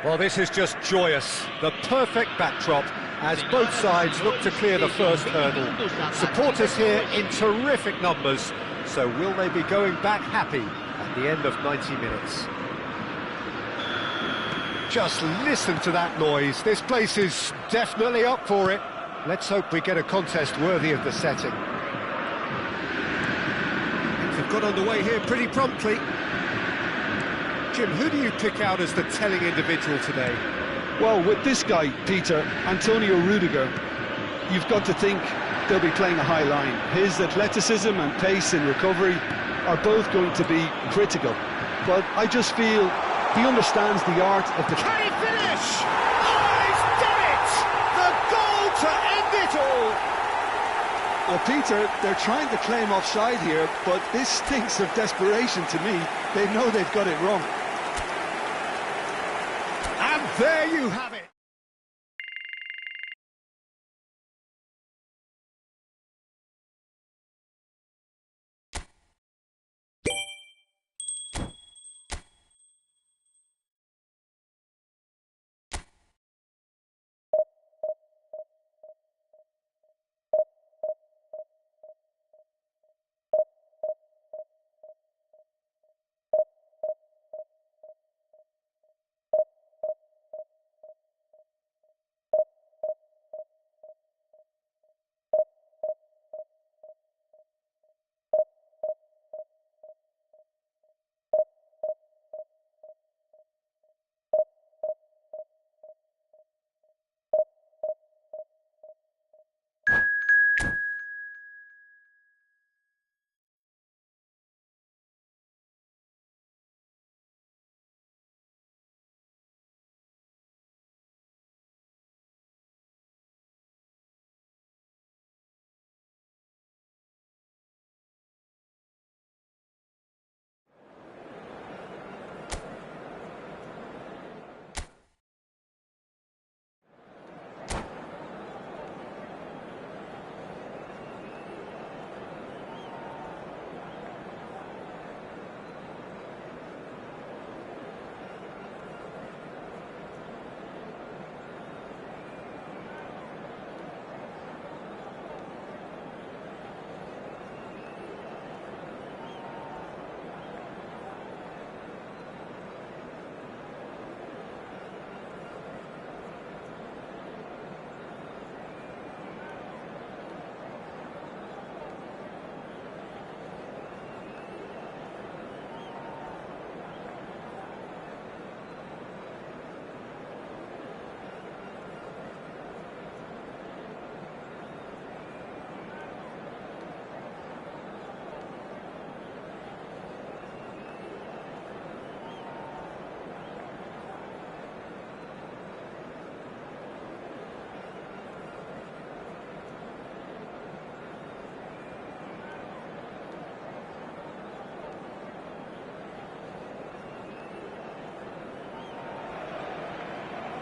Well, this is just joyous. The perfect backdrop as both sides look to clear the first hurdle. Supporters here in terrific numbers. So will they be going back happy at the end of 90 minutes? Just listen to that noise. This place is definitely up for it. Let's hope we get a contest worthy of the setting. Things have got underway here pretty promptly. Jim, who do you pick out as the telling individual today? Well, with this guy, Peter, Antonio Rudiger, you've got to think they'll be playing a high line. His athleticism and pace in recovery are both going to be critical. But I just feel he understands the art of the... Can he finish? Oh, he's done it! The goal to end it all! Well, Peter, they're trying to claim offside here, but this stinks of desperation to me. They know they've got it wrong. And there you have it.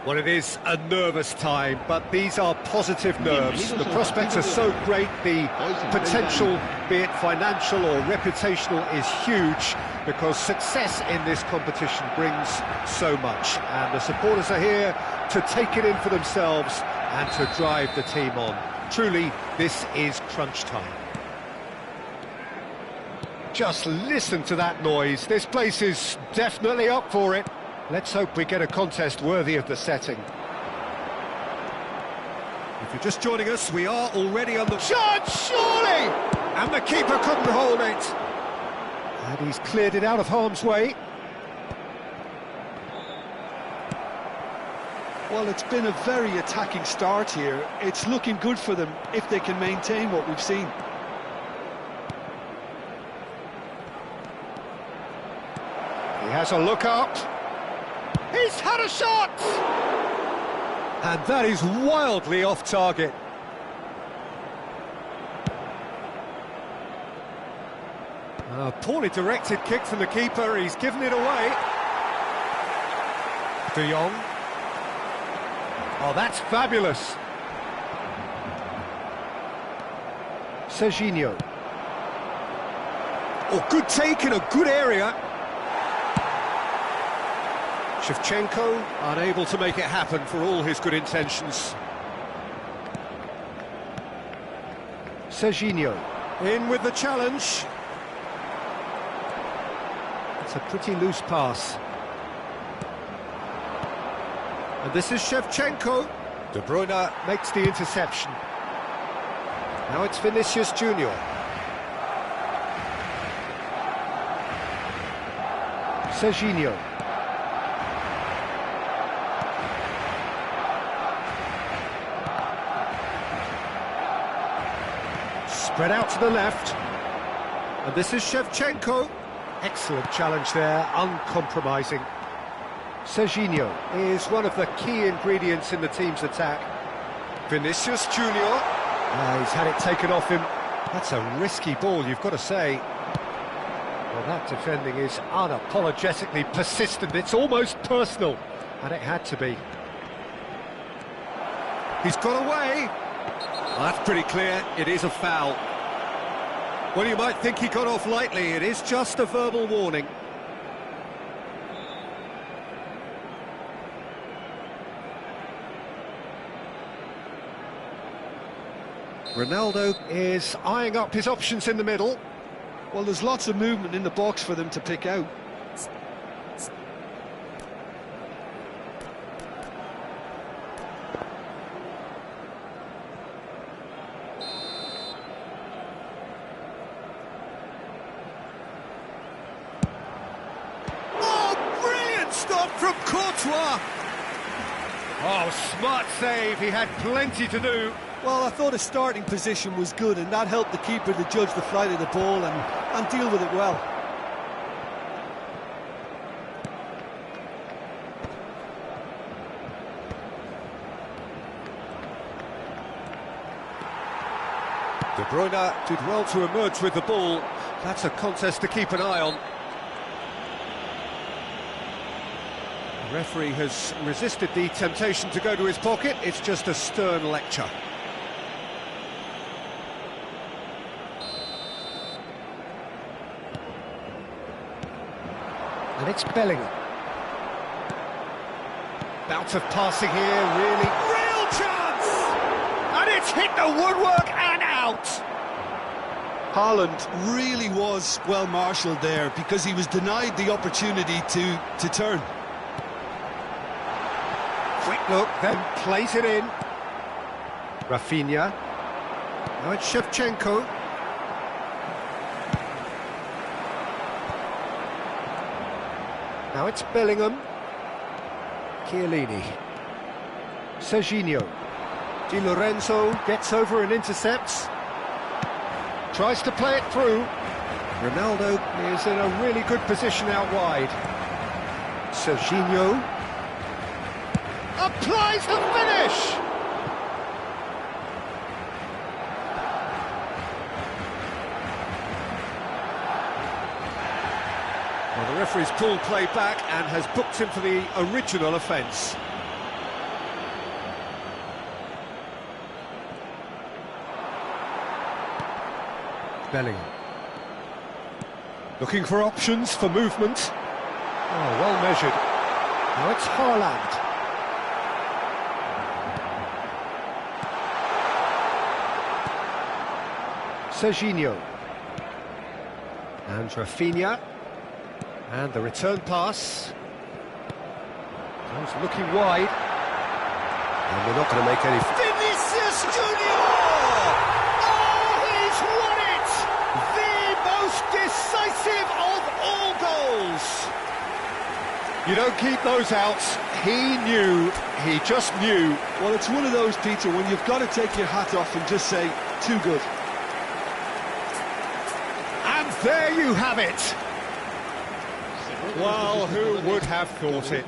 Well, it is a nervous time, but these are positive nerves. The prospects are so great, the potential, be it financial or reputational, is huge, because success in this competition brings so much. And the supporters are here to take it in for themselves and to drive the team on. Truly, this is crunch time. Just listen to that noise. This place is definitely up for it. Let's hope we get a contest worthy of the setting. If you're just joining us, we are already on the shot, surely! And the keeper couldn't hold it. And he's cleared it out of harm's way. Well, it's been a very attacking start here. It's looking good for them if they can maintain what we've seen. He has a look up. He's had a shot! And that is wildly off target. A poorly directed kick from the keeper, he's given it away. De Jong. Oh, that's fabulous. Serginho. Oh, good take in a good area. Shevchenko, unable to make it happen for all his good intentions. Serginho, in with the challenge. It's a pretty loose pass. And this is Shevchenko. De Bruyne makes the interception. Now it's Vinicius Junior. Serginho. Spread out to the left. And this is Shevchenko. Excellent challenge there, uncompromising. Serginho is one of the key ingredients in the team's attack. Vinicius Junior. He's had it taken off him. That's a risky ball, you've got to say. Well, that defending is unapologetically persistent. It's almost personal, and it had to be. He's got away. Well, that's pretty clear. It is a foul. Well, you might think he got off lightly. It is just a verbal warning. Ronaldo is eyeing up his options in the middle. Well, there's lots of movement in the box for them to pick out. Oh, brilliant stop from Courtois! Oh, smart save, he had plenty to do. Well, I thought his starting position was good, and that helped the keeper to judge the flight of the ball and deal with it well. De Bruyne did well to emerge with the ball. That's a contest to keep an eye on. The referee has resisted the temptation to go to his pocket. It's just a stern lecture. And it's Bellingham. Bout of passing here, really. Real chance! And it's hit the woodwork and out! Haaland really was well marshalled there because he was denied the opportunity to turn. Quick look, then plays it in. Rafinha. Now it's Shevchenko. Now it's Bellingham. Chiellini. Serginho. Di Lorenzo gets over and intercepts. Tries to play it through. Ronaldo is in a really good position out wide. Serginho. Applies the finish! Well, the referee's pulled play back and has booked him for the original offence. Bellingham. Looking for options for movement. Oh, well measured. Now it's Haaland. Serginho. And Rafinha. And the return pass. Goes looking wide. And we're not going to make any... Vinicius Junior! Oh, he's won it! The most decisive of all goals! You don't keep those out. He knew, he just knew. Well, it's one of those, Peter, when you've got to take your hat off and just say, too good. And there you have it! Well, who would have thought it?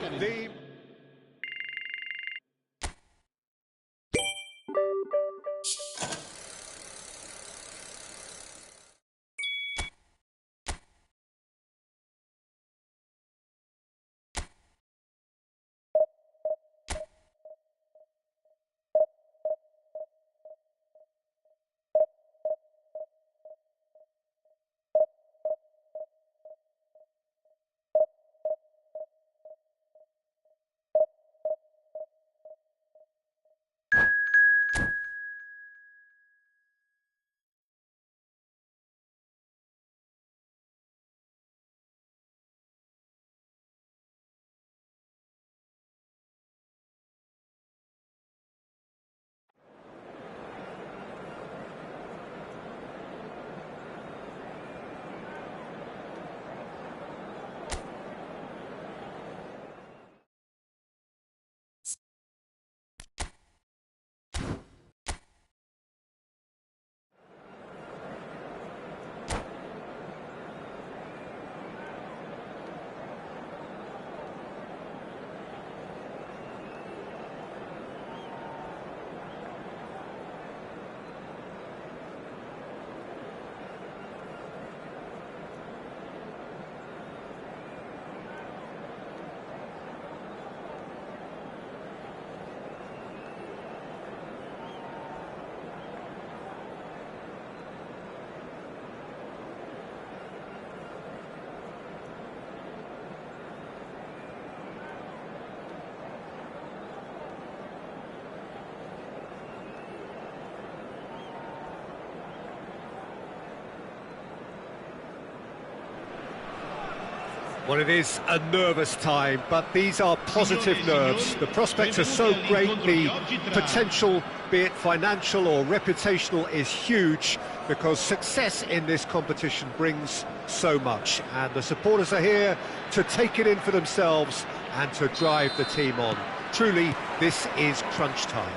Well, it is a nervous time, but these are positive nerves. The prospects are so great, the potential, be it financial or reputational, is huge because success in this competition brings so much. And the supporters are here to take it in for themselves and to drive the team on. Truly, this is crunch time.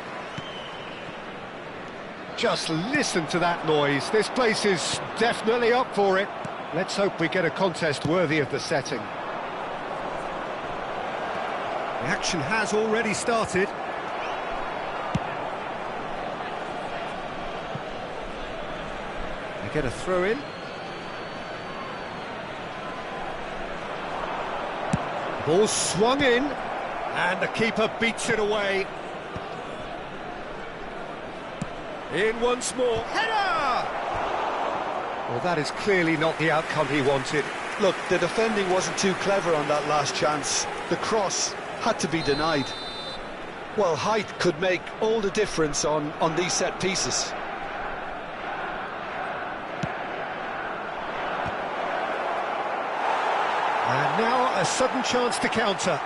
Just listen to that noise. This place is definitely up for it. Let's hope we get a contest worthy of the setting. The action has already started. They get a throw in. Ball swung in, and the keeper beats it away. In once more. Header! Well, that is clearly not the outcome he wanted. Look, the defending wasn't too clever on that last chance. The cross had to be denied. Well, height could make all the difference on these set pieces. And now a sudden chance to counter.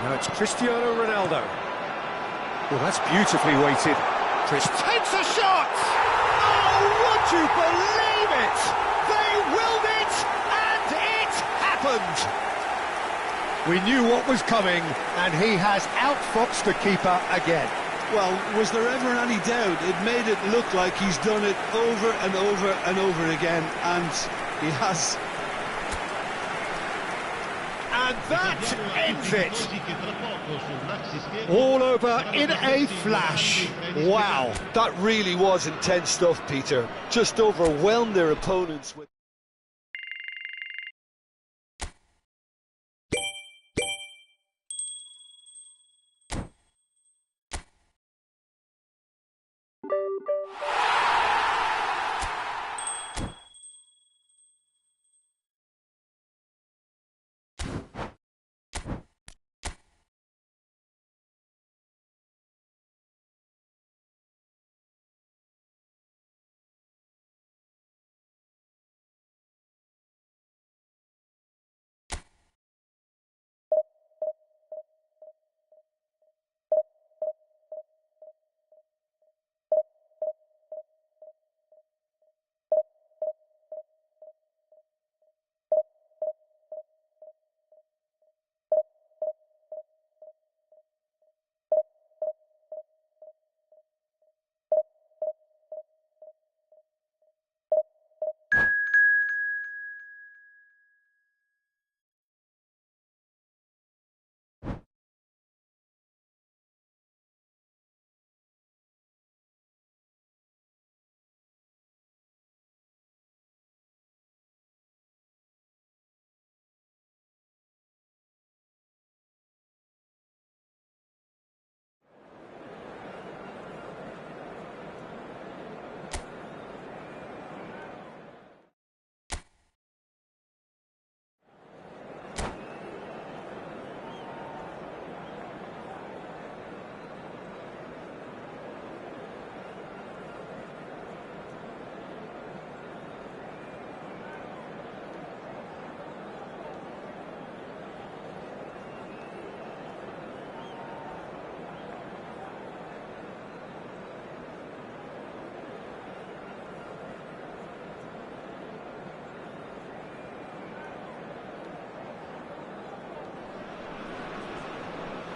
Now it's Cristiano Ronaldo. Well, that's beautifully weighted. Chris takes a shot! Oh, would you believe it? They willed it, and it happened! We knew what was coming, and he has outfoxed the keeper again. Well, was there ever any doubt? It made it look like he's done it over and over and over again, and he has. And that ends it. All over in a flash. Wow. That really was intense stuff, Peter. Just overwhelmed their opponents with...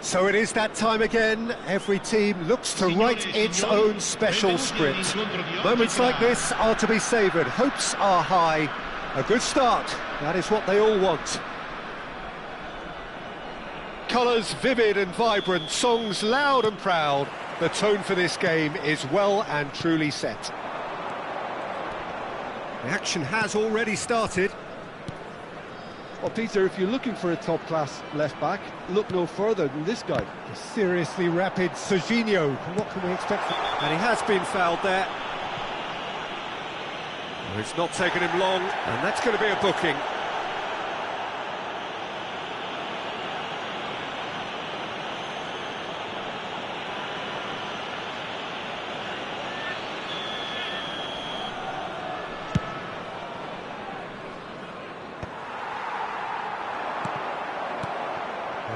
So it is that time again. Every team looks to write its own special script. Moments like this are to be savoured. Hopes are high. A good start. That is what they all want. Colours vivid and vibrant, songs loud and proud. The tone for this game is well and truly set. The action has already started. Well, Peter, if you're looking for a top-class left-back, look no further than this guy. The seriously rapid Serginho. What can we expect from... And he has been fouled there. Well, it's not taken him long, and that's going to be a booking.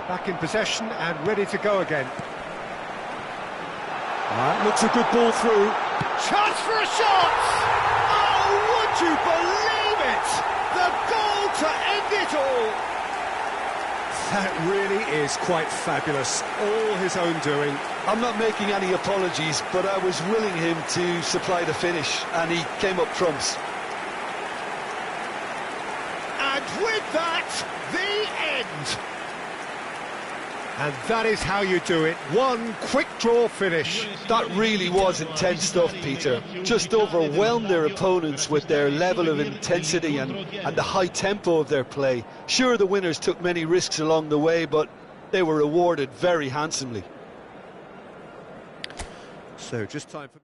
Back in possession and ready to go again. Looks a good ball through. Chance for a shot! Oh, would you believe it? The goal to end it all! That really is quite fabulous. All his own doing. I'm not making any apologies, but I was willing him to supply the finish, and he came up trumps. And with that, the end. And that is how you do it. One quick draw finish. That really was intense stuff, Peter. Just overwhelmed their opponents with their level of intensity and the high tempo of their play. Sure, the winners took many risks along the way, but they were rewarded very handsomely. So just time for...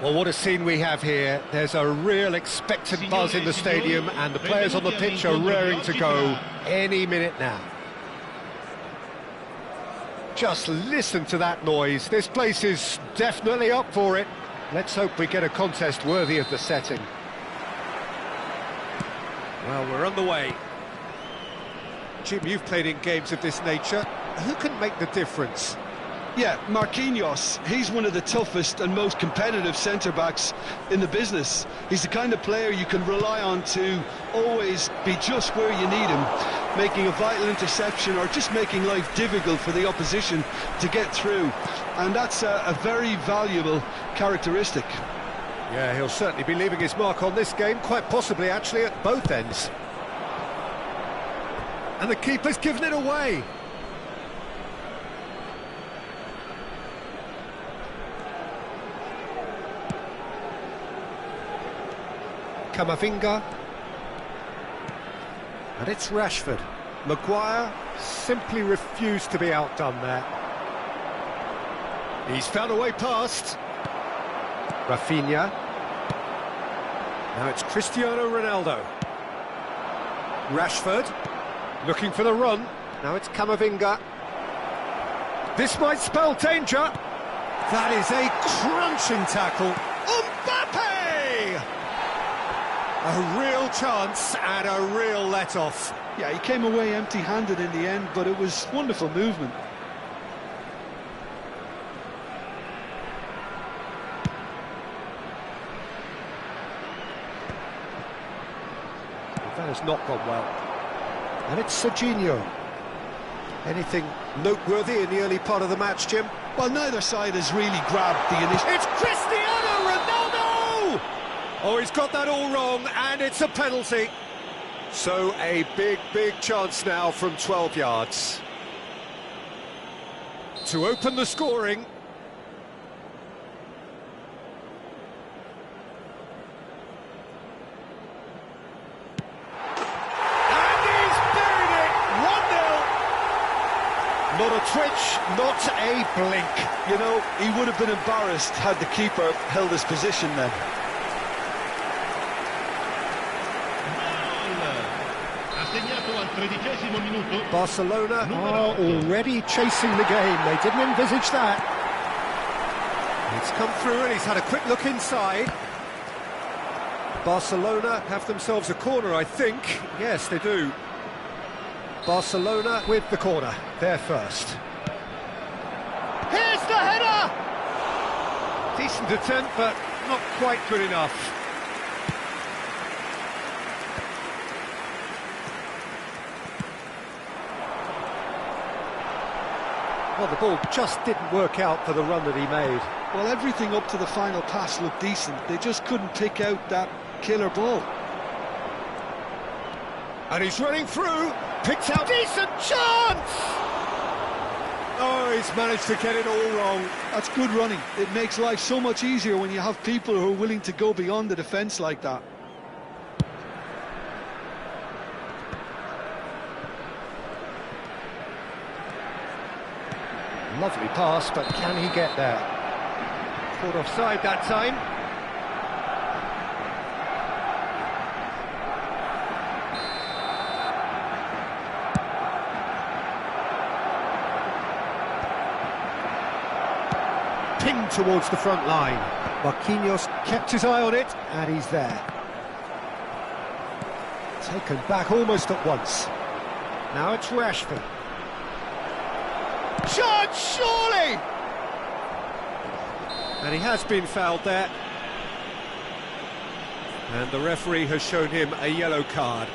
Well, what a scene we have here. There's a real expectant buzz in the stadium and the players on the pitch are raring to go any minute now. Just listen to that noise. This place is definitely up for it. Let's hope we get a contest worthy of the setting. Well, we're on the way. Jim, you've played in games of this nature. Who can make the difference? Yeah, Marquinhos, he's one of the toughest and most competitive centre-backs in the business. He's the kind of player you can rely on to always be just where you need him, making a vital interception or just making life difficult for the opposition to get through. And that's a very valuable characteristic. Yeah, he'll certainly be leaving his mark on this game, quite possibly actually at both ends. And the keeper's given it away. Camavinga. And it's Rashford. Maguire simply refused to be outdone there. He's found a way past. Rafinha. Now it's Cristiano Ronaldo. Rashford, looking for the run. Now it's Camavinga. This might spell danger. That is a crunching tackle. Mbappe! A real chance and a real let-off. Yeah, he came away empty-handed in the end, but it was wonderful movement. That has not gone well. And it's Serginho. Anything noteworthy in the early part of the match, Jim? Well, neither side has really grabbed the initiative. It's Cristiano Ronaldo! Oh, he's got that all wrong, and it's a penalty. So a big chance now from 12 yards. To open the scoring. Not a twitch, not a blink. You know, he would have been embarrassed had the keeper held his position then. Barcelona are already chasing the game. They didn't envisage that. It's come through and he's had a quick look inside. Barcelona have themselves a corner, I think. Yes, they do. Barcelona with the corner, they're first. Here's the header! Decent attempt, but not quite good enough. Well, the ball just didn't work out for the run that he made. Well, everything up to the final pass looked decent. They just couldn't pick out that killer ball. And he's running through. Picked out, decent chance! Oh, he's managed to get it all wrong. That's good running. It makes life so much easier when you have people who are willing to go beyond the defence like that. Lovely pass, but can he get there? Caught offside that time. Pinged towards the front line. Marquinhos kept his eye on it, and he's there. Taken back almost at once. Now it's Rashford. Shot, surely! And he has been fouled there. And the referee has shown him a yellow card.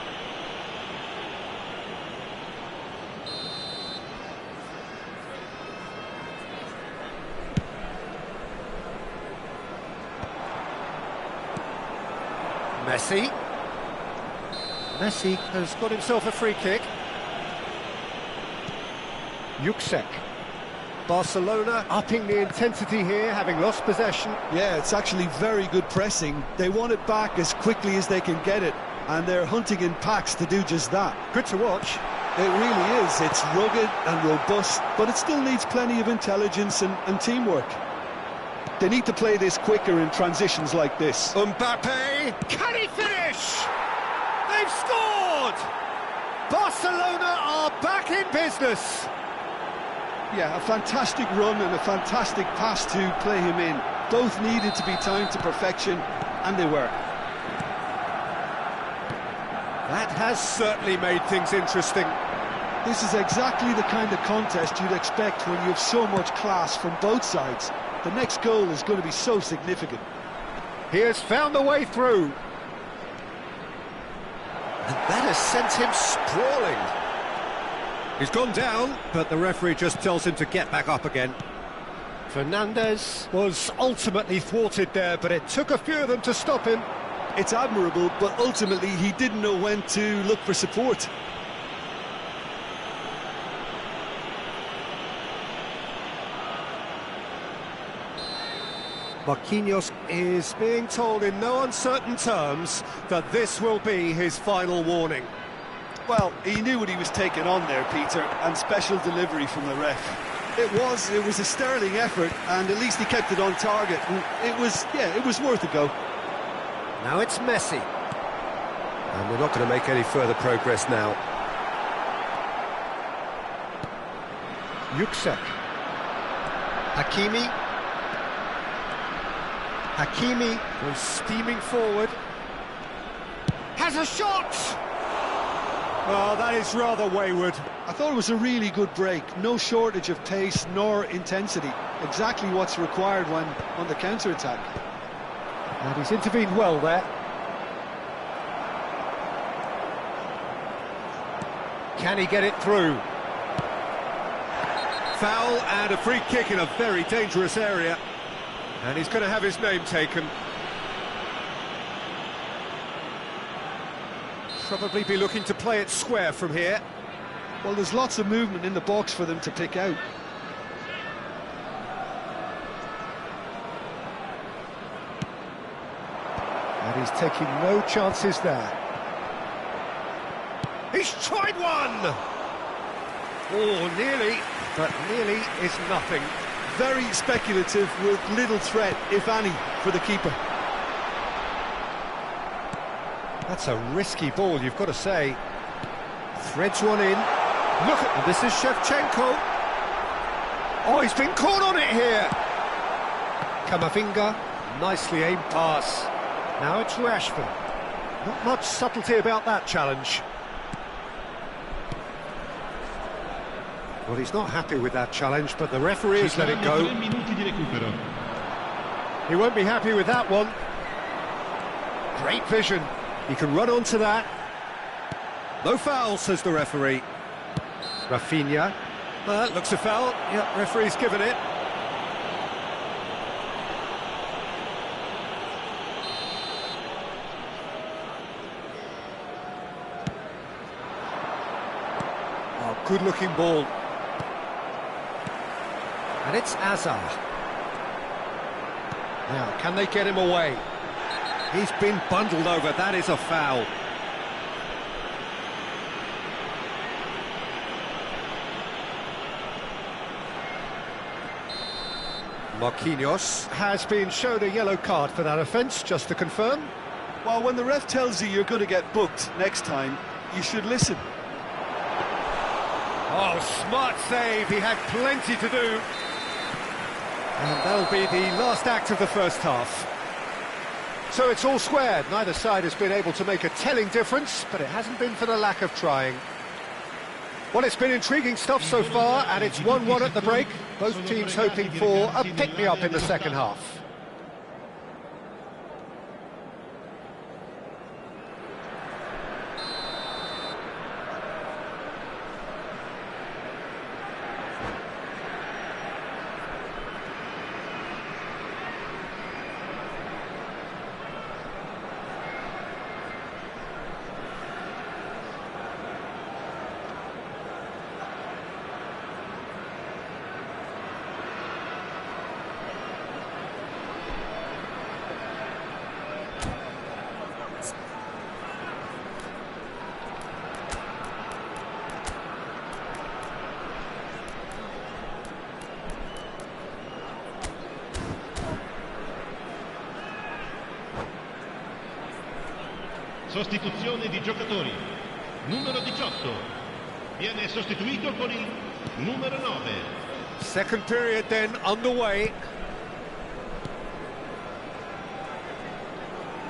Messi has got himself a free kick. Yuksek. Barcelona upping the intensity here, having lost possession. Yeah, it's actually very good pressing. They want it back as quickly as they can get it, and they're hunting in packs to do just that. Good to watch. It really is. It's rugged and robust, but it still needs plenty of intelligence and teamwork. They need to play this quicker in transitions like this. Mbappe, can he finish? They've scored! Barcelona are back in business. Yeah, a fantastic run and a fantastic pass to play him in. Both needed to be timed to perfection, and they were. That has certainly made things interesting. This is exactly the kind of contest you'd expect when you have so much class from both sides. The next goal is going to be so significant. He has found a way through. And that has sent him sprawling. He's gone down, but the referee just tells him to get back up again. Fernandes was ultimately thwarted there, but it took a few of them to stop him. It's admirable, but ultimately he didn't know when to look for support. Marquinhos is being told in no uncertain terms that this will be his final warning. Well, he knew what he was taking on there, Peter, and special delivery from the ref. It was a sterling effort, and at least he kept it on target. And it was worth a go. Now it's Messi. And we're not going to make any further progress now. Yüksek. Hakimi goes steaming forward. Has a shot! Oh, that is rather wayward. I thought it was a really good break. No shortage of pace nor intensity. Exactly what's required when on the counter-attack. And he's intervened well there. Can he get it through? Foul and a free kick in a very dangerous area. And he's going to have his name taken. Probably be looking to play it square from here. Well, there's lots of movement in the box for them to pick out. And he's taking no chances there. He's tried one! Oh, nearly, but nearly is nothing. Very speculative with little threat, if any, for the keeper. That's a risky ball, you've got to say. Threads one in. Look at this is Shevchenko. Oh, he's been caught on it here. Camavinga, nicely aimed pass. Now it's Rashford. Not much subtlety about that challenge. Well, he's not happy with that challenge, but the referee has let it go. He won't be happy with that one. Great vision. He can run onto that. No foul, says the referee. Rafinha. That looks a foul. Yeah, referee's given it. Oh, good-looking ball. And it's Azar. Now, can they get him away? He's been bundled over, that is a foul. Marquinhos has been shown a yellow card for that offence, just to confirm. Well, when the ref tells you you're going to get booked next time, you should listen. Oh, smart save, he had plenty to do. And that'll be the last act of the first half. So it's all squared. Neither side has been able to make a telling difference, but it hasn't been for the lack of trying. Well, it's been intriguing stuff so far, and it's 1-1 at the break. Both teams hoping for a pick-me-up in the second half. Sostituzione di giocatori. Numero 18 viene sostituito con il numero 9. Second period then underway.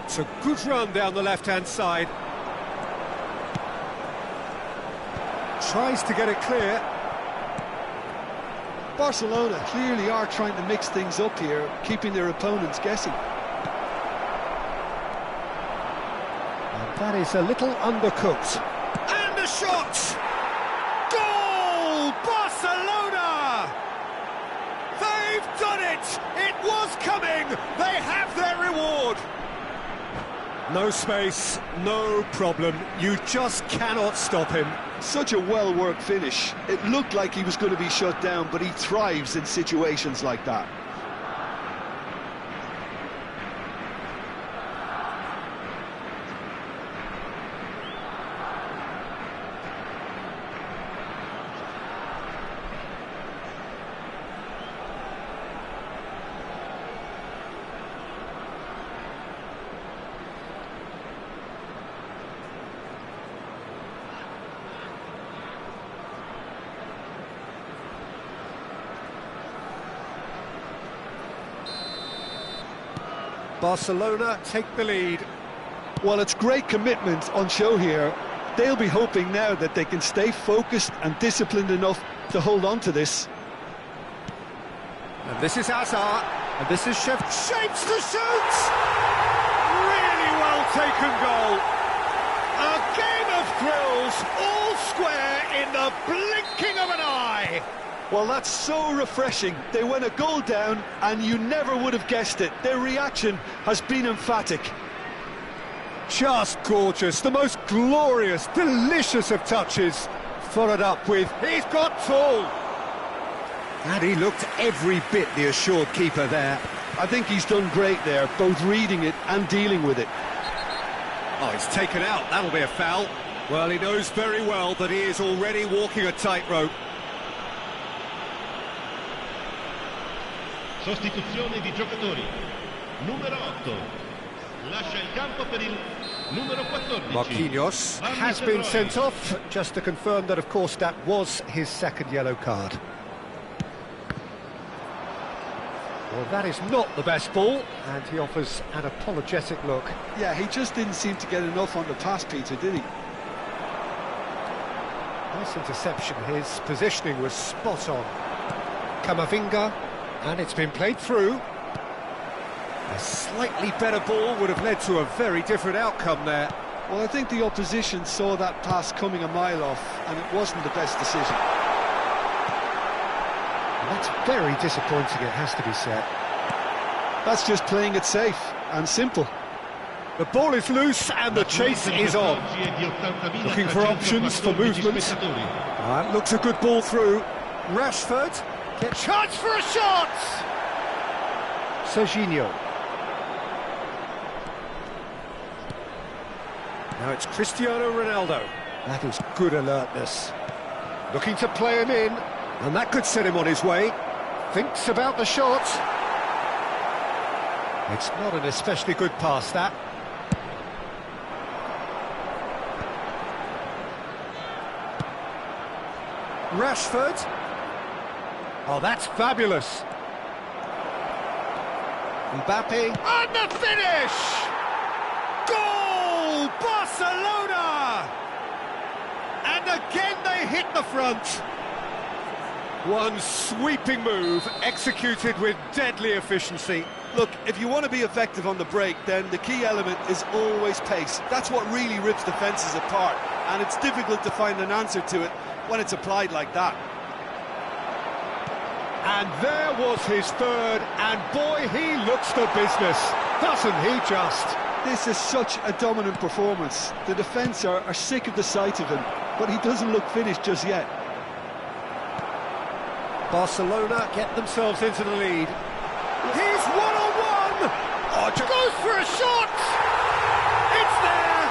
It's a good run down the left-hand side. Tries to get it clear. Barcelona clearly are trying to mix things up here, keeping their opponents guessing. That is a little undercooked. And a shot! Goal! Barcelona! They've done it! It was coming! They have their reward! No space, no problem. You just cannot stop him. Such a well-worked finish. It looked like he was going to be shut down, but he thrives in situations like that. Barcelona take the lead. Well, it's great commitment on show here. They'll be hoping now that they can stay focused and disciplined enough to hold on to this. And this is Hazard, and this is shapes to shoot! Really well taken goal. A game of thrills, all square in the blinking of an eye. Well, that's so refreshing. They went a goal down, and you never would have guessed it. Their reaction has been emphatic. Just gorgeous, the most glorious, delicious of touches. Followed up with, he's got tall. And he looked every bit the assured keeper there. I think he's done great there, both reading it and dealing with it. Oh, he's taken out, that'll be a foul. Well, he knows very well that he is already walking a tightrope. Sostituzione di giocatori. Numero 8. Lascia il campo per il numero 14. Marquinhos has been sent off, just to confirm that, of course, that was his second yellow card. Well, that is not the best ball, and he offers an apologetic look. Yeah, he just didn't seem to get enough on the pass, Peter, did he? Nice interception, his positioning was spot on. Camavinga, and it's been played through. A slightly better ball would have led to a very different outcome there. Well, I think the opposition saw that pass coming a mile off, and it wasn't the best decision. That's very disappointing, it has to be said. That's just playing it safe and simple. The ball is loose and the chase is on. Looking for options for movement. That looks a good ball through. Rashford gets chance for a shot! Serginho. Now it's Cristiano Ronaldo. That is good alertness. Looking to play him in, and that could set him on his way. Thinks about the shot. It's not an especially good pass, that. Rashford. Oh, that's fabulous. Mbappe. And the finish! Goal! Barcelona! And again they hit the front. One sweeping move, executed with deadly efficiency. Look, if you want to be effective on the break, then the key element is always pace. That's what really rips defences apart, and it's difficult to find an answer to it when it's applied like that. And there was his third, and boy, he looks the business, doesn't he just? This is such a dominant performance. The defence are sick of the sight of him, but he doesn't look finished just yet. Barcelona get themselves into the lead. He's one-on-one! Oh, goes for a shot! It's there!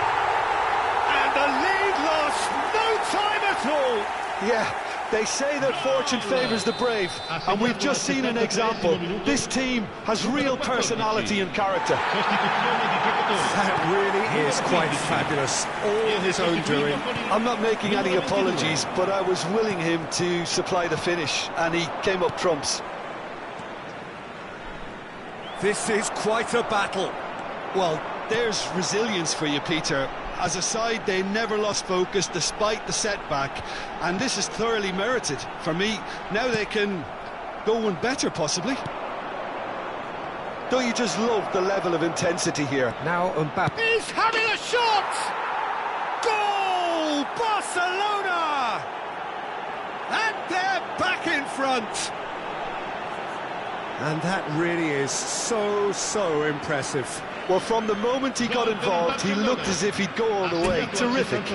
And the lead lost no time at all! Yeah, they say that fortune favours the brave, and we've just seen an example. This team has real personality and character. That really is quite fabulous, all his own doing. I'm not making any apologies, but I was willing him to supply the finish, and he came up trumps. This is quite a battle. Well, there's resilience for you, Peter. As a side, they never lost focus despite the setback, and this is thoroughly merited. For me, now they can go one better, possibly. Don't you just love the level of intensity here? Now Mbappe. He's having a shot! Goal! Barcelona! And they're back in front! And that really is so impressive. Well, from the moment he got involved, he looked as if he'd go all the way. Terrific.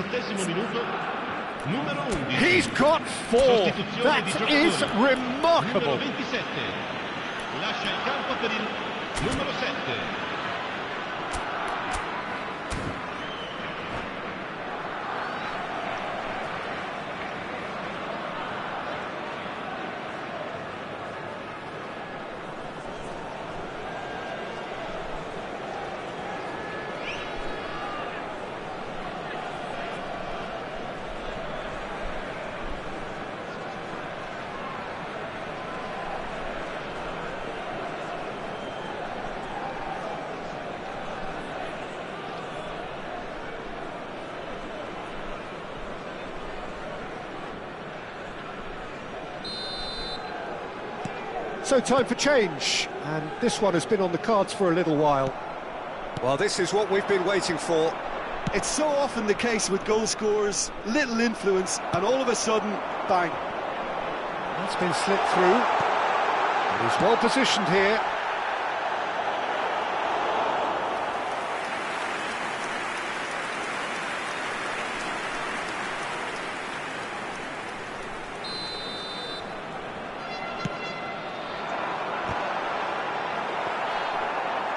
He's got 4. That is remarkable. So time for change, and this one has been on the cards for a little while. Well, this is what we've been waiting for. It's so often the case with goal scorers, little influence, and all of a sudden, bang. That's been slipped through. And he's well positioned here.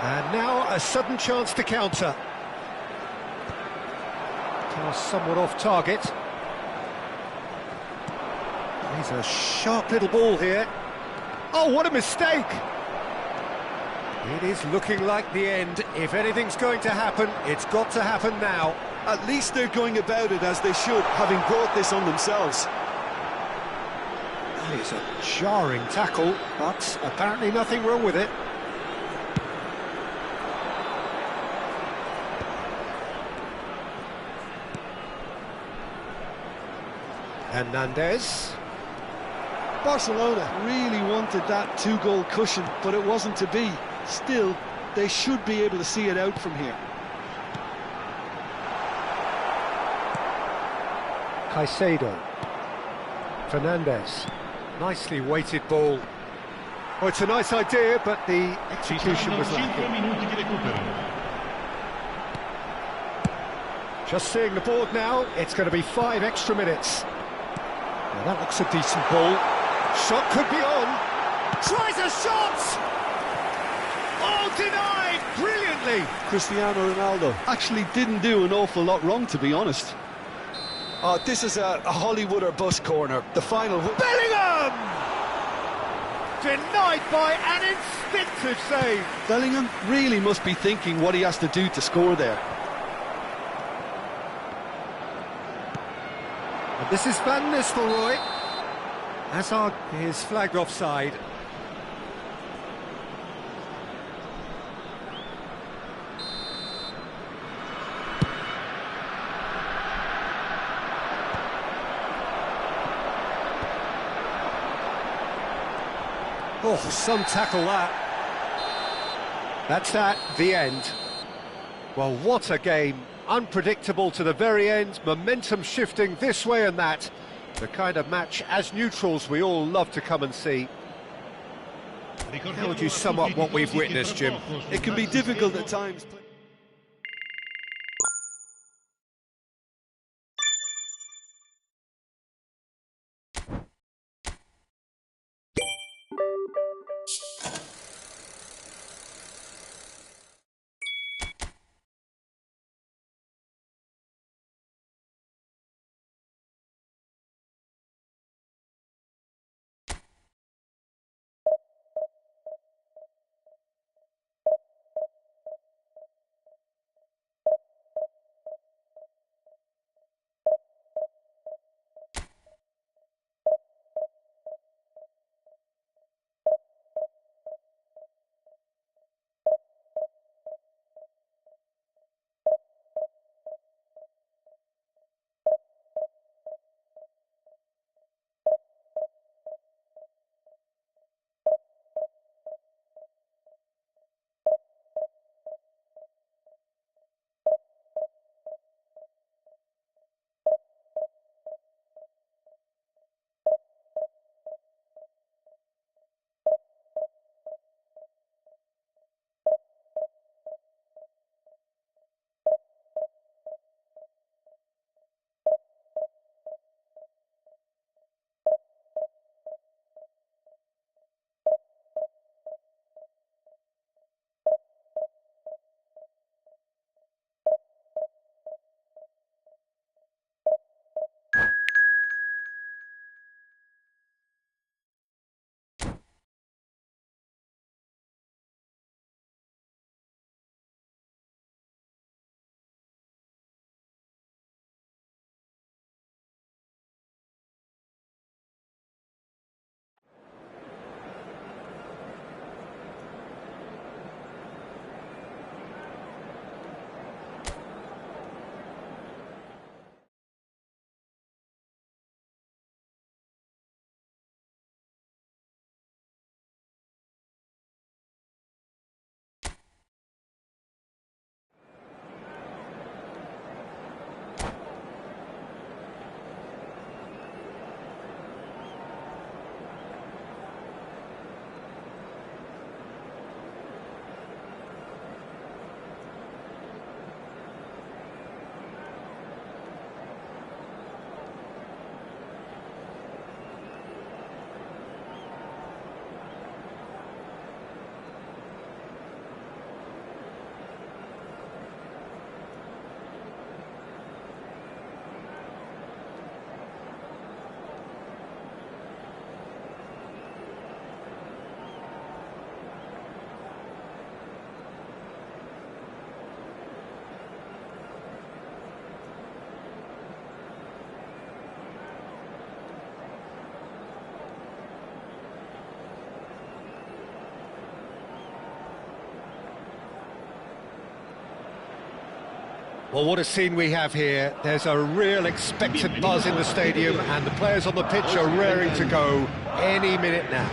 And now a sudden chance to counter. Pass somewhat off target. He's a sharp little ball here. Oh, what a mistake! It is looking like the end. If anything's going to happen, it's got to happen now. At least they're going about it as they should, having brought this on themselves. It's a jarring tackle, but apparently nothing wrong with it. Hernandez. Barcelona really wanted that two-goal cushion, but it wasn't to be. Still, they should be able to see it out from here. Caicedo. Fernandez. Nicely weighted ball. Oh, it's a nice idea, but the execution was lacking. Just seeing the board now, it's going to be 5 extra minutes. Now that looks a decent ball. Shot could be on. Tries a shot! Oh, denied! Brilliantly! Cristiano Ronaldo actually didn't do an awful lot wrong, to be honest. Oh, this is a Hollywood or bust corner. The final... Bellingham! Denied by an instinctive save. Bellingham really must be thinking what he has to do to score there. And this is Van Nistelrooy. Hazard is flagged offside. Oh, some tackle that. That's that, the end. Well, what a game. Unpredictable to the very end, momentum shifting this way and that. The kind of match, as neutrals, we all love to come and see. How would you sum up what we've witnessed, Jim? It can be difficult at times. Well, what a scene we have here. There's a real expectant buzz in the stadium, and the players on the pitch are raring to go any minute now.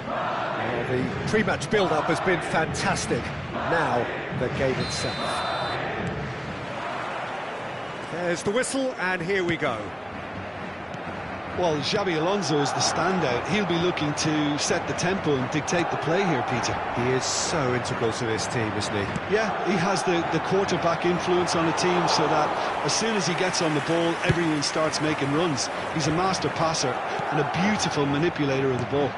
Well, the pre-match build-up has been fantastic. Now, the game itself. There's the whistle, and here we go. Well, Xabi Alonso is the standout. He'll be looking to set the tempo and dictate the play here, Peter. He is so integral to this team, isn't he? Yeah, he has the quarterback influence on the team, so that as soon as he gets on the ball, everyone starts making runs. He's a master passer and a beautiful manipulator of the ball.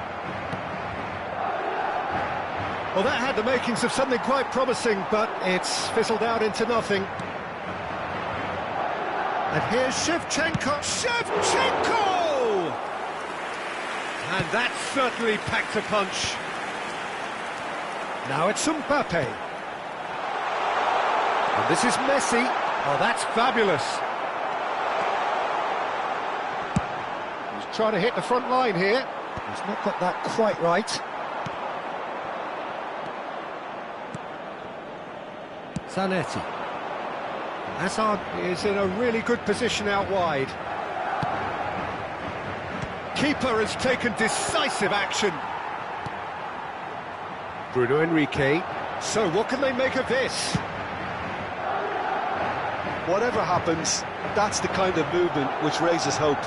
Well, that had the makings of something quite promising, but it's fizzled out into nothing. And here's Shevchenko. Shevchenko! And that certainly packed a punch. Now it's Mbappe. And this is Messi. Oh, that's fabulous. He's trying to hit the front line here. He's not got that quite right. Zanetti. Hazard is in a really good position out wide. Keeper has taken decisive action. Bruno Henrique. So what can they make of this? Whatever happens, that's the kind of movement which raises hope.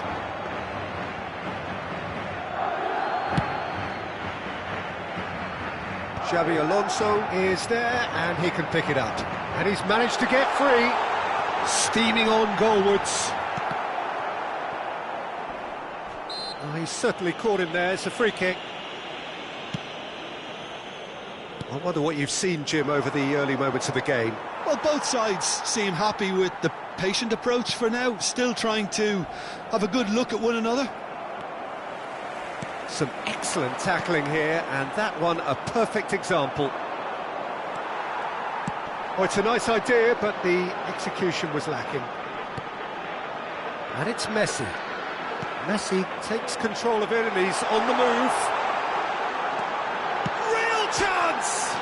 Xabi Alonso is there, and he can pick it up. And he's managed to get free. Steaming on goalwards. Oh, he's certainly caught him there. It's a free kick. I wonder what you've seen, Jim, over the early moments of the game. Well, both sides seem happy with the patient approach for now, still trying to have a good look at one another. Some excellent tackling here, and that one a perfect example. Oh, it's a nice idea, but the execution was lacking. And it's Messi. Messi takes control of it, and he's on the move. Real chance!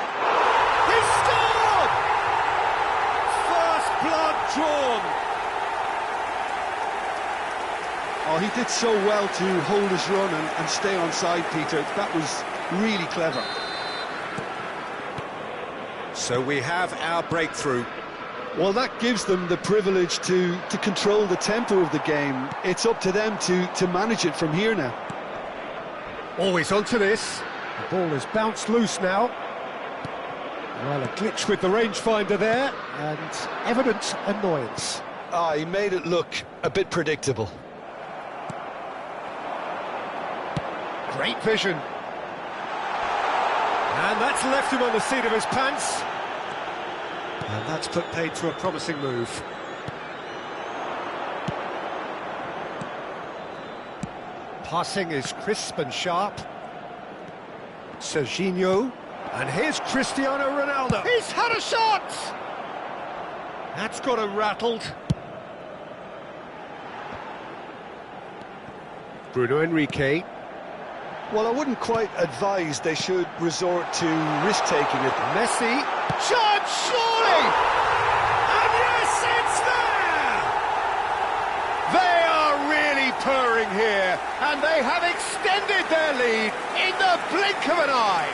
He scored! First blood drawn. Oh, he did so well to hold his run and stay onside, Peter. That was really clever. So we have our breakthrough. Well, that gives them the privilege to control the tempo of the game. It's up to them to manage it from here now. Always onto this. The ball is bounced loose now. Well, a glitch with the rangefinder there, and evident annoyance. Ah, he made it look a bit predictable. Great vision. And that's left him on the seat of his pants. And that's put paid to a promising move. Passing is crisp and sharp. Serginho. And here's Cristiano Ronaldo. He's had a shot! That's got him rattled. Bruno Henrique. Well, I wouldn't quite advise they should resort to risk-taking it. Messi. Shot, surely! And yes, it's there! They are really purring here, and they have extended their lead in the blink of an eye.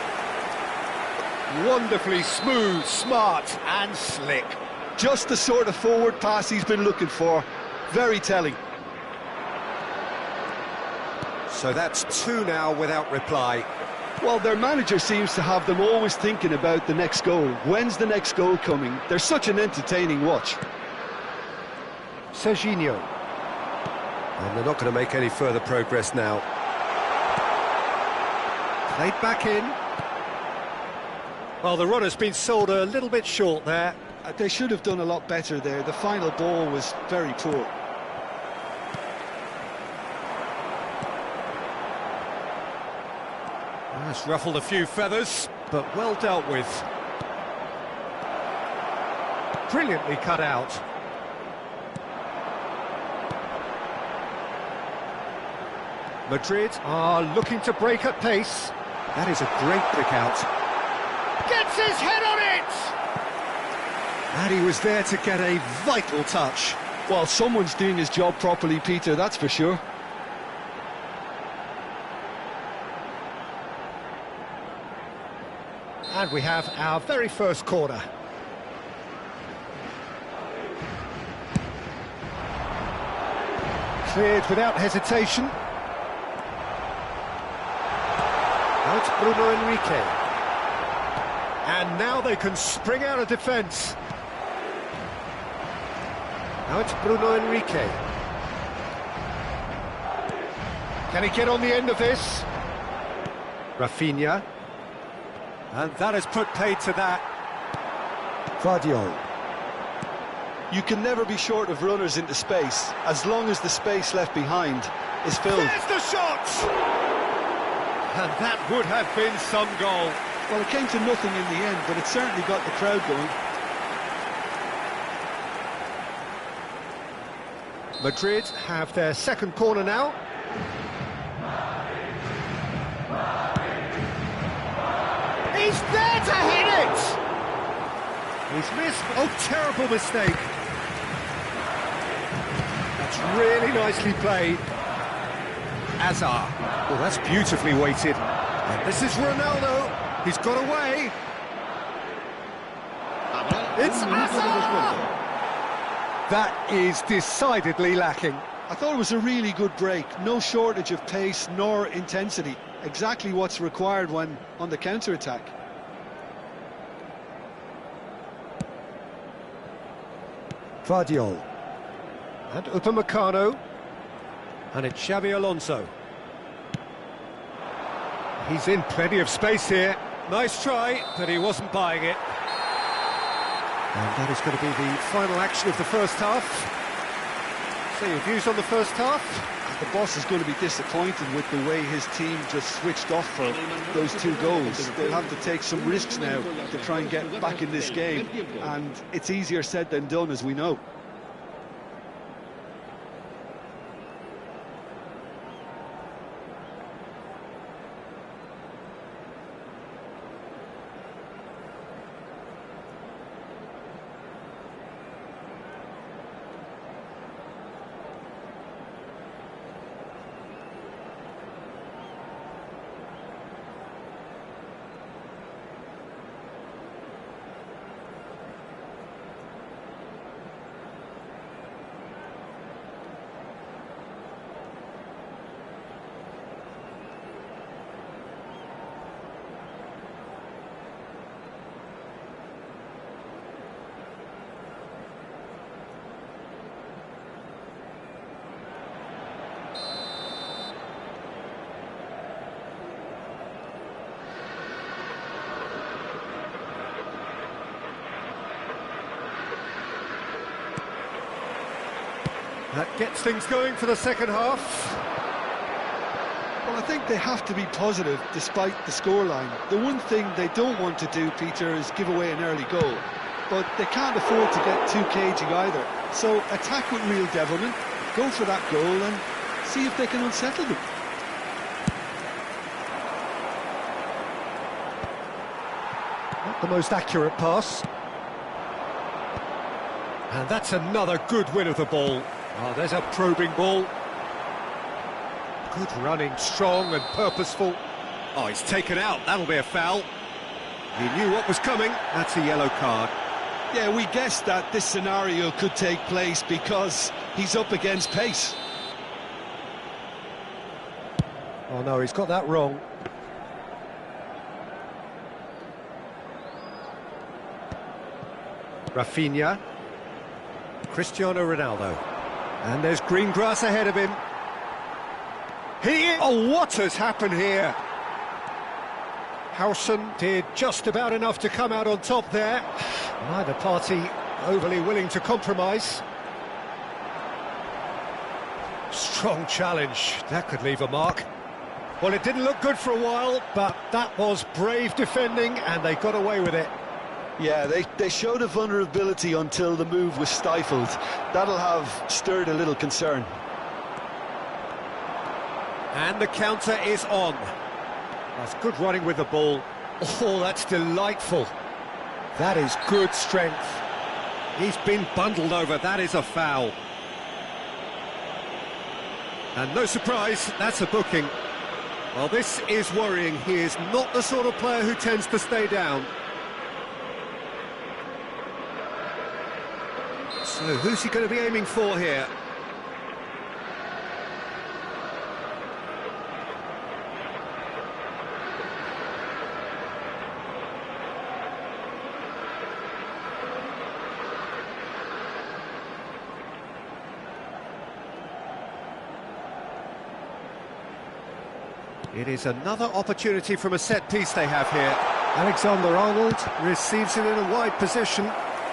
Wonderfully smooth, smart and slick. Just the sort of forward pass he's been looking for. Very telling. So that's two now without reply. Well, their manager seems to have them always thinking about the next goal. When's the next goal coming? They're such an entertaining watch. Serginho. And they're not going to make any further progress now. Played back in. Well, the run has been sold a little bit short there. They should have done a lot better there. The final ball was very poor. That's ruffled a few feathers, but well dealt with. Brilliantly cut out. Madrid are looking to break at pace. That is a great pick out. Gets his head on it! And he was there to get a vital touch. Well, someone's doing his job properly, Peter, that's for sure. And we have our very first corner. Cleared without hesitation. Now it's Bruno Enrique. And now they can spring out of defence. Now it's Bruno Enrique. Can he get on the end of this? Rafinha. And that has put paid to that. Guardiola. You can never be short of runners into space, as long as the space left behind is filled. There's the shot! And that would have been some goal. Well, it came to nothing in the end, but it certainly got the crowd going. Madrid have their second corner now. He's there to hit it! He's missed. Oh, terrible mistake. That's really nicely played. Hazard. Oh, that's beautifully weighted. And this is Ronaldo. He's got away. It's Hazard! That is decidedly lacking. I thought it was a really good break. No shortage of pace nor intensity. Exactly what's required when on the counter-attack. Guardiola. And Upamecano. And it's Xabi Alonso. He's in plenty of space here. Nice try, but he wasn't buying it. And that is going to be the final action of the first half. So your views on the first half? The boss is going to be disappointed with the way his team just switched off for those two goals. They'll have to take some risks now to try and get back in this game. And it's easier said than done, as we know. That gets things going for the second half. Well, I think they have to be positive despite the scoreline. The one thing they don't want to do, Peter, is give away an early goal. But they can't afford to get too cagey either. So attack with real devilment, go for that goal and see if they can unsettle them. Not the most accurate pass. And that's another good win of the ball. Oh, there's a probing ball. Good running, strong and purposeful. Oh, he's taken out. That'll be a foul. He knew what was coming. That's a yellow card. Yeah, we guessed that this scenario could take place because he's up against pace. Oh, no, he's got that wrong. Rafinha. Cristiano Ronaldo. And there's green grass ahead of him. Oh, what has happened here? Howson did just about enough to come out on top there. Neither party overly willing to compromise. Strong challenge. That could leave a mark. Well, it didn't look good for a while, but that was brave defending, and they got away with it. Yeah, they showed a vulnerability until the move was stifled. That'll have stirred a little concern. And the counter is on. That's good running with the ball. Oh, that's delightful. That is good strength. He's been bundled over, that is a foul. And no surprise, that's a booking. Well, this is worrying. He is not the sort of player who tends to stay down. So who's he going to be aiming for here? It is another opportunity from a set piece they have here. Alexander-Arnold receives it in a wide position.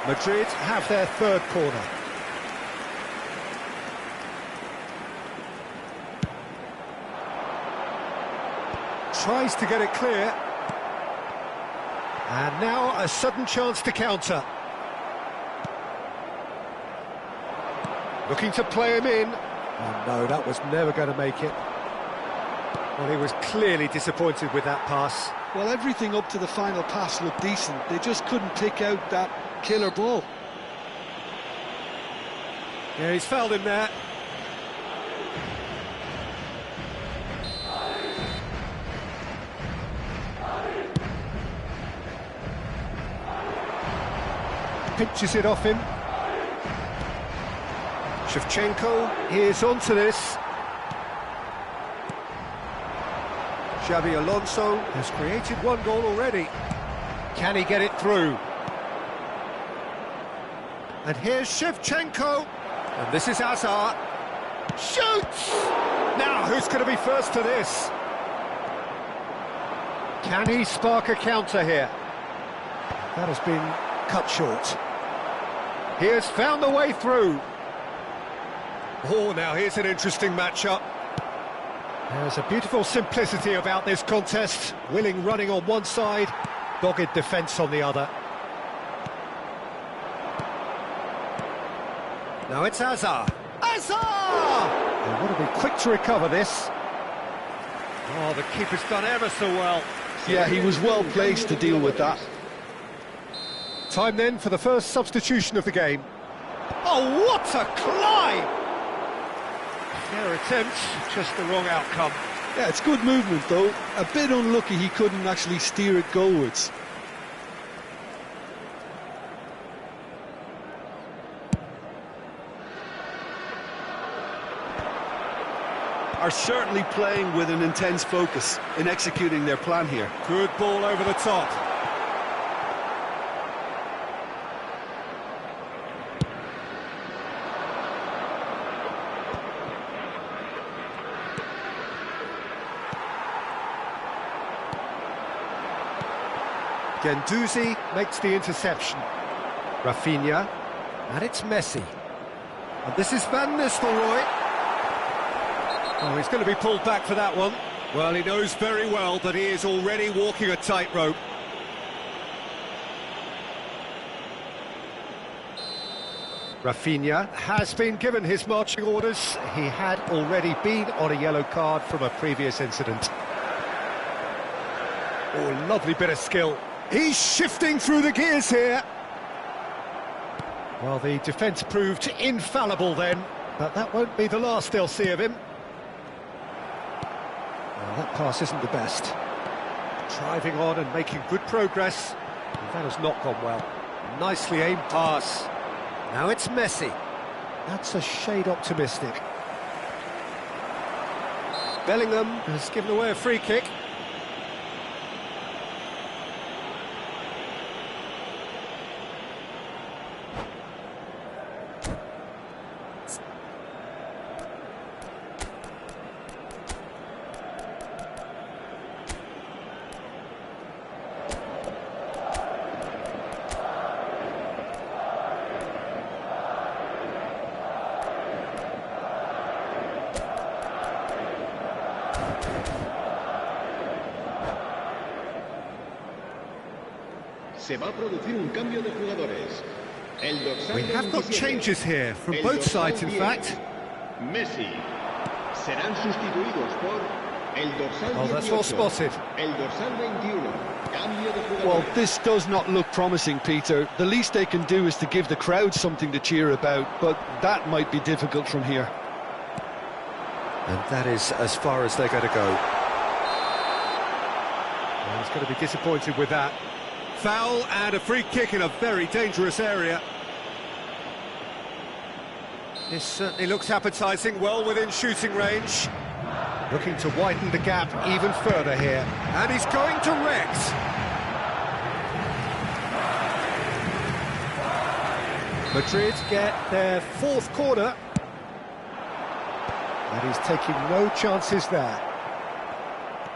Madrid have their third corner. Tries to get it clear. And now a sudden chance to counter. Looking to play him in. Oh no, that was never going to make it. Well, he was clearly disappointed with that pass. Well, everything up to the final pass looked decent. They just couldn't pick out that killer ball. Yeah, he's fouled him there. Pinches it off him. Shevchenko is onto this. Xabi Alonso has created one goal already. Can he get it through? And here's Shevchenko. And this is Hazard. Shoots! Now, who's going to be first to this? Can he spark a counter here? That has been cut short. He has found the way through. Oh, now here's an interesting matchup. There's a beautiful simplicity about this contest. Willing running on one side, dogged defence on the other. Now it's Hazard. Hazard! They want to be quick to recover this. Oh, the keeper's done ever so well. Yeah, he was well placed to deal with that. Time then for the first substitution of the game. Oh, what a climb! Fair attempt, just the wrong outcome. Yeah, it's good movement though. A bit unlucky he couldn't actually steer it goalwards. Are certainly playing with an intense focus in executing their plan here. Good ball over the top. Guendouzi makes the interception. Rafinha, and it's Messi. And this is Van Nistelrooy. Oh, he's going to be pulled back for that one. Well, he knows very well that he is already walking a tightrope. Rafinha has been given his marching orders. He had already been on a yellow card from a previous incident. Oh, lovely bit of skill. He's shifting through the gears here. Well, the defence proved infallible then, but that won't be the last they'll see of him. Well, that pass isn't the best. Driving on and making good progress. And that has not gone well. Nicely aimed pass. Now it's Messi. That's a shade optimistic. Bellingham has given away a free kick. Se va a producir un cambio de jugadores. El dorsal We have got 27, changes here from el both dorsal sides, in 10, fact. Messi. Serán sustituidos por el dorsal Oh, that's 18, well spotted. el dorsal 21. Cambio de jugadores. Well, this does not look promising, Peter. The least they can do is to give the crowd something to cheer about, but that might be difficult from here. And that is as far as they're going to go. Well, he's going to be disappointed with that. Foul and a free kick in a very dangerous area. This certainly looks appetising, well within shooting range. Looking to widen the gap even further here. And he's going direct. Madrid get their fourth corner. And he's taking no chances there.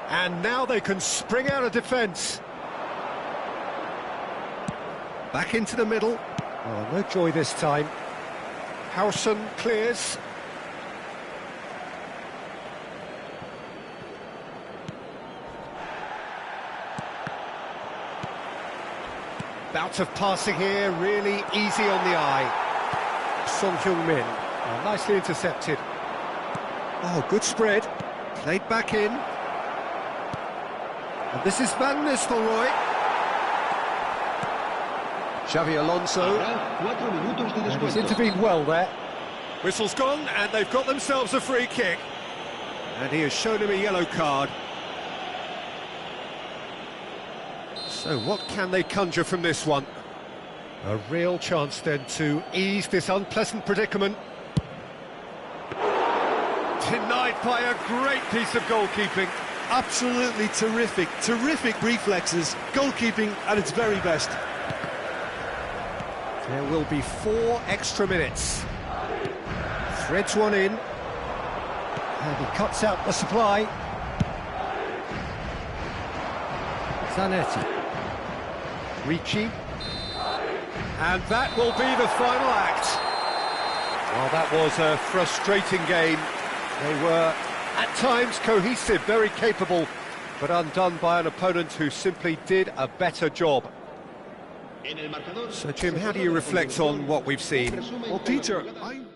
And now they can spring out of defence. Back into the middle. Oh, no joy this time. Howson clears. Bout of passing here, really easy on the eye. Son Heung-min, oh, nicely intercepted. Oh, good spread, played back in. And this is Van Nistelrooy. Xavi Alonso. And he's intervened well there. Whistle's gone, and they've got themselves a free kick. And he has shown him a yellow card. So what can they conjure from this one? A real chance then to ease this unpleasant predicament. Denied by a great piece of goalkeeping. Absolutely terrific reflexes, goalkeeping at its very best. There will be 4 extra minutes. Threads one in. And he cuts out the supply. Zanetti. Ricci. And that will be the final act. Well, that was a frustrating game. They were, at times, cohesive, very capable, but undone by an opponent who simply did a better job. So, Jim, how do you reflect on what we've seen? Well, Peter, I'm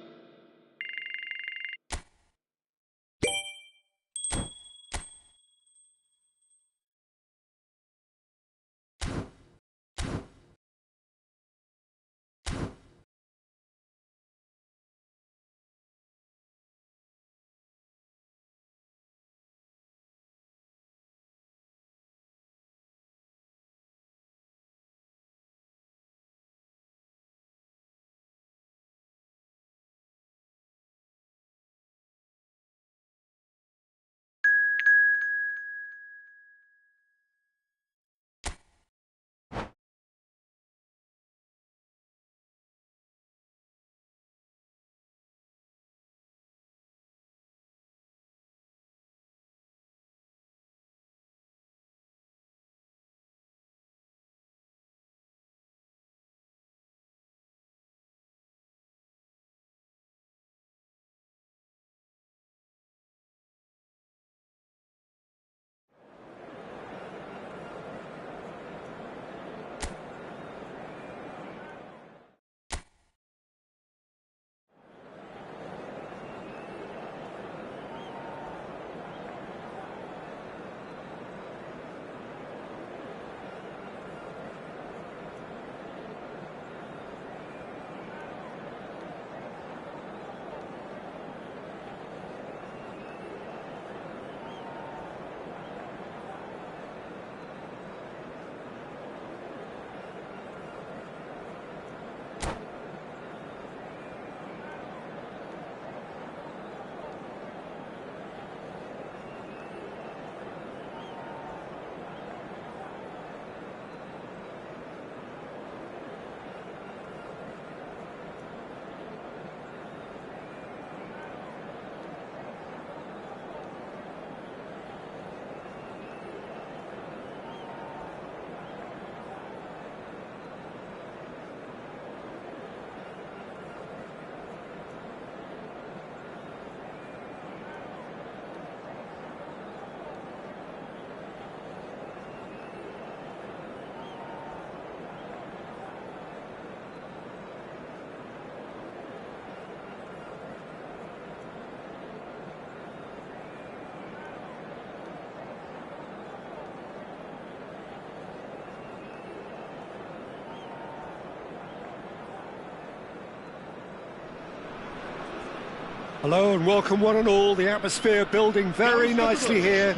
Hello and welcome one and all. The atmosphere building very nicely here.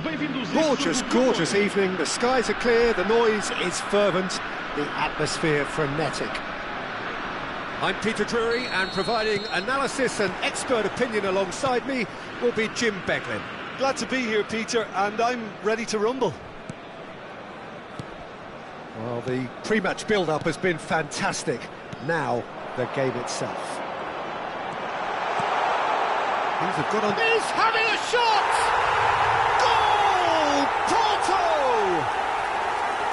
Gorgeous, gorgeous evening. The skies are clear, the noise is fervent, the atmosphere frenetic. I'm Peter Drury, and providing analysis and expert opinion alongside me will be Jim Beglin. Glad to be here, Peter, and I'm ready to rumble. Well, the pre-match build-up has been fantastic. Now, the game itself. Things have got on. He's having a shot! Goal! Porto!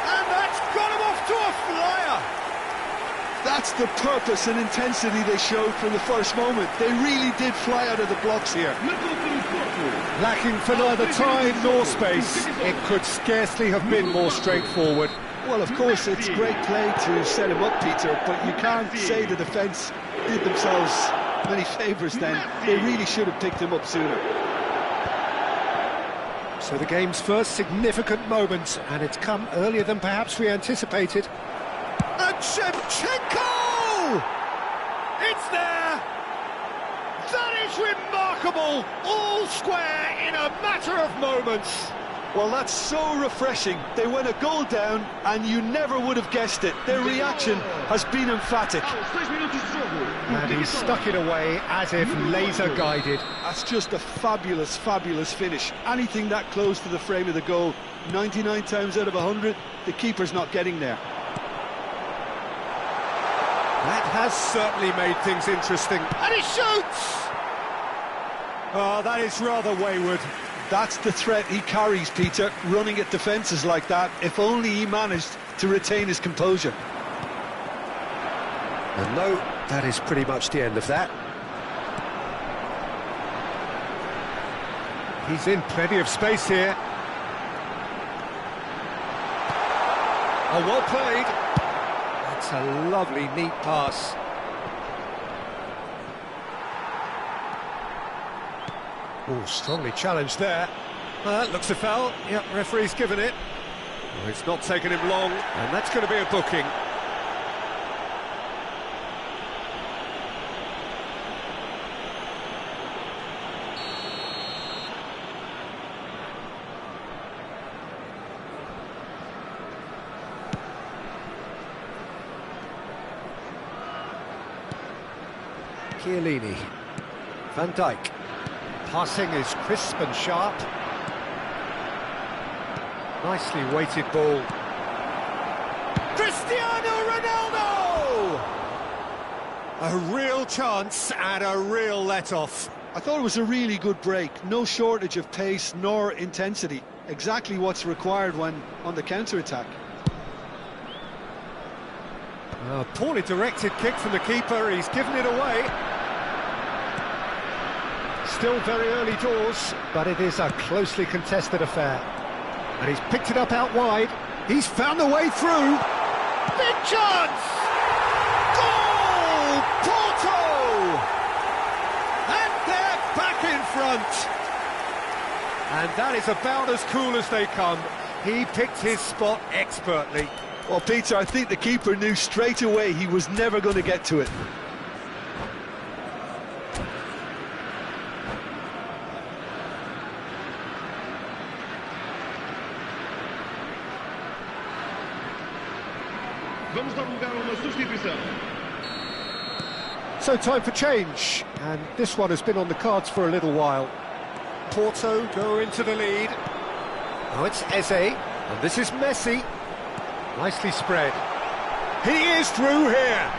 And that's got him off to a flyer! That's the purpose and intensity they showed from the first moment. They really did fly out of the blocks here. Lacking for neither time nor space, it could scarcely have been more straightforward. Well, of course, it's great play to set him up, Peter, but you can't say the defence did themselves many favours then. They really should have picked him up sooner. So the game's first significant moment, and it's come earlier than perhaps we anticipated. And Shevchenko! It's there! That is remarkable! All square in a matter of moments. Well, that's so refreshing. They went a goal down, and you never would have guessed it. Their reaction has been emphatic. And he stuck it away as if laser-guided. That's just a fabulous, fabulous finish. Anything that close to the frame of the goal, 99 times out of 100, the keeper's not getting there. That has certainly made things interesting. And he shoots! Oh, that is rather wayward. That's the threat he carries, Peter, running at defences like that. If only he managed to retain his composure. And no, that is pretty much the end of that. He's in plenty of space here. Oh, well played. That's a lovely, neat pass. Oh, strongly challenged there. That looks a foul. Yep, referee's given it. Oh, it's not taken him long, and that's going to be a booking. Chiellini. Van Dijk. Passing is crisp and sharp. Nicely weighted ball. Cristiano Ronaldo! A real chance and a real let-off. I thought it was a really good break. No shortage of pace nor intensity. Exactly what's required when on the counter-attack. A poorly directed kick from the keeper. He's given it away. Still very early doors, but it is a closely contested affair. And he's picked it up out wide. He's found the way through. Big chance! Goal! Porto! And they're back in front. And that is about as cool as they come. He picked his spot expertly. Well, Peter, I think the keeper knew straight away he was never going to get to it. Vamos dar lugar a uma substituição. So time for change, and this one has been on the cards for a little while. Porto go into the lead. Now it's Eze, and this is Messi. Nicely spread. He is through here.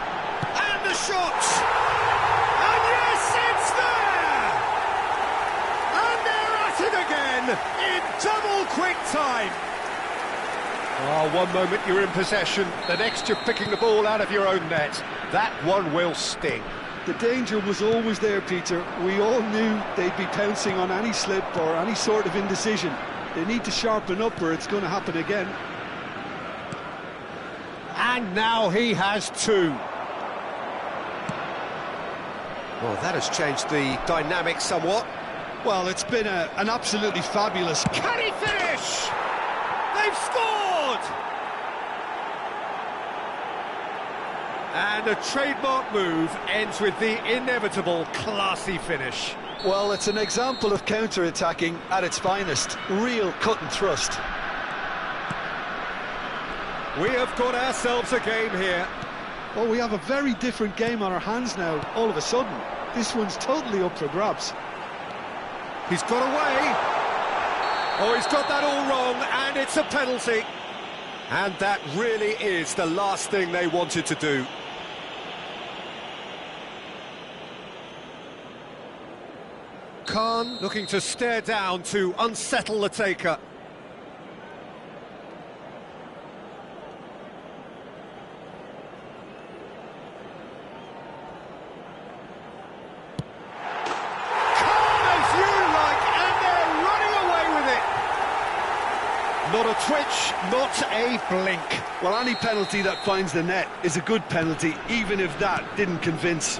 And the shot! And yes, it's there! And they're at it again in double quick time. Oh, one moment you're in possession, the next you're picking the ball out of your own net. That one will sting. The danger was always there, Peter. We all knew they'd be pouncing on any slip or any sort of indecision. They need to sharpen up or it's going to happen again. And now he has two. Well, that has changed the dynamic somewhat. Well, it's been an absolutely fabulous... Can he finish? They've scored! And a trademark move ends with the inevitable classy finish. Well, it's an example of counter-attacking at its finest. Real cut and thrust. We have got ourselves a game here. Well, we have a very different game on our hands now, all of a sudden. This one's totally up for grabs. He's got away. Oh, he's got that all wrong, and it's a penalty. And that really is the last thing they wanted to do. Khan looking to stare down to unsettle the taker. Not a twitch, not a blink. Well, any penalty that finds the net is a good penalty, even if that didn't convince.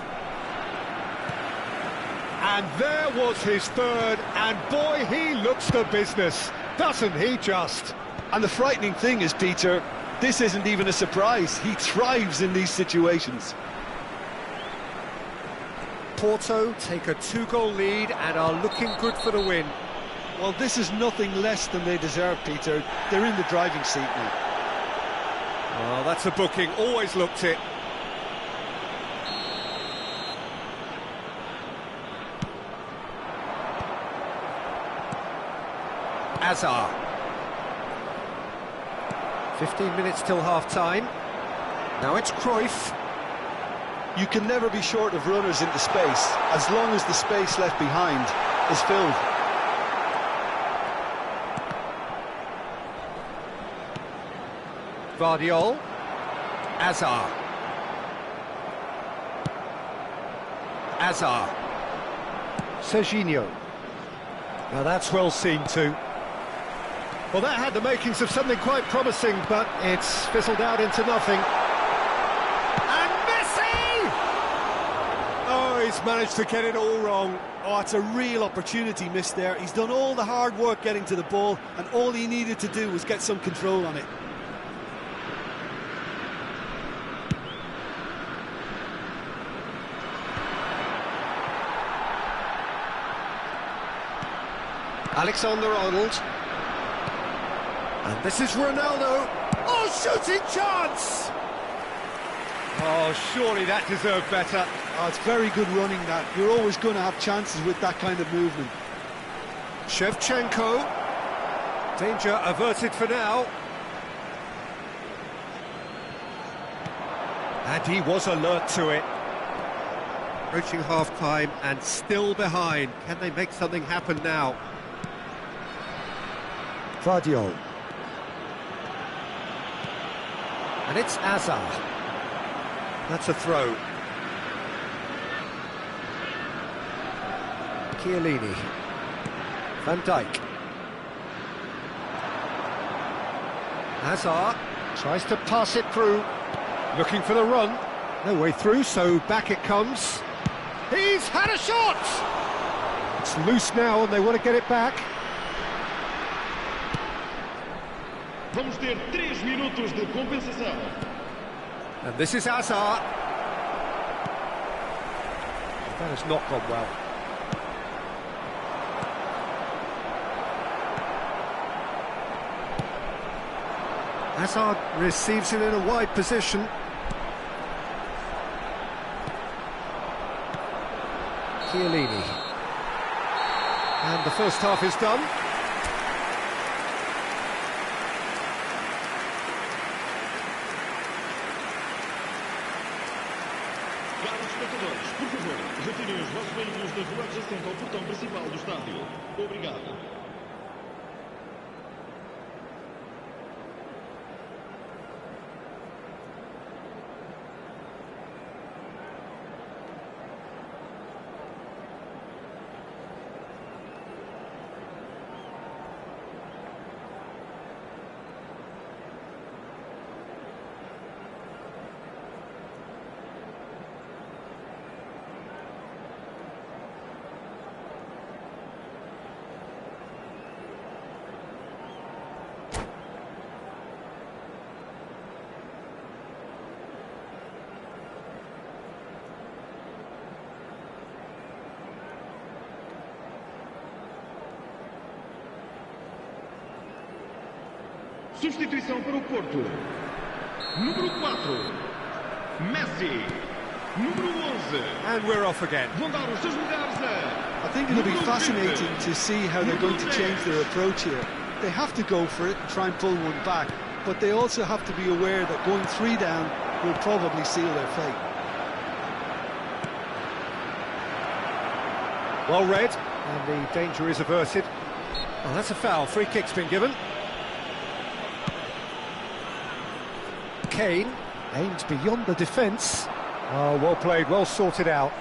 And there was his third, and boy, he looks the business, doesn't he just? And the frightening thing is, Peter, this isn't even a surprise. He thrives in these situations. Porto take a 2-goal lead and are looking good for the win. Well, this is nothing less than they deserve, Peter. They're in the driving seat now. Well, that's a booking, always looked it. Azar. 15 minutes till half-time. Now it's Cruyff. You can never be short of runners into space, as long as the space left behind is filled. Guardiol. Azar. Azar. Serginho. Now that's well seen too. Well, that had the makings of something quite promising, but it's fizzled out into nothing. And Messi! Oh, he's managed to get it all wrong. Oh, it's a real opportunity missed there. He's done all the hard work getting to the ball, and all he needed to do was get some control on it. Alexander-Arnold. And this is Ronaldo. Oh, shooting chance! Oh, surely that deserved better. Oh, it's very good running, that. You're always going to have chances with that kind of movement. Shevchenko. Danger averted for now. And he was alert to it. Approaching half-time and still behind. Can they make something happen now? Guardiol. And it's Azar. That's a throw. Chiellini. Van Dijk. Azar tries to pass it through. Looking for the run. No way through, so back it comes. He's had a shot! It's loose now and they want to get it back. Vamos ter 3 minutos de compensação. And this is Azar. That has not gone well. Hazard receives it in a wide position. Chiellini. And the first half is done. Caros espectadores, por favor, retirem os vossos veículos das ruas adjacentes ao portão principal do estádio. Obrigado. Substituição para o Porto. Número 4, Messi. Número 11. And we're off again. Vão dar os seus lugares a... I think it'll be fascinating to see how they're going to change their approach here. They have to go for it and try and pull one back, but they also have to be aware that going 3 down will probably seal their fate. Well read, and the danger is averted. Oh, that's a foul. Free kick's been given. Kane aimed beyond the defence. Oh, well played, well sorted out.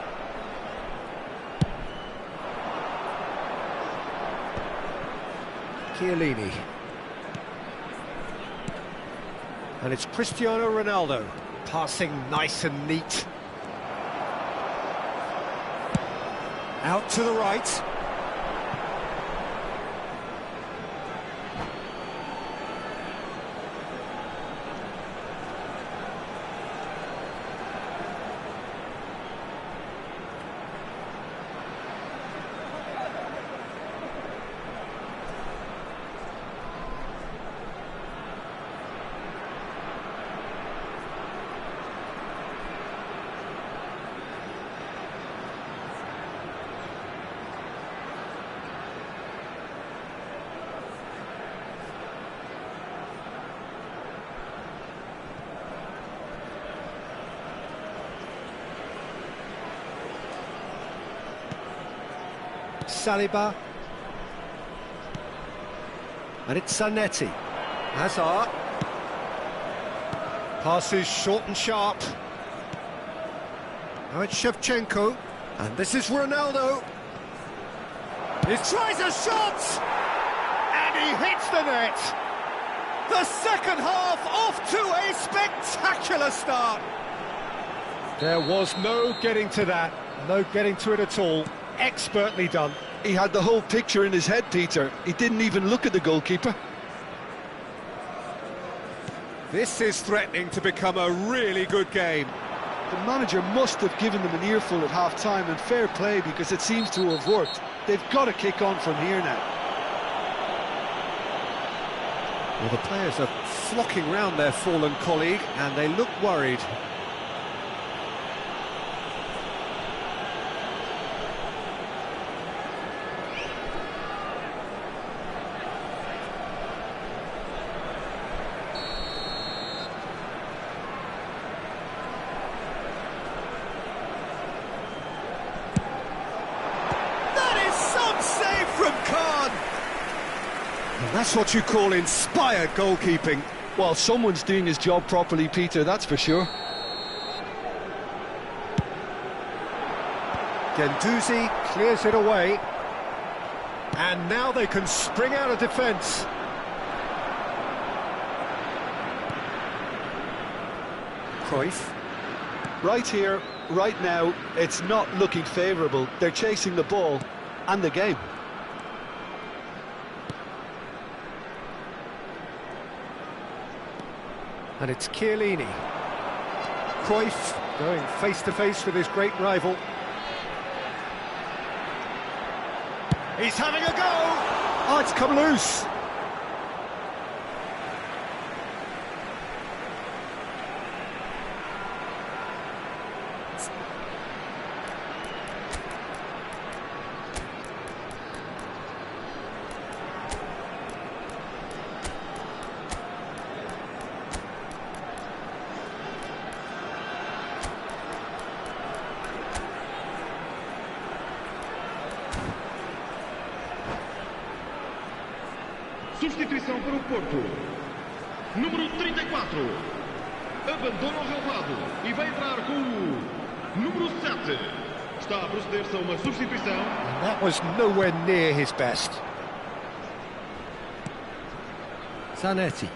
Chiellini. And it's Cristiano Ronaldo, passing nice and neat. Out to the right. Saliba, and it's Zanetti. Hazard passes short and sharp. Now it's Shevchenko, and this is Ronaldo. He tries a shot, and he hits the net. The second half off to a spectacular start. There was no getting to that, no getting to it at all. Expertly done. He had the whole picture in his head, Peter. He didn't even look at the goalkeeper. This is threatening to become a really good game. The manager must have given them an earful at half-time, and fair play, because it seems to have worked. They've got to kick on from here now. Well, the players are flocking round their fallen colleague, and they look worried. That's what you call inspired goalkeeping. Well, someone's doing his job properly, Peter, that's for sure. Guendouzi clears it away. And now they can spring out of defence. Cruyff. Right here, right now, it's not looking favourable. They're chasing the ball and the game. And it's Chiellini. Cruyff going face-to-face with his great rival. He's having a go! Oh, it's come loose! Substituição para o Porto. Número 34. Abandona o relvado e vai entrar com o número 7. Está a proceder-se a uma substituição. And that was nowhere near his best. Zanetti.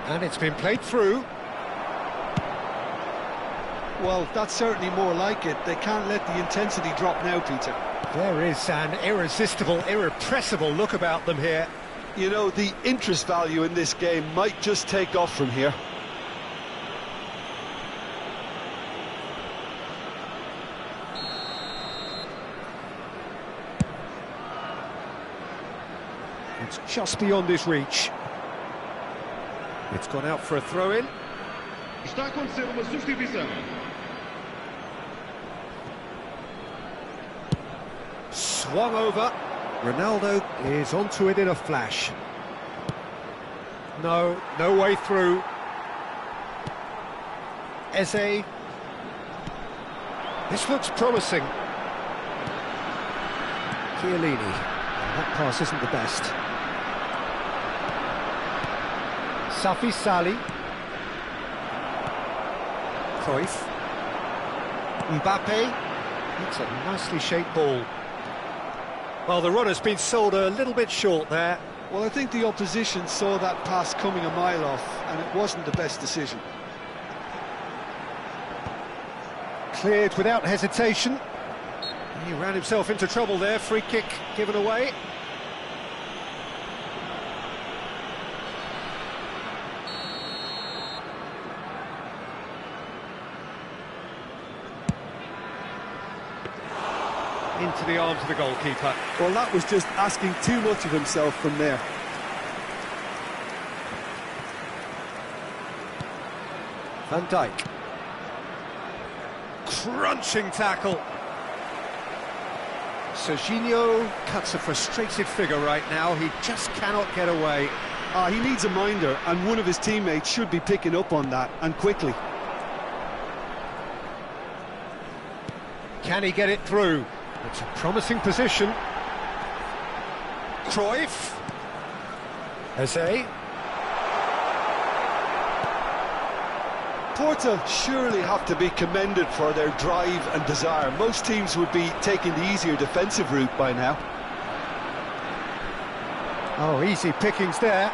And it's been played through. Well, that's certainly more like it. They can't let the intensity drop now, Peter. There is an irresistible, irrepressible look about them here. You know, the interest value in this game might just take off from here. It's just beyond his reach. It's gone out for a throw-in. Está a acontecer uma substituição. Swung over. Ronaldo is onto it in a flash. No way through. Eze. This looks promising. Chiellini. That pass isn't the best. Safi Sali. Cruyff. Mbappe. That's a nicely shaped ball. Well, the runner's been sold a little bit short there. Well, I think the opposition saw that pass coming a mile off, and it wasn't the best decision. Cleared without hesitation. He ran himself into trouble there. Free kick given away. Into the arms of the goalkeeper. Well, that was just asking too much of himself from there. Van Dijk. Crunching tackle. Serginho cuts a frustrated figure right now. He just cannot get away. He needs a minder, and one of his teammates should be picking up on that, and quickly. Can he get it through? It's a promising position. Cruyff. Eze. Porto surely have to be commended for their drive and desire. Most teams would be taking the easier defensive route by now. Oh, easy pickings there.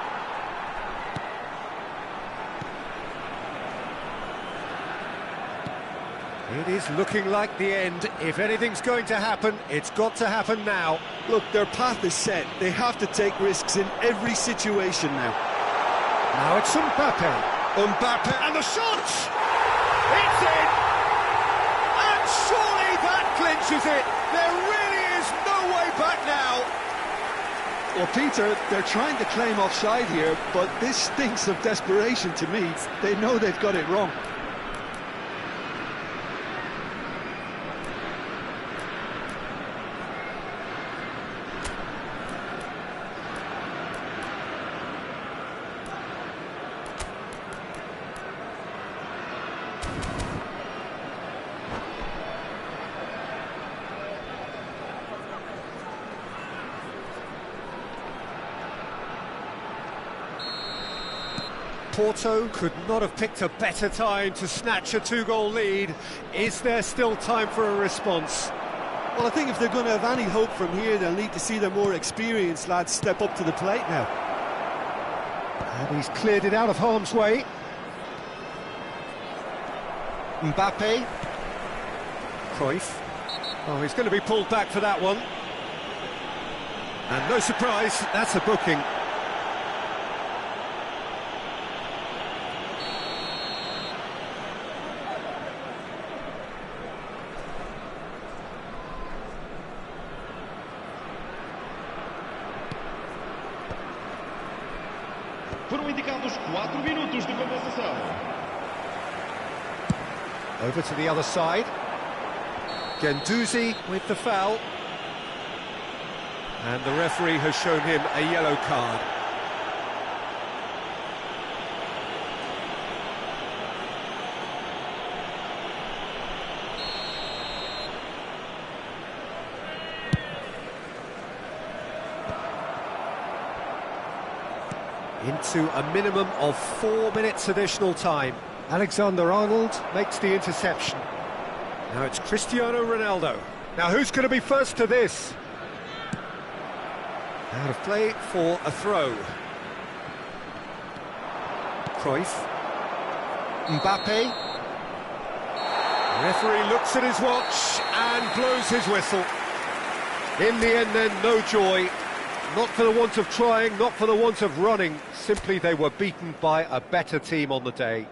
It is looking like the end. If anything's going to happen, it's got to happen now. Look, their path is set. They have to take risks in every situation now. Now it's Mbappe. Mbappe, and the shot! It's in! And surely that clinches it! There really is no way back now! Well, Peter, they're trying to claim offside here, but this stinks of desperation to me. They know they've got it wrong. Porto could not have picked a better time to snatch a two-goal lead. Is there still time for a response? Well, I think if they're going to have any hope from here, they'll need to see their more experienced lads step up to the plate now. And he's cleared it out of harm's way. Mbappe. Cruyff. Oh, he's going to be pulled back for that one. And no surprise, that's a booking. Foram indicados 4 minutos de compensação. Over to the other side. Guendouzi with the foul. And the referee has shown him a yellow card. Into a minimum of 4 minutes additional time. Alexander-Arnold makes the interception. Now it's Cristiano Ronaldo. Now who's going to be first to this? Out of play for a throw. Cruyff. Mbappe. The referee looks at his watch and blows his whistle. In the end then, no joy. Not for the want of trying, not for the want of running. Simply they were beaten by a better team on the day.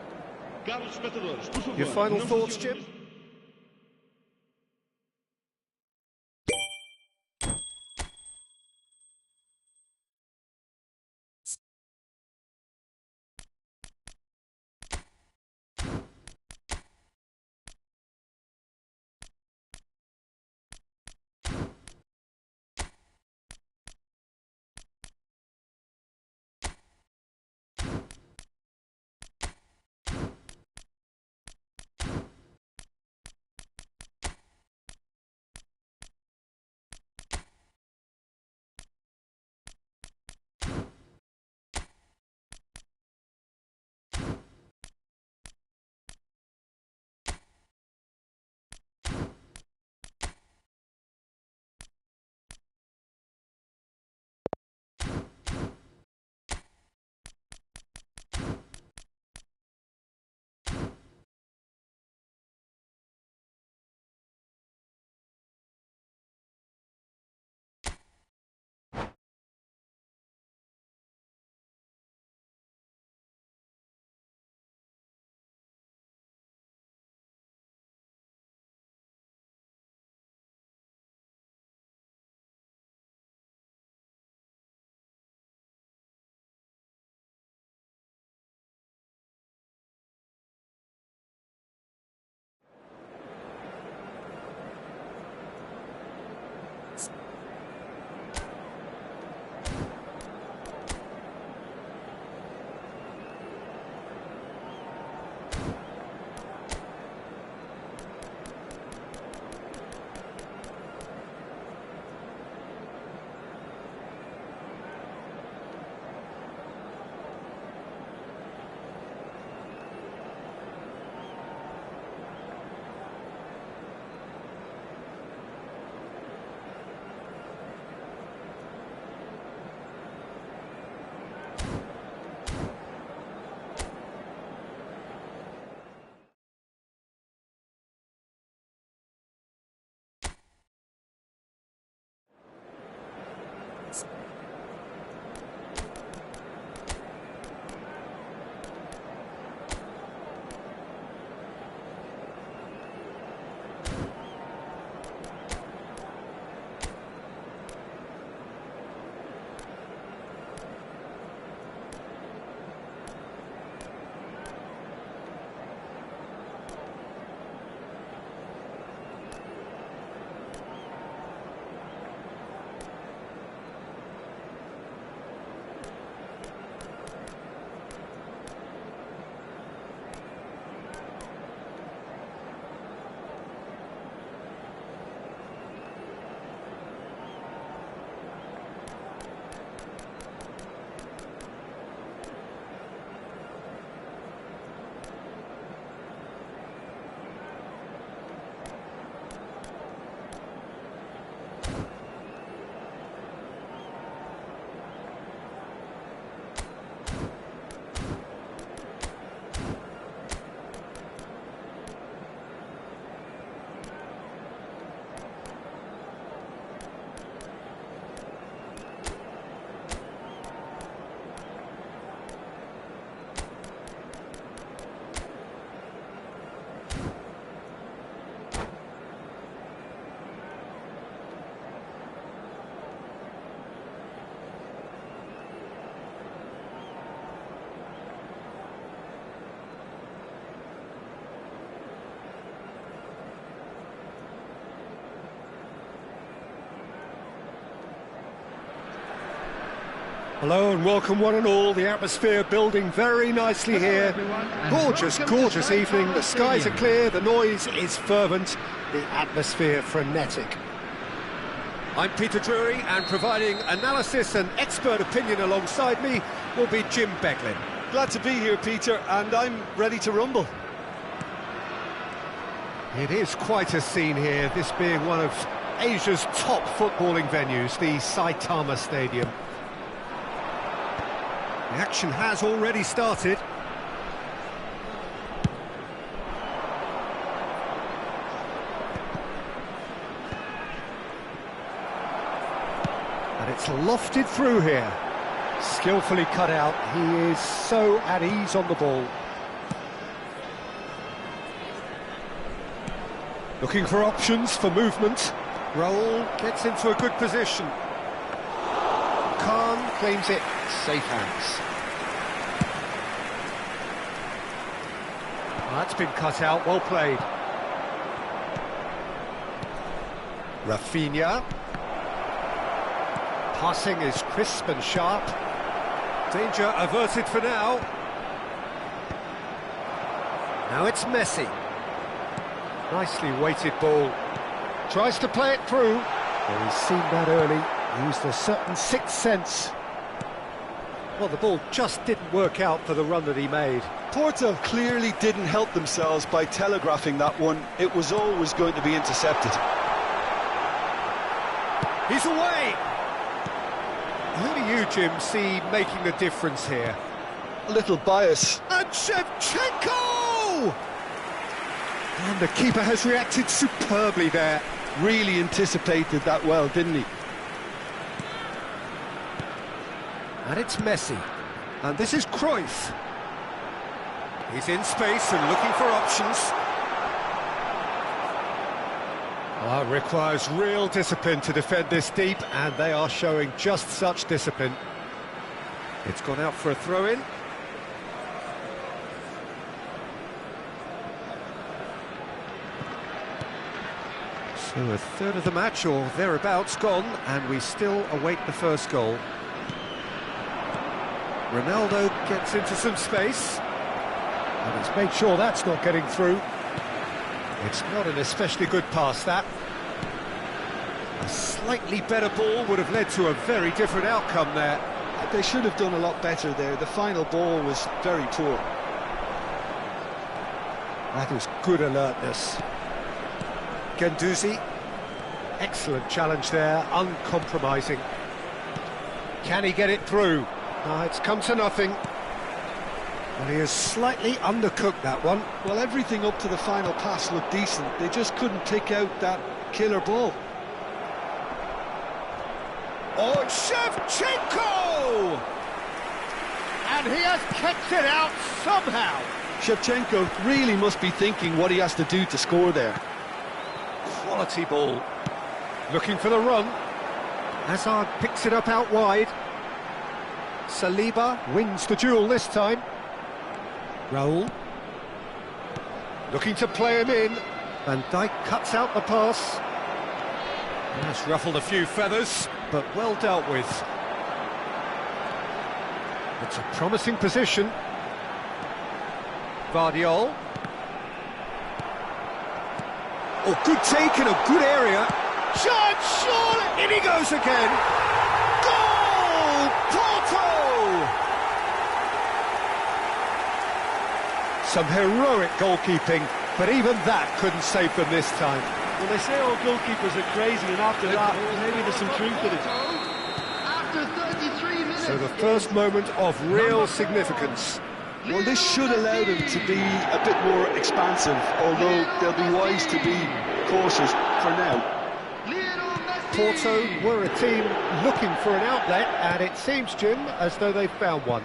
Your final thoughts, Jim? Hello and welcome one and all. The atmosphere building very nicely here. Gorgeous, gorgeous evening. The skies are clear, the noise is fervent, the atmosphere frenetic. I'm Peter Drury, and providing analysis and expert opinion alongside me will be Jim Beglin. Glad to be here, Peter, and I'm ready to rumble. It is quite a scene here, this being one of Asia's top footballing venues, the Saitama Stadium. The action has already started. And it's lofted through here. Skillfully cut out. He is so at ease on the ball. Looking for options for movement. Raul gets into a good position. Khan claims it. Safe hands. Well, that's been cut out, well played. Rafinha. Passing is crisp and sharp. Danger averted for now. Now it's Messi. Nicely weighted ball. Tries to play it through. Well, he's seen that early. Used a certain sixth sense. Well, the ball just didn't work out for the run that he made. Porto clearly didn't help themselves by telegraphing that one. It was always going to be intercepted. He's away! Who do you, Jim, see making the difference here? A little bias. And Shevchenko! And the keeper has reacted superbly there. Really anticipated that well, didn't he? And it's Messi. And this is Cruyff. He's in space and looking for options. Oh, it requires real discipline to defend this deep, and they are showing just such discipline. It's gone out for a throw-in. So a third of the match, or thereabouts, gone, and we still await the first goal. Ronaldo gets into some space, and he's made sure that's not getting through. It's not an especially good pass, that. A slightly better ball would have led to a very different outcome there. They should have done a lot better there. The final ball was very poor. That is good alertness. Guendouzi. Excellent challenge there, uncompromising. Can he get it through? It's come to nothing. Well, he has slightly undercooked that one. Well, everything up to the final pass looked decent. They just couldn't pick out that killer ball. Oh, Shevchenko! And he has kept it out somehow. Shevchenko really must be thinking what he has to do to score there. Quality ball. Looking for the run. Hazard picks it up out wide. Saliba wins the duel this time. Raul. Looking to play him in. Van Dijk cuts out the pass. That's ruffled a few feathers, but well dealt with. It's a promising position. Vardiol. Oh, good take in a good area. Chance, surely! In he goes again. Goal! Porto! Some heroic goalkeeping, but even that couldn't save them this time. Well, they say all goalkeepers are crazy, and after that, maybe there's some truth in it. After 33 minutes. So the first moment of real significance. Well, this should allow them to be a bit more expansive, although they'll be wise to be cautious for now. Porto were a team looking for an outlet, and it seems, Jim, as though they've found one.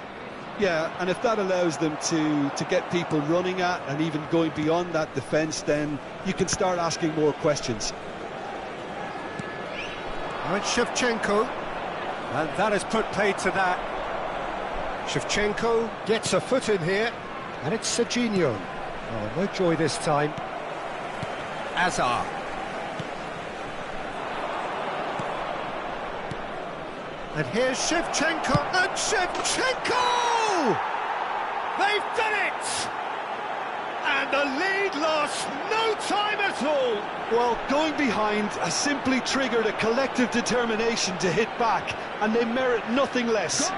Yeah, and if that allows them to get people running at and even going beyond that defence, then you can start asking more questions. Now it's Shevchenko, and that has put paid to that. Shevchenko gets a foot in here, and it's Serginho. Oh, no joy this time. Hazard. And here's Shevchenko, and Shevchenko! They've done it! And the lead lost no time at all. Well, going behind has simply triggered a collective determination to hit back, and they merit nothing less.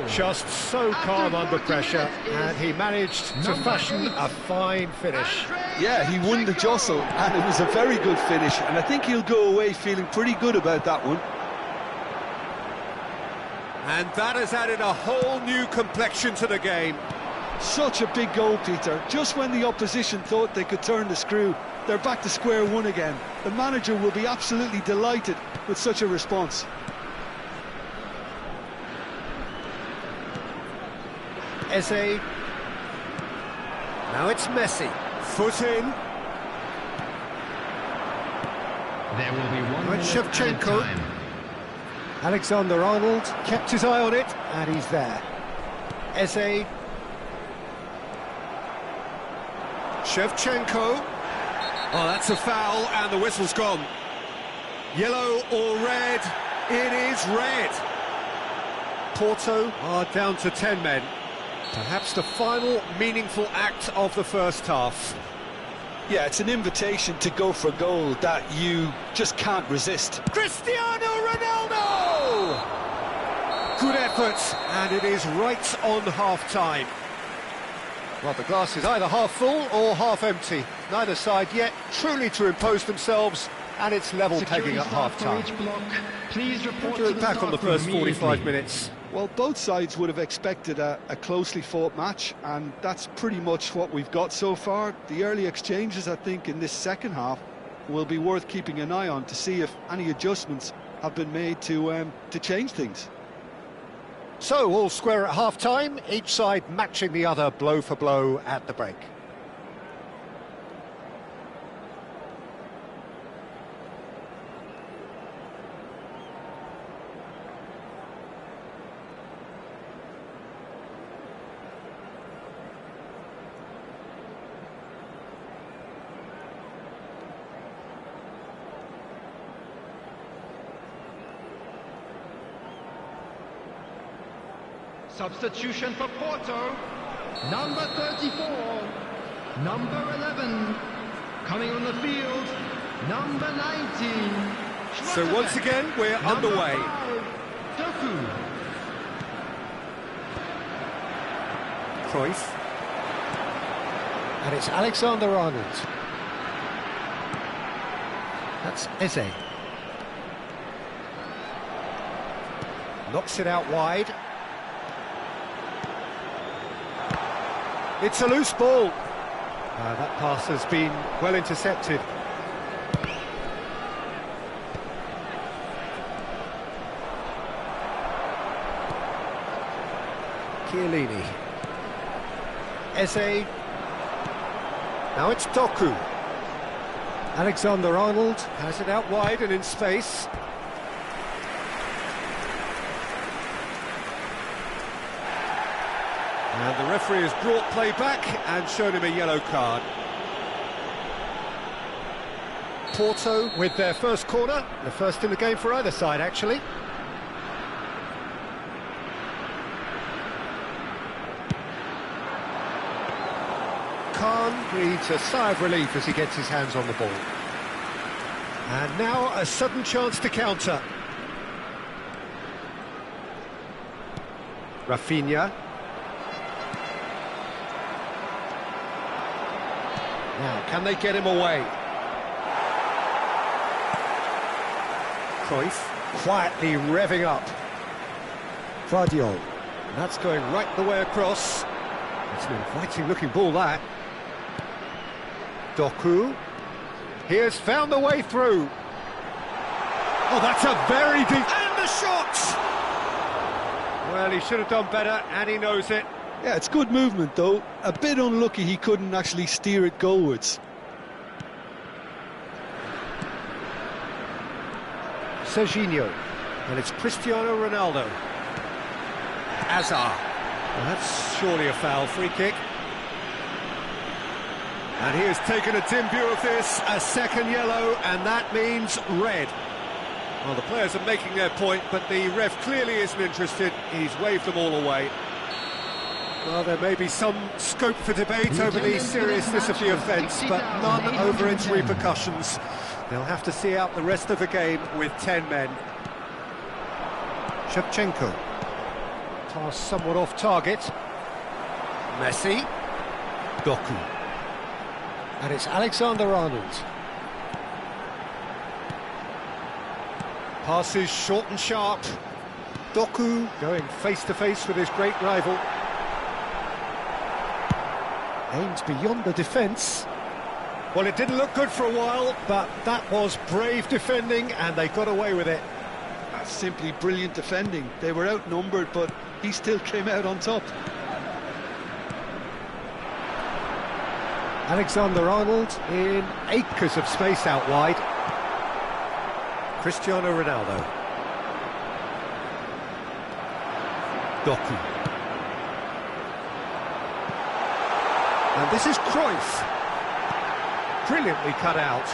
Just so calm under pressure, and he managed to fashion a fine finish. Yeah, he won the jostle, and it was a very good finish, and I think he'll go away feeling pretty good about that one. And that has added a whole new complexion to the game. Such a big goal, Peter. Just when the opposition thought they could turn the screw, they're back to square one again. The manager will be absolutely delighted with such a response. Eze. Now it's Messi. Foot in. There will be 1 minute Shevchenko. added time. Alexander-Arnold kept his eye on it, and he's there. Eze. Shevchenko. Oh, that's a foul, and the whistle's gone. Yellow or red? It is red. Porto are down to 10 men. Perhaps the final meaningful act of the first half. Yeah, it's an invitation to go for goal that you just can't resist. Cristiano Ronaldo! Good effort, and it is right on half-time. Well, the glass is either half full or half empty. Neither side yet truly to impose themselves, and it's level pegging at half-time. Please report To look back on the first 45 minutes. Well, both sides would have expected a closely fought match, and that's pretty much what we've got so far. The early exchanges, I think, in this second half will be worth keeping an eye on to see if any adjustments have been made to change things. So, all square at half-time, each side matching the other blow for blow at the break. Substitution for Porto. Number 34. Number 11. Coming on the field. Number 19. So once again, we're underway. Doku. Cruyff. And it's Alexander-Arnold. That's Eze. Knocks it out wide. It's a loose ball. That pass has been well intercepted. Chiellini. Eze. Now it's Doku. Alexander-Arnold has it out wide and in space. And the referee has brought play back and shown him a yellow card. Porto with their first corner, the first in the game for either side, actually. Khan breathes a sigh of relief as he gets his hands on the ball. And now a sudden chance to counter. Rafinha. Now, can they get him away? Cruyff quietly revving up. Guardiola. That's going right the way across. It's an inviting looking ball, that. Doku. He has found the way through. Oh, that's a very deep... And the shot! Well, he should have done better, and he knows it. Yeah, it's good movement, though. A bit unlucky he couldn't actually steer it goalwards. Serginho. And it's Cristiano Ronaldo. Hazard. Well, that's surely a foul. Free kick. And he has taken a dim view of this. A second yellow, and that means red. Well, the players are making their point, but the ref clearly isn't interested. He's waved them all away. Well, there may be some scope for debate over the seriousness of the offence, but none over its repercussions. They'll have to see out the rest of the game with 10 men. Shevchenko. Pass somewhat off target. Messi. Doku. And it's Alexander-Arnold. Passes short and sharp. Doku going face-to-face with his great rival. Aims beyond the defence. Well, it didn't look good for a while, but that was brave defending, and they got away with it. That's simply brilliant defending. They were outnumbered, but he still came out on top. Alexander-Arnold in acres of space out wide. Cristiano Ronaldo. Doku. And this is Cruyff. Brilliantly cut out.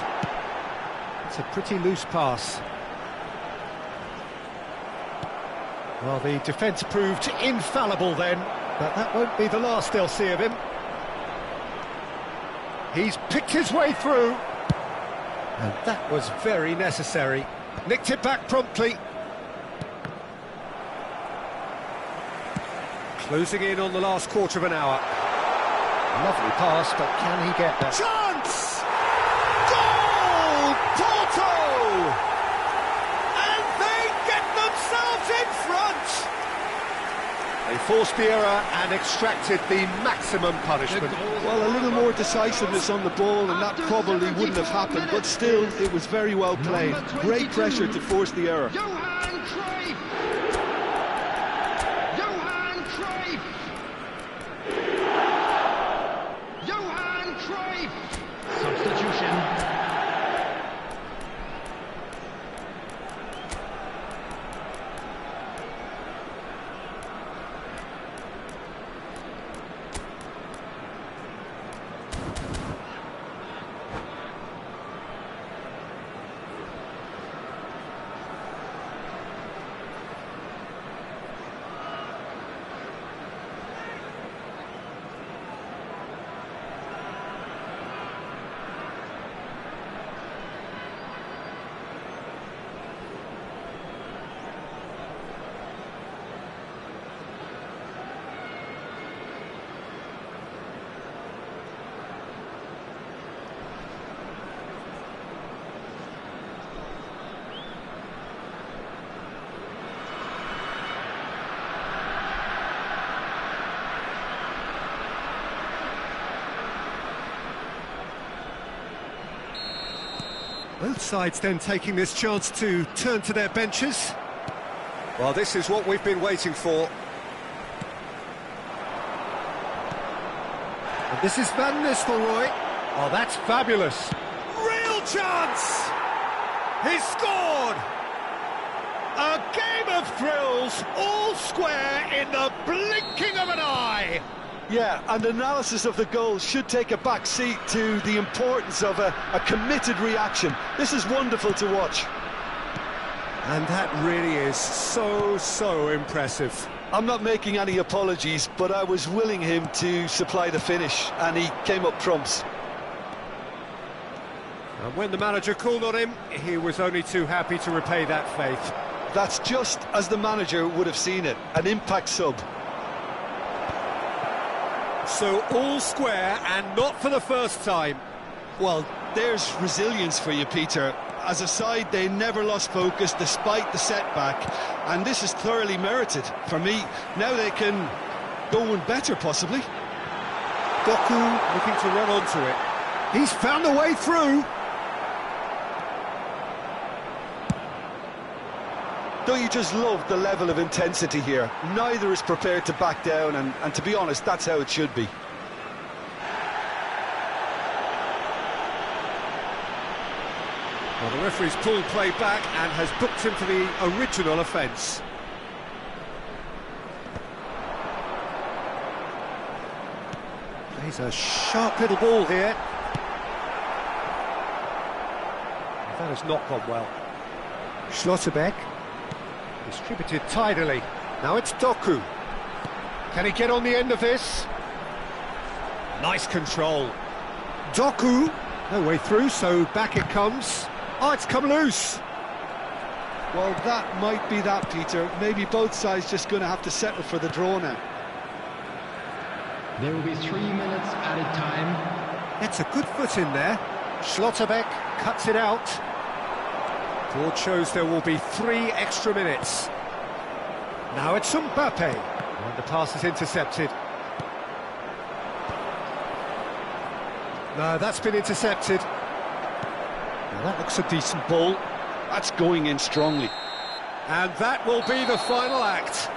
It's a pretty loose pass. Well, the defence proved infallible then, but that won't be the last they'll see of him. He's picked his way through. And that was very necessary. Nicked it back promptly. Closing in on the last quarter of an hour. Lovely pass, but can he get there? Chance! Goal! Porto! And they get themselves in front! They forced the error and extracted the maximum punishment. Well, a little more decisiveness on the ball and that probably wouldn't have happened, but still, it was very well played. Great pressure to force the error. Johan Cruyff! Johan Cruyff! Johan Cruyff! Substitution. Both sides then taking this chance to turn to their benches. Well, this is what we've been waiting for. And this is Van Nistelrooy. Oh, that's fabulous. Real chance! He's scored! A game of thrills, all square in the blinking of an eye. Yeah, and analysis of the goal should take a back seat to the importance of a committed reaction. This is wonderful to watch. And that really is so impressive. I'm not making any apologies, but I was willing him to supply the finish, and he came up trumps. And when the manager called on him, he was only too happy to repay that faith. That's just as the manager would have seen it, an impact sub. So all square, and not for the first time. Well, there's resilience for you, Peter. As a side, they never lost focus despite the setback, and this is thoroughly merited. For me, now they can go one better, possibly. Doku looking to run onto it. He's found a way through. Don't you just love the level of intensity here? Neither is prepared to back down, and to be honest, that's how it should be. Well, the referee's pulled play back and has booked him for the original offence. Plays a sharp little ball here. That has not gone well. Schlotterbeck. Distributed tidily. Now it's Doku. Can he get on the end of this? Nice control. Doku. No way through, so back it comes. Oh, it's come loose. Well, that might be that, Peter. Maybe both sides just going to have to settle for the draw now. There will be 3 minutes added time. Gets a good foot in there. Schlotterbeck cuts it out. Board shows there will be 3 extra minutes. Now it's Mbappe. And the pass is intercepted. No, that's been intercepted. Now that looks a decent ball. That's going in strongly. And that will be the final act.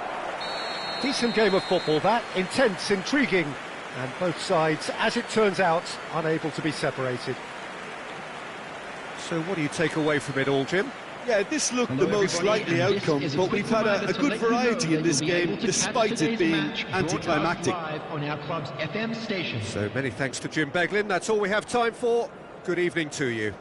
Decent game of football, that. Intense, intriguing. And both sides, as it turns out, unable to be separated. So what do you take away from it all, Jim? Yeah, this looked the most likely outcome, but we've had a good variety in this game, despite it being anticlimactic. On our club's FM station. So many thanks to Jim Beglin. That's all we have time for. Good evening to you.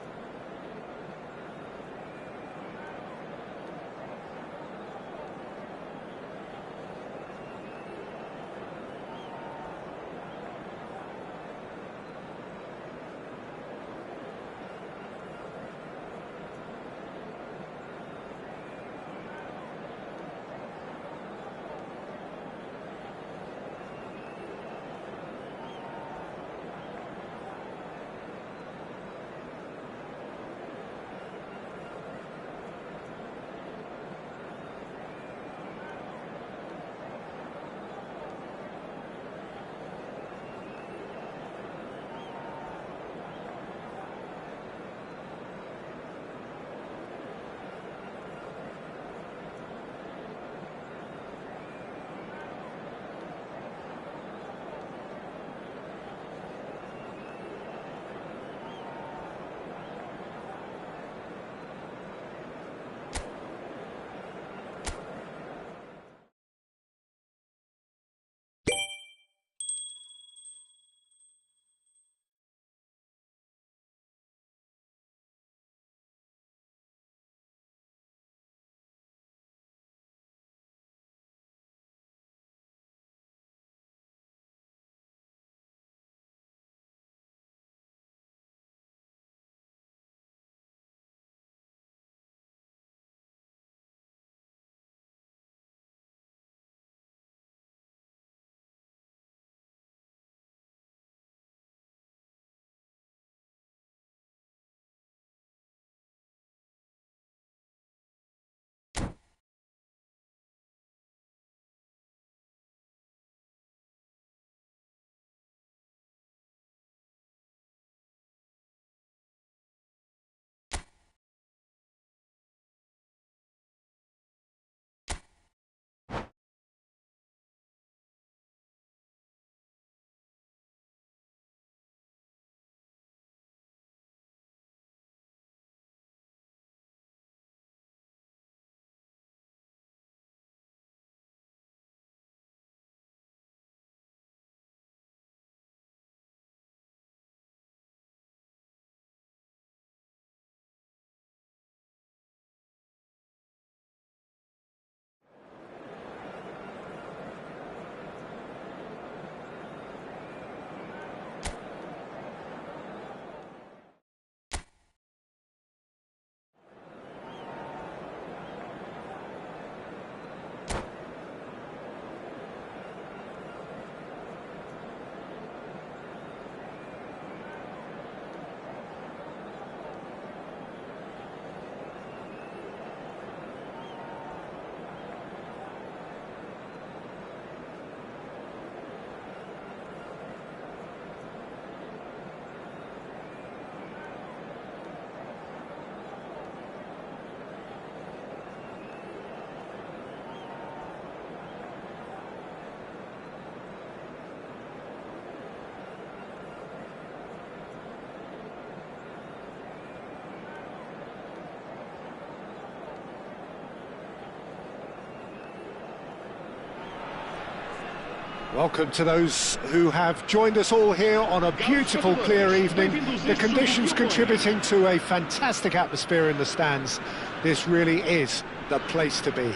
Welcome to those who have joined us all here on a beautiful, clear evening. The conditions contributing to a fantastic atmosphere in the stands. This really is the place to be.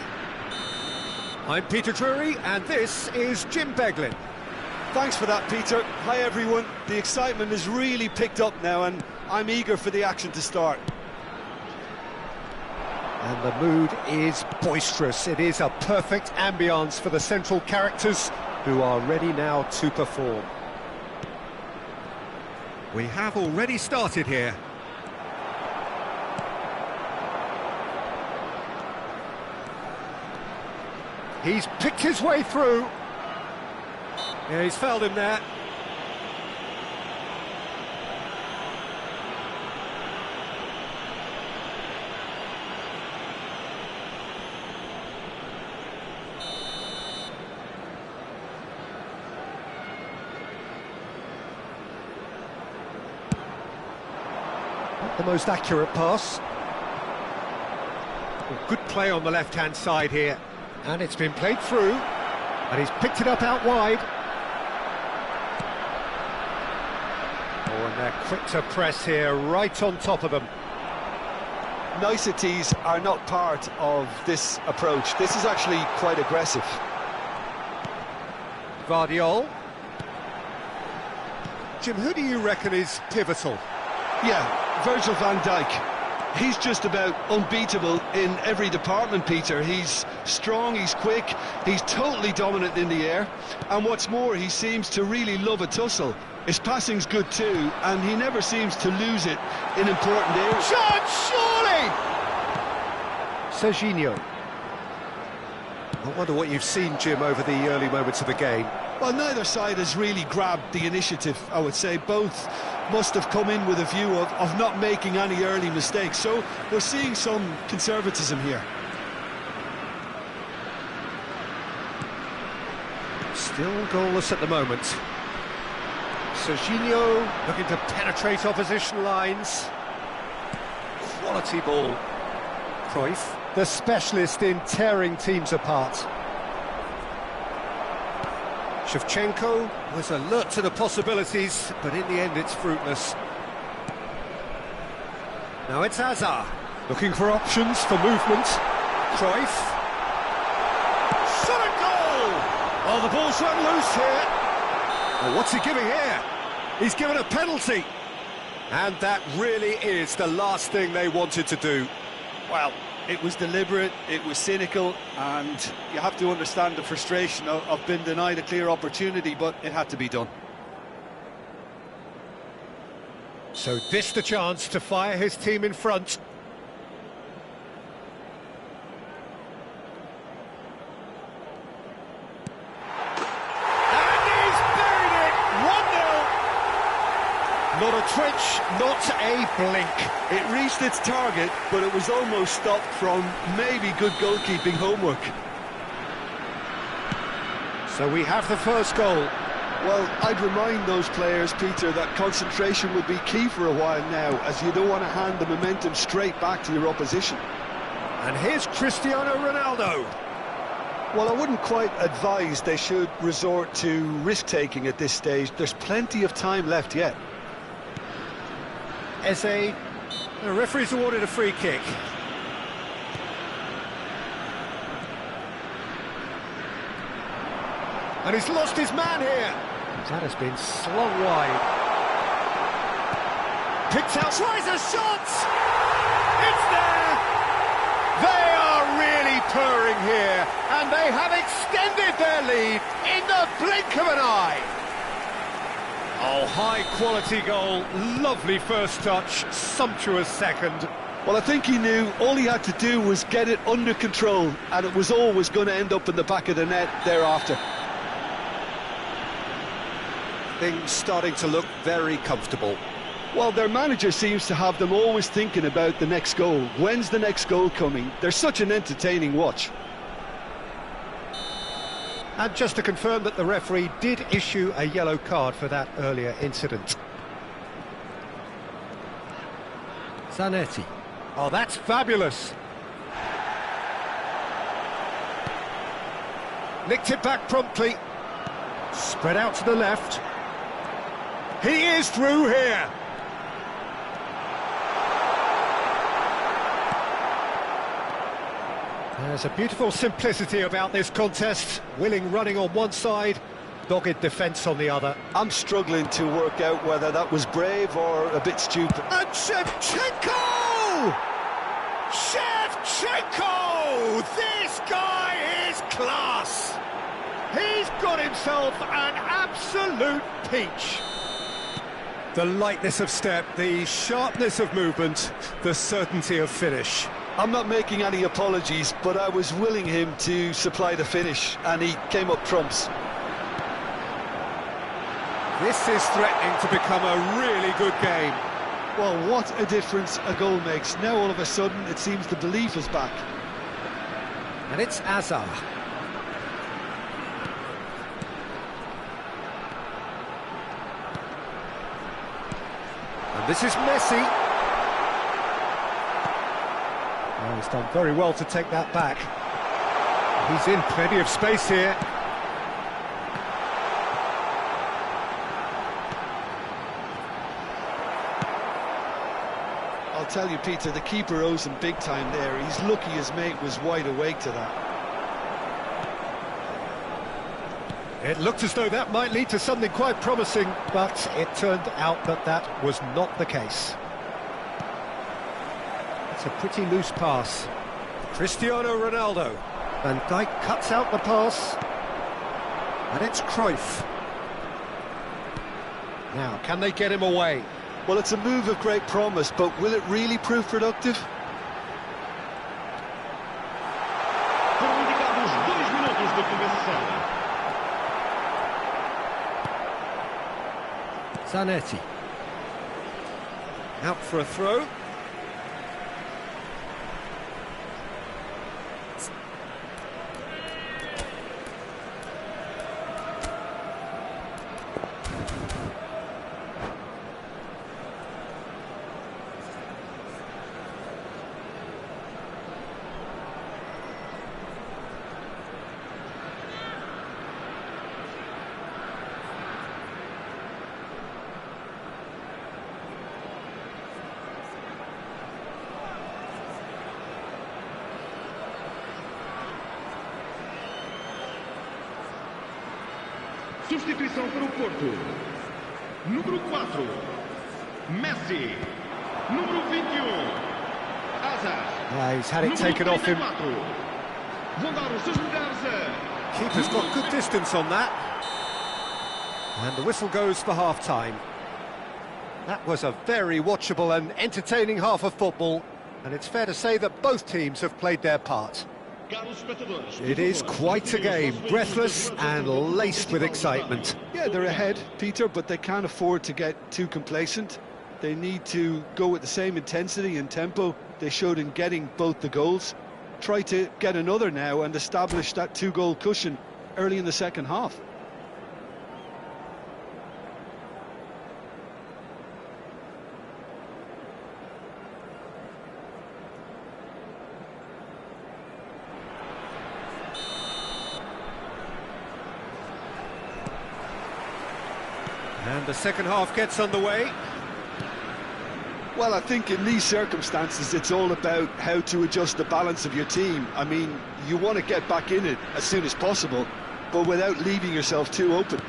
I'm Peter Drury, and this is Jim Beglin. Thanks for that, Peter. Hi, everyone. The excitement has really picked up now, and I'm eager for the action to start. And the mood is boisterous. It is a perfect ambience for the central characters who are ready now to perform. We have already started here. He's picked his way through. Yeah, he's fouled him there. Not the most accurate pass. Well, good play on the left-hand side here. And it's been played through. And he's picked it up out wide. Oh, and they're quick to press here, right on top of them. Niceties are not part of this approach. This is actually quite aggressive. Guardiola. Jim, who do you reckon is pivotal? Yeah, Virgil van Dijk. He's just about unbeatable in every department, Peter. He's strong, he's quick, he's totally dominant in the air. And what's more, he seems to really love a tussle. His passing's good too, and he never seems to lose it in important areas. Shot, surely! Serginho. I wonder what you've seen, Jim, over the early moments of the game. Well, neither side has really grabbed the initiative, I would say. Both must have come in with a view of not making any early mistakes. So we're seeing some conservatism here. Still goalless at the moment. Serginho looking to penetrate opposition lines. Quality ball. Cruyff, the specialist in tearing teams apart. Shevchenko was alert to the possibilities, but in the end it's fruitless. Now it's Hazard, looking for options for movement. Cruyff. Shot a goal! Oh, the ball's run loose here. Oh, what's he giving here? He's given a penalty. And that really is the last thing they wanted to do. Well, it was deliberate, it was cynical, and you have to understand the frustration of being denied a clear opportunity, but it had to be done. So this the chance to fire his team in front. And he's buried it! 1-0! Not a twitch, not a blink. It reached its target, but it was almost stopped from maybe good goalkeeping homework. So we have the first goal. Well, I'd remind those players, Peter, that concentration would be key for a while now, as you don't want to hand the momentum straight back to your opposition. And here's Cristiano Ronaldo. Well, I wouldn't quite advise they should resort to risk-taking at this stage. There's plenty of time left yet. Eze, the referee's awarded a free kick. And he's lost his man here. That has been slung wide. Picked out, tries a shot! It's there! They are really purring here, and they have extended their lead in the blink of an eye. Oh, high-quality goal, lovely first touch, sumptuous second. Well, I think he knew all he had to do was get it under control, and it was always going to end up in the back of the net thereafter. Things starting to look very comfortable. Well, their manager seems to have them always thinking about the next goal. When's the next goal coming? They're such an entertaining watch. And just to confirm that the referee did issue a yellow card for that earlier incident. Zanetti. Oh, that's fabulous. Nicked it back promptly. Spread out to the left. He is through here. There's a beautiful simplicity about this contest. Willing running on one side, dogged defence on the other. I'm struggling to work out whether that was brave or a bit stupid. And Shevchenko! Shevchenko! This guy is class! He's got himself an absolute peach. The lightness of step, the sharpness of movement, the certainty of finish. I'm not making any apologies, but I was willing him to supply the finish, and he came up trumps. This is threatening to become a really good game. Well, what a difference a goal makes. Now all of a sudden it seems the belief is back. And it's Azar. And this is Messi. Oh, he's done very well to take that back. He's in plenty of space here. I'll tell you, Peter, the keeper owes him big time there. He's lucky his mate was wide awake to that. It looked as though that might lead to something quite promising, but it turned out that that was not the case. It's a pretty loose pass. Cristiano Ronaldo. Van Dijk cuts out the pass. And it's Cruyff. Now, can they get him away? Well, it's a move of great promise, but will it really prove productive? Foram indicados 2 minutos de compensação. Zanetti. Out for a throw. Substituição para o Porto. Número 4, Messi. Número 21, Azar. He's had it taken off him. Vão dar os seus lugares a... Keeper's got good distance on that. And the whistle goes for half-time. That was a very watchable and entertaining half of football, and it's fair to say that both teams have played their part. It is quite a game, breathless and laced with excitement. Yeah, they're ahead, Peter, but they can't afford to get too complacent. They need to go with the same intensity and tempo they showed in getting both the goals. Try to get another now and establish that 2-goal cushion early in the second half. And the second half gets underway. Well, I think in these circumstances it's all about how to adjust the balance of your team. I mean, you want to get back in it as soon as possible, but without leaving yourself too open.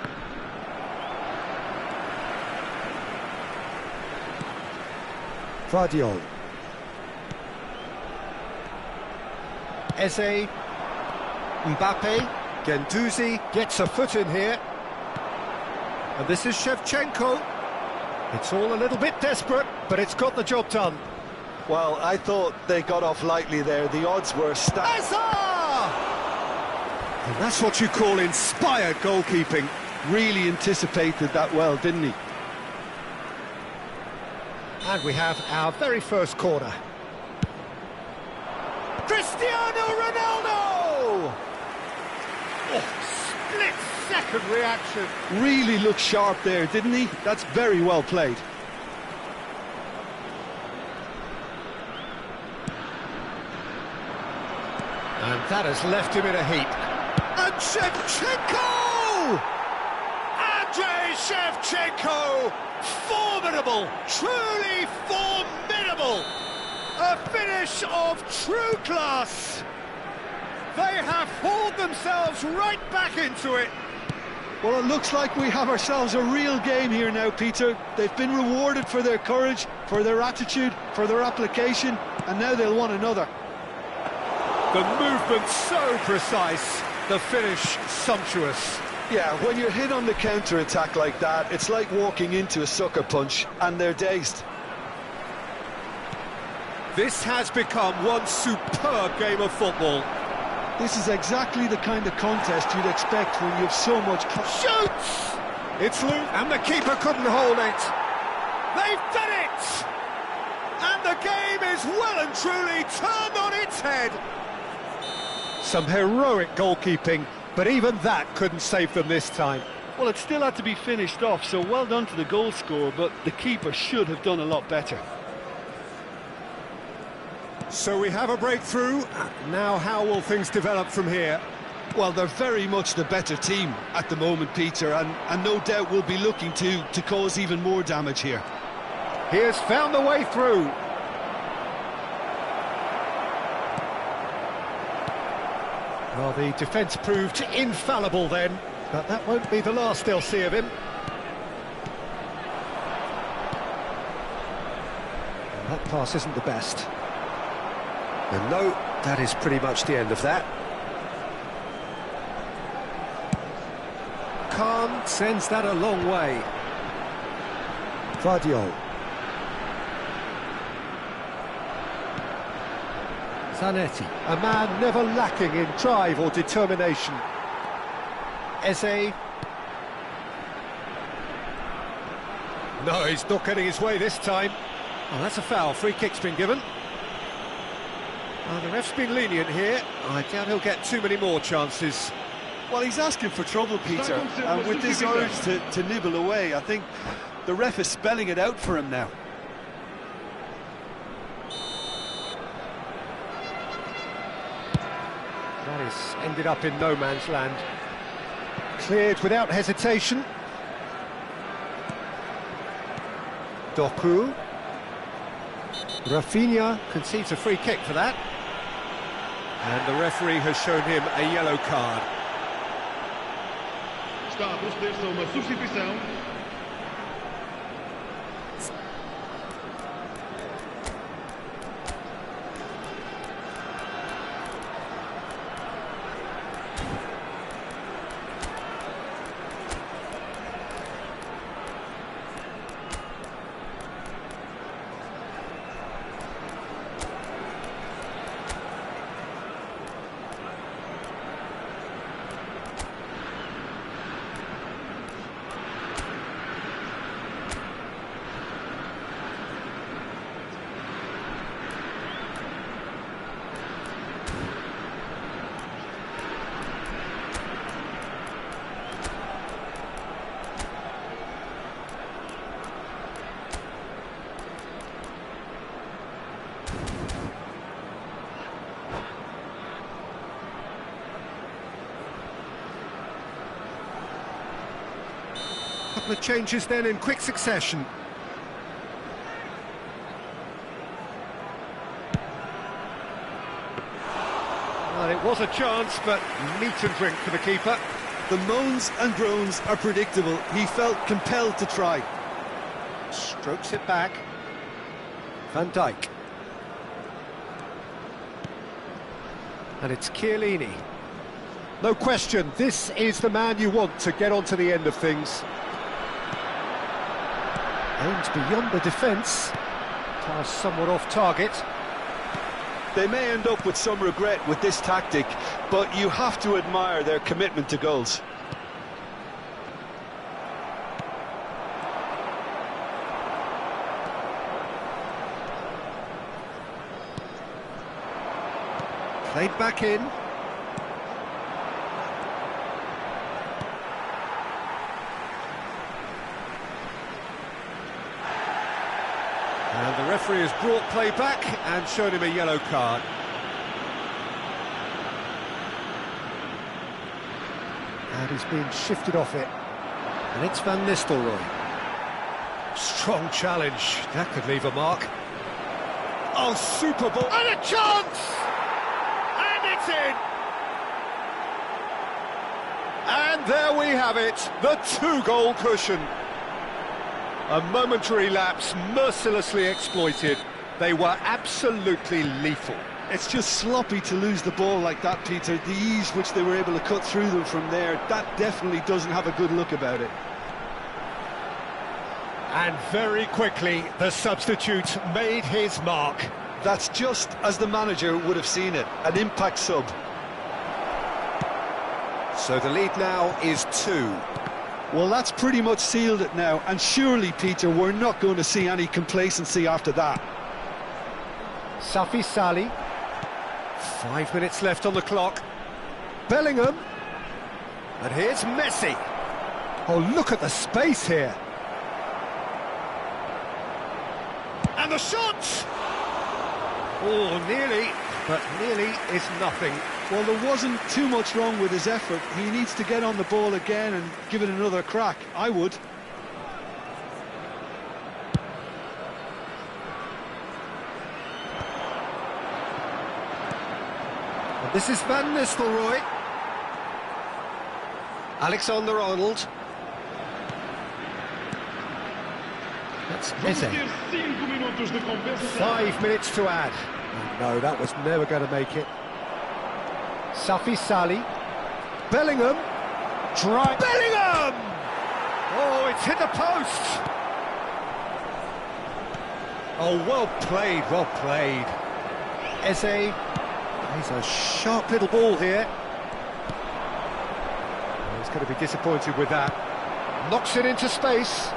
Vardiol. Eze. Mbappe. Guendouzi gets a foot in here. And this is Shevchenko. It's all a little bit desperate, but it's got the job done. Well, I thought they got off lightly there. The odds were stacked. Azar! And that's what you call inspired goalkeeping. Really anticipated that well, didn't he? And we have our very first corner. Cristiano Ronaldo! Oh, split-second reaction. Really looked sharp there, didn't he? That's very well played. And that has left him in a heap. And Shevchenko! Shevchenko! Formidable! Truly formidable! A finish of true class! They have hauled themselves right back into it. Well, it looks like we have ourselves a real game here now, Peter. They've been rewarded for their courage, for their attitude, for their application, and now they'll want another. The movement so precise, the finish sumptuous. Yeah, when you're hit on the counter-attack like that, it's like walking into a sucker punch, and they're dazed. This has become one superb game of football. This is exactly the kind of contest you'd expect when you have so much... Shoots! It's loose, and the keeper couldn't hold it. They've done it! And the game is well and truly turned on its head. Some heroic goalkeeping, but even that couldn't save them this time. Well, it still had to be finished off, so well done to the goal scorer, but the keeper should have done a lot better. So we have a breakthrough. Now how will things develop from here? Well, they're very much the better team at the moment, Peter, and no doubt will be looking to cause even more damage here. He has found the way through. Well, the defence proved infallible then, but that won't be the last they'll see of him. And that pass isn't the best. And no, that is pretty much the end of that. Khan sends that a long way. Vardiol. Zanetti, a man never lacking in drive or determination. Eze. No, he's not getting his way this time. Oh, that's a foul. Free kick's been given. The ref's been lenient here. I doubt he'll get too many more chances. Well, he's asking for trouble, Peter, and with this urge to nibble away, I think the ref is spelling it out for him now. That is ended up in no man's land. Cleared without hesitation. Doku. Rafinha concedes a free kick for that. And the referee has shown him a yellow card. Está a proceder-se a uma substituição. Couple of changes then in quick succession. Well, it was a chance, but meat and drink for the keeper. The moans and groans are predictable. He felt compelled to try. Strokes it back. Van Dijk. And it's Chiellini. No question, this is the man you want to get onto the end of things. Aims beyond the defence. Pass somewhat off target. They may end up with some regret with this tactic, but you have to admire their commitment to goals. Played back in. And the referee has brought play back and shown him a yellow card. And he's been shifted off it. And it's Van Nistelrooy. Strong challenge. That could leave a mark. Oh, super ball. And a chance! And it's in! And there we have it, the 2-goal cushion. A momentary lapse mercilessly exploited. They were absolutely lethal. It's just sloppy to lose the ball like that, Peter. The ease which they were able to cut through them from there, that definitely doesn't have a good look about it. And very quickly, the substitute made his mark. That's just as the manager would have seen it, an impact sub. So the lead now is 2. Well, that's pretty much sealed it now, and surely, Peter, we're not going to see any complacency after that. Safi Sali. 5 minutes left on the clock. Bellingham. And here's Messi. Oh, look at the space here. And the shot! Oh, nearly, but nearly is nothing. Well, there wasn't too much wrong with his effort. He needs to get on the ball again and give it another crack. I would. And this is Van Nistelrooy. Alexander-Arnold. That's Eze. 5 minutes to add. Oh, no, that was never going to make it. Safi Sali. Bellingham. Bellingham! Oh, it's hit the post. Oh, well played, well played. Eze. He's a sharp little ball here. Oh, he's going to be disappointed with that. Knocks it into space.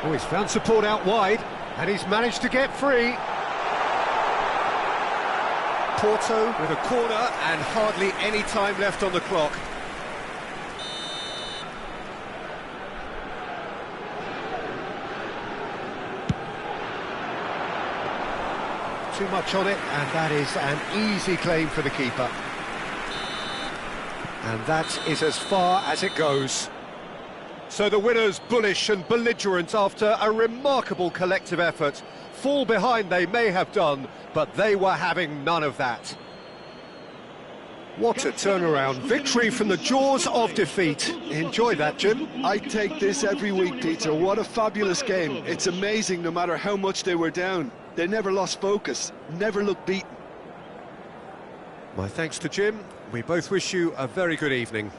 Oh, he's found support out wide, and he's managed to get free. Porto with a corner and hardly any time left on the clock. Too much on it, and that is an easy claim for the keeper. And that is as far as it goes. So the winners, bullish and belligerent after a remarkable collective effort. Fall behind they may have done, but they were having none of that. What a turnaround. Victory from the jaws of defeat. Enjoy that, Jim. I take this every week, Peter. What a fabulous game. It's amazing no matter how much they were down. They never lost focus, never looked beaten. My thanks to Jim. We both wish you a very good evening.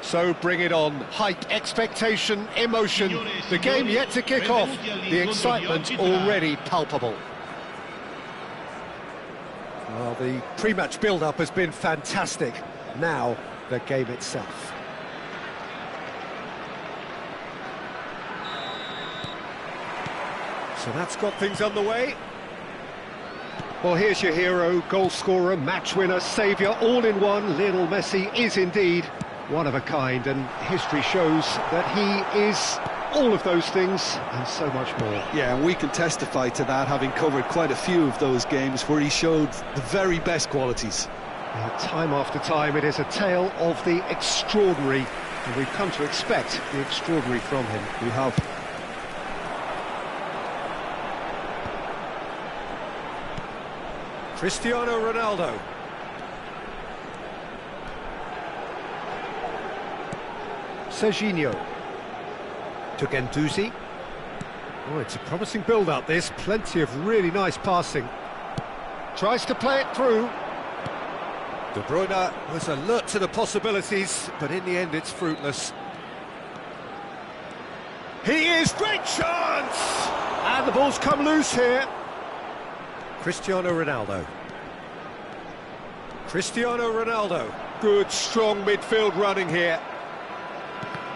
So bring it on. Hype, expectation, emotion. The game yet to kick off. The excitement already palpable. Well, the pre-match build-up has been fantastic. Now, the game itself. So that's got things underway. Well, here's your hero, goal scorer, match winner, saviour, all in one. Lionel Messi is indeed one of a kind, and history shows that he is all of those things and so much more. Yeah, and we can testify to that, having covered quite a few of those games where he showed the very best qualities. Time after time, it is a tale of the extraordinary, and we've come to expect the extraordinary from him. We have. Cristiano Ronaldo. Serginho. To Guendouzi. Oh, it's a promising build-up, this. Plenty of really nice passing. Tries to play it through. De Bruyne was alert to the possibilities, but in the end it's fruitless. He is, great chance! And the ball's come loose here. Cristiano Ronaldo. Cristiano Ronaldo. Good, strong midfield running here.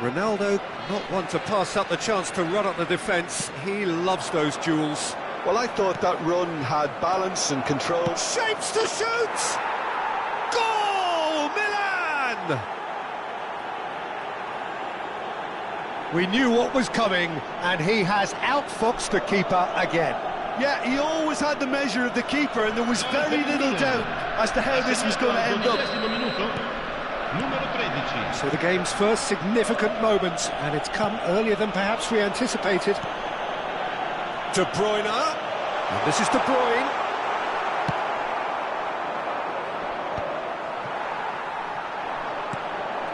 Ronaldo, not one to pass up the chance to run up the defence. He loves those duels. Well, I thought that run had balance and control. Shapes to shoot! Goal! Milan! We knew what was coming, and he has outfoxed the keeper again. Yeah, he always had the measure of the keeper, and there was very little doubt as to how this was going to end up. So the game's first significant moment, and it's come earlier than perhaps we anticipated. De Bruyne, and this is De Bruyne.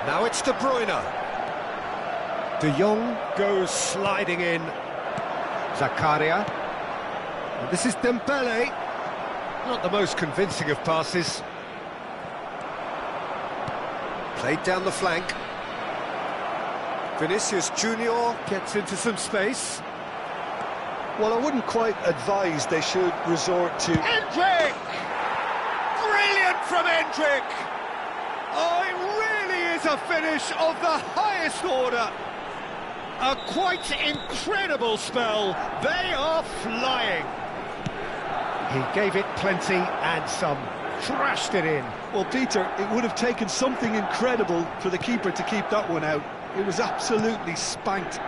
Now it's De Bruyne. De Jong goes sliding in. Zakaria. And this is Dembele. Not the most convincing of passes. Played down the flank. Vinicius Junior gets into some space. Well, I wouldn't quite advise they should resort to... Endrick! Brilliant from Endrick! Oh, it really is a finish of the highest order. A quite incredible spell. They are flying. He gave it plenty and some. Thrashed it in. Well, Peter, it would have taken something incredible for the keeper to keep that one out. It was absolutely spanked.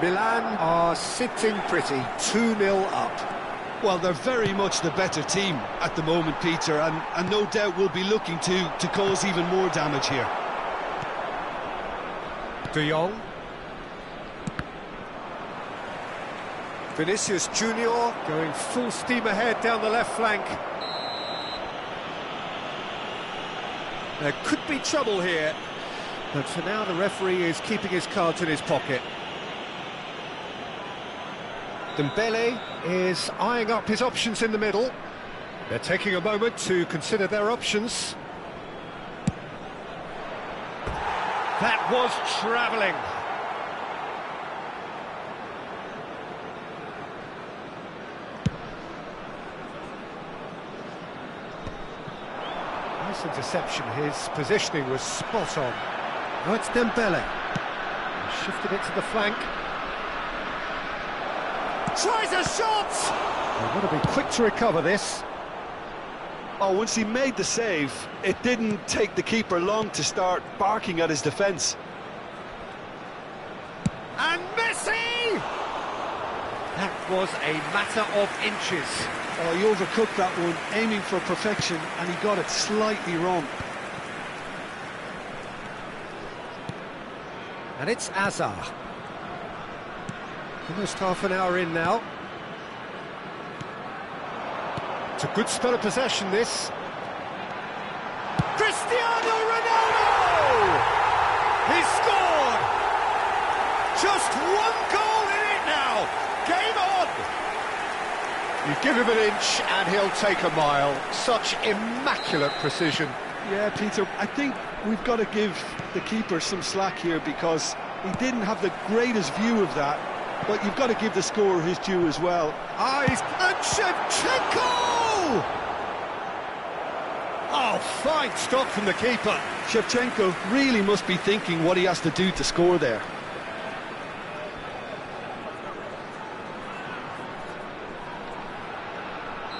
Milan are sitting pretty, 2-0 up. Well, they're very much the better team at the moment, Peter, and no doubt will be looking to cause even more damage here. De Jong. Vinicius Junior going full steam ahead down the left flank. There could be trouble here, but for now the referee is keeping his cards in his pocket. Dembele is eyeing up his options in the middle. They're taking a moment to consider their options. That was travelling. Nice interception, his positioning was spot on. Now it's Dembele. He shifted it to the flank. Tries a shot! They want to be quick to recover this. Oh, once he made the save, it didn't take the keeper long to start barking at his defence. And Messi! That was a matter of inches. Oh, he overcooked that one, aiming for perfection, and he got it slightly wrong. And it's Azar. Almost half an hour in now. It's a good spell of possession, this. Cristiano Ronaldo! He scored! Just one goal in it now. Game on! You give him an inch and he'll take a mile. Such immaculate precision. Yeah, Peter, I think we've got to give the keeper some slack here because he didn't have the greatest view of that, but you've got to give the scorer his due as well. And Shevchenko! Oh, fine stop from the keeper. Shevchenko really must be thinking what he has to do to score there.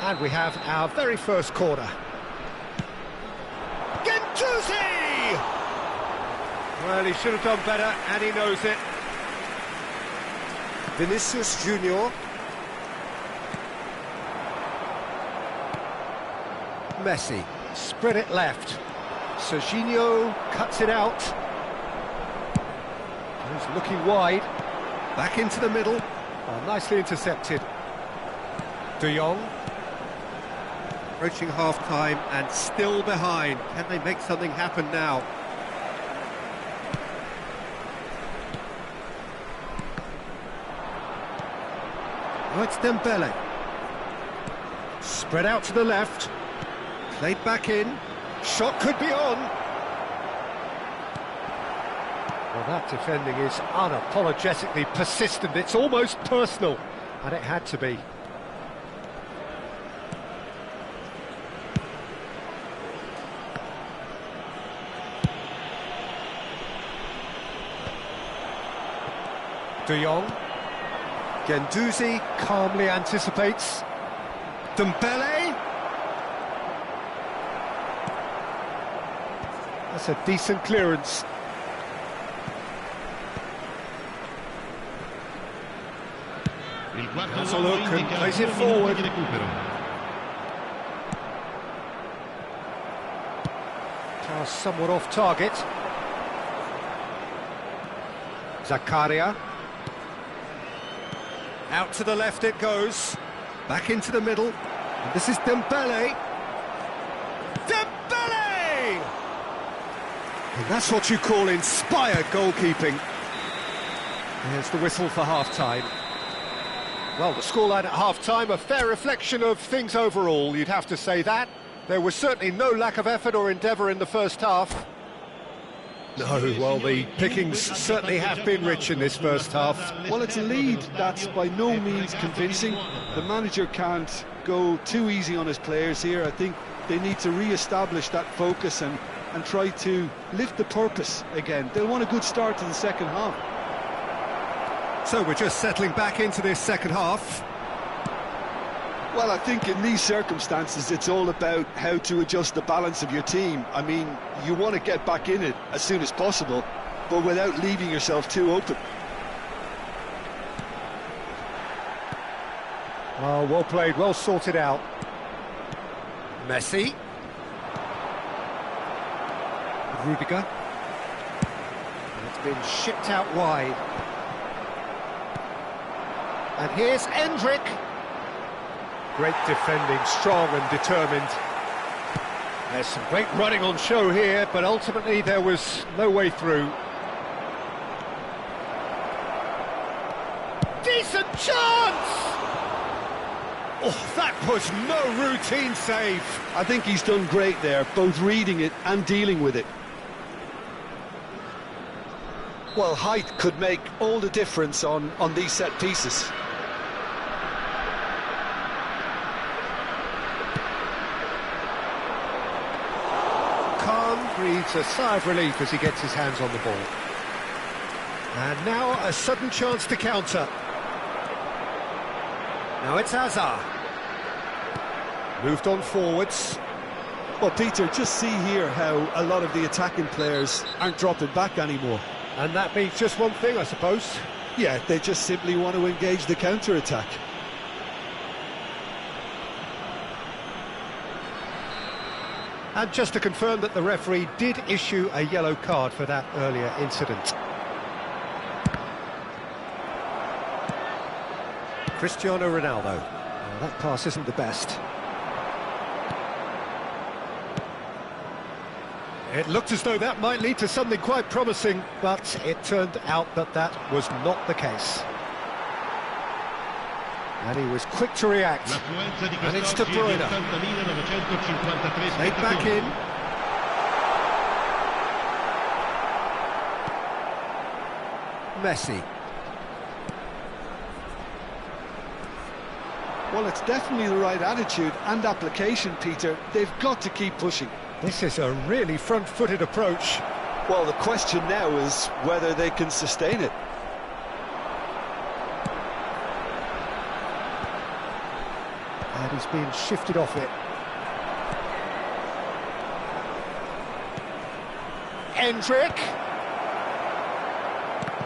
And we have our very first corner. Gendouzi! Well, he should have done better, and he knows it. Vinicius Junior. Messi, spread it left. Serginho cuts it out. He's looking wide. Back into the middle. Oh, nicely intercepted. De Jong. Approaching half-time and still behind. Can they make something happen now? Oh, it's Dembele. Spread out to the left. Played back in. Shot could be on. Well, that defending is unapologetically persistent. It's almost personal. And it had to be. De Jong. Gendouzi calmly anticipates. Dembele. That's a decent clearance. Has a look and plays it forward. Pass somewhat off target. Zakaria. Out to the left it goes. Back into the middle. And this is Dembele. Dembele! And that's what you call inspired goalkeeping. There's the whistle for half-time. Well, the scoreline at half-time, a fair reflection of things overall, you'd have to say that. There was certainly no lack of effort or endeavour in the first half. No, well, the pickings certainly have been rich in this first half. Well, it's a lead that's by no means convincing. The manager can't go too easy on his players here. I think they need to re-establish that focus and try to lift the purpose again. They'll want a good start to the second half. So we're just settling back into this second half. Well, I think in these circumstances, it's all about how to adjust the balance of your team. I mean, you want to get back in it as soon as possible, but without leaving yourself too open. Oh, well played, well sorted out. Messi. Rudiger. It's been shipped out wide. And here's Endrick. Great defending, strong and determined. There's some great running on show here, but ultimately there was no way through. Decent chance! Oh, that was no routine save. I think he's done great there, both reading it and dealing with it. Well, height could make all the difference on these set pieces. Breathes a sigh of relief as he gets his hands on the ball. And now a sudden chance to counter. Now it's Hazard. Moved on forwards. Well, Peter, just see here how a lot of the attacking players aren't dropping back anymore. And that means just one thing, I suppose. Yeah, they just simply want to engage the counter-attack. And just to confirm that the referee did issue a yellow card for that earlier incident. Cristiano Ronaldo. Well, that pass isn't the best. It looked as though that might lead to something quite promising, but it turned out that that was not the case. And he was quick to react. And it's De Bruyne. Played back in. Messi. Well, it's definitely the right attitude and application, Peter. They've got to keep pushing. This is a really front-footed approach. Well, the question now is whether they can sustain it. And he's being shifted off it. Endrick.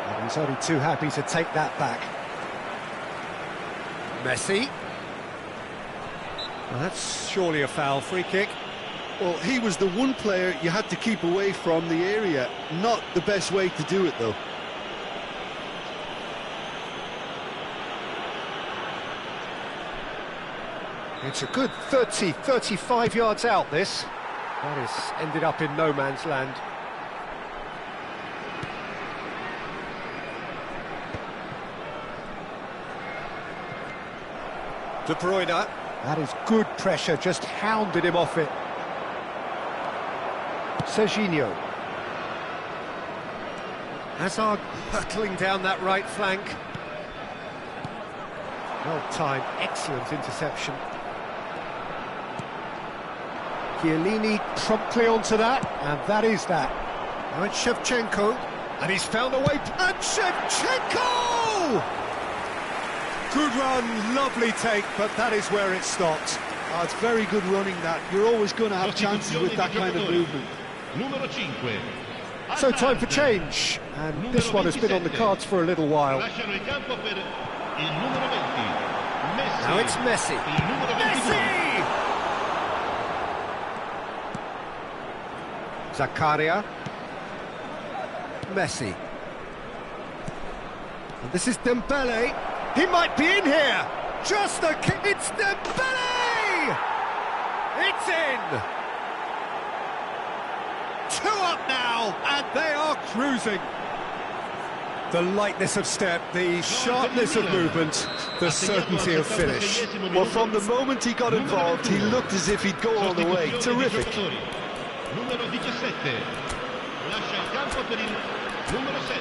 And he's only too happy to take that back. Messi. Well, that's surely a foul. Free kick. Well, he was the one player you had to keep away from the area. Not the best way to do it, though. It's a good 30, 35 yards out, this. That has ended up in no man's land. De Bruyne. That is good pressure, just hounded him off it. Serginho. Hazard hurtling down that right flank. Well timed, excellent interception. Chiellini promptly onto that, and that is that. Now it's Shevchenko, and he's found a way. And Shevchenko! Good run, lovely take, but that is where it stopped. Oh, it's very good running, that. You're always going to have chances with that kind of movement. Numero 5. So time for change, and this one has been on the cards for a little while. Lasciano il campo per il numero 20. Messi. Now it's Messi. Il numero 22. Messi! Zakaria. Messi. And this is Dembele. He might be in here. Just a kick. It's Dembele! It's in. 2 up now, and they are cruising. The lightness of step, the sharpness of movement, the certainty of finish. Well, from the moment he got involved, he looked as if he'd go all the way. Terrific. Numero 17. Lascia il campo per il numero 7.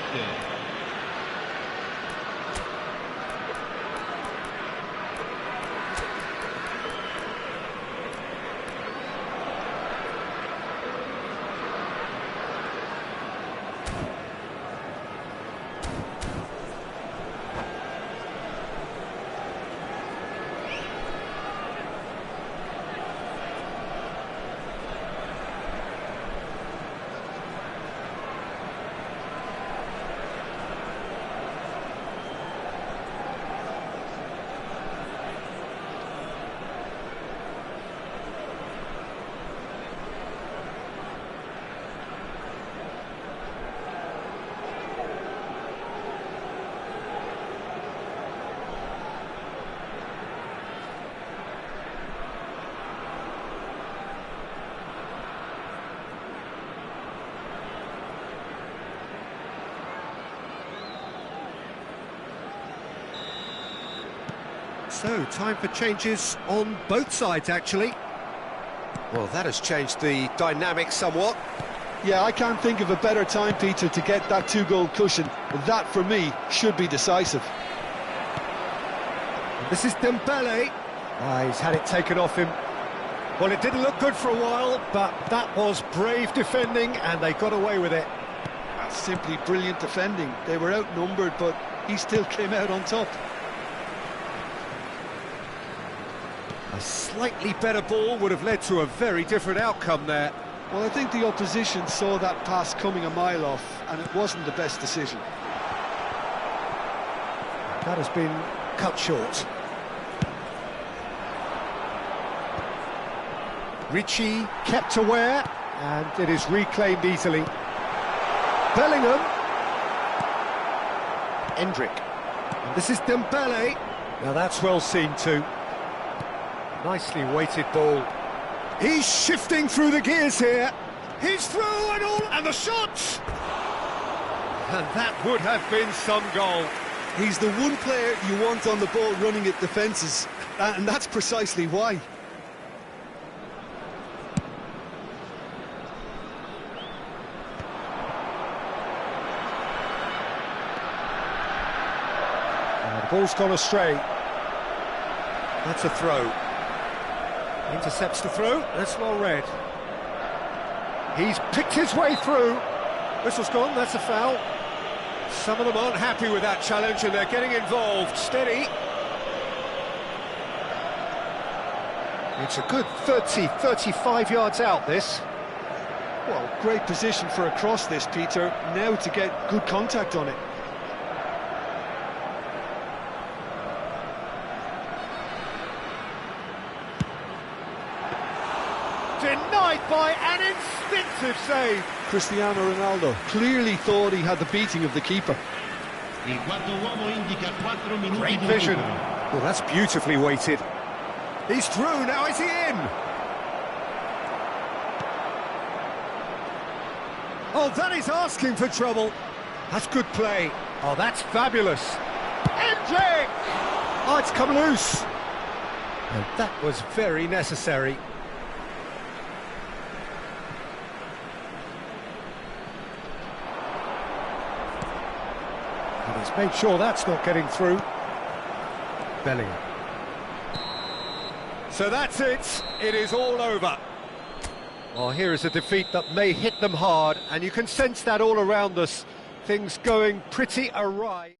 So, time for changes on both sides, actually. Well, that has changed the dynamic somewhat. Yeah, I can't think of a better time, Peter, to get that 2-goal cushion. That, for me, should be decisive. This is Dembele. He's had it taken off him. Well, it didn't look good for a while, but that was brave defending, and they got away with it. That's simply brilliant defending. They were outnumbered, but he still came out on top. A slightly better ball would have led to a very different outcome there. Well, I think the opposition saw that pass coming a mile off, and it wasn't the best decision. That has been cut short. Ricci kept aware, and it is reclaimed easily. Bellingham. Endrick. And this is Dembele. Now that's well seen too. Nicely weighted ball. He's shifting through the gears here. He's through and all, and the shot! And that would have been some goal. He's the one player you want on the ball running at defences, and that's precisely why. Ball's gone astray. That's a throw. Intercepts the throw, that's well read. He's picked his way through. Whistle's gone, that's a foul. Some of them aren't happy with that challenge and they're getting involved. Steady. It's a good 35 yards out, this. Well, great position for a cross this, Peter. Now to get good contact on it. Denied by an instinctive save. Cristiano Ronaldo clearly thought he had the beating of the keeper. Great vision. Well, that's beautifully weighted. He's through, now is he in? Oh, that is asking for trouble. That's good play. Oh, that's fabulous. Hendrick! Oh, it's come loose. And that was very necessary. And he's made sure that's not getting through. Bellingham. So that's it. It is all over. Well, here is a defeat that may hit them hard, and you can sense that all around us. Things going pretty awry.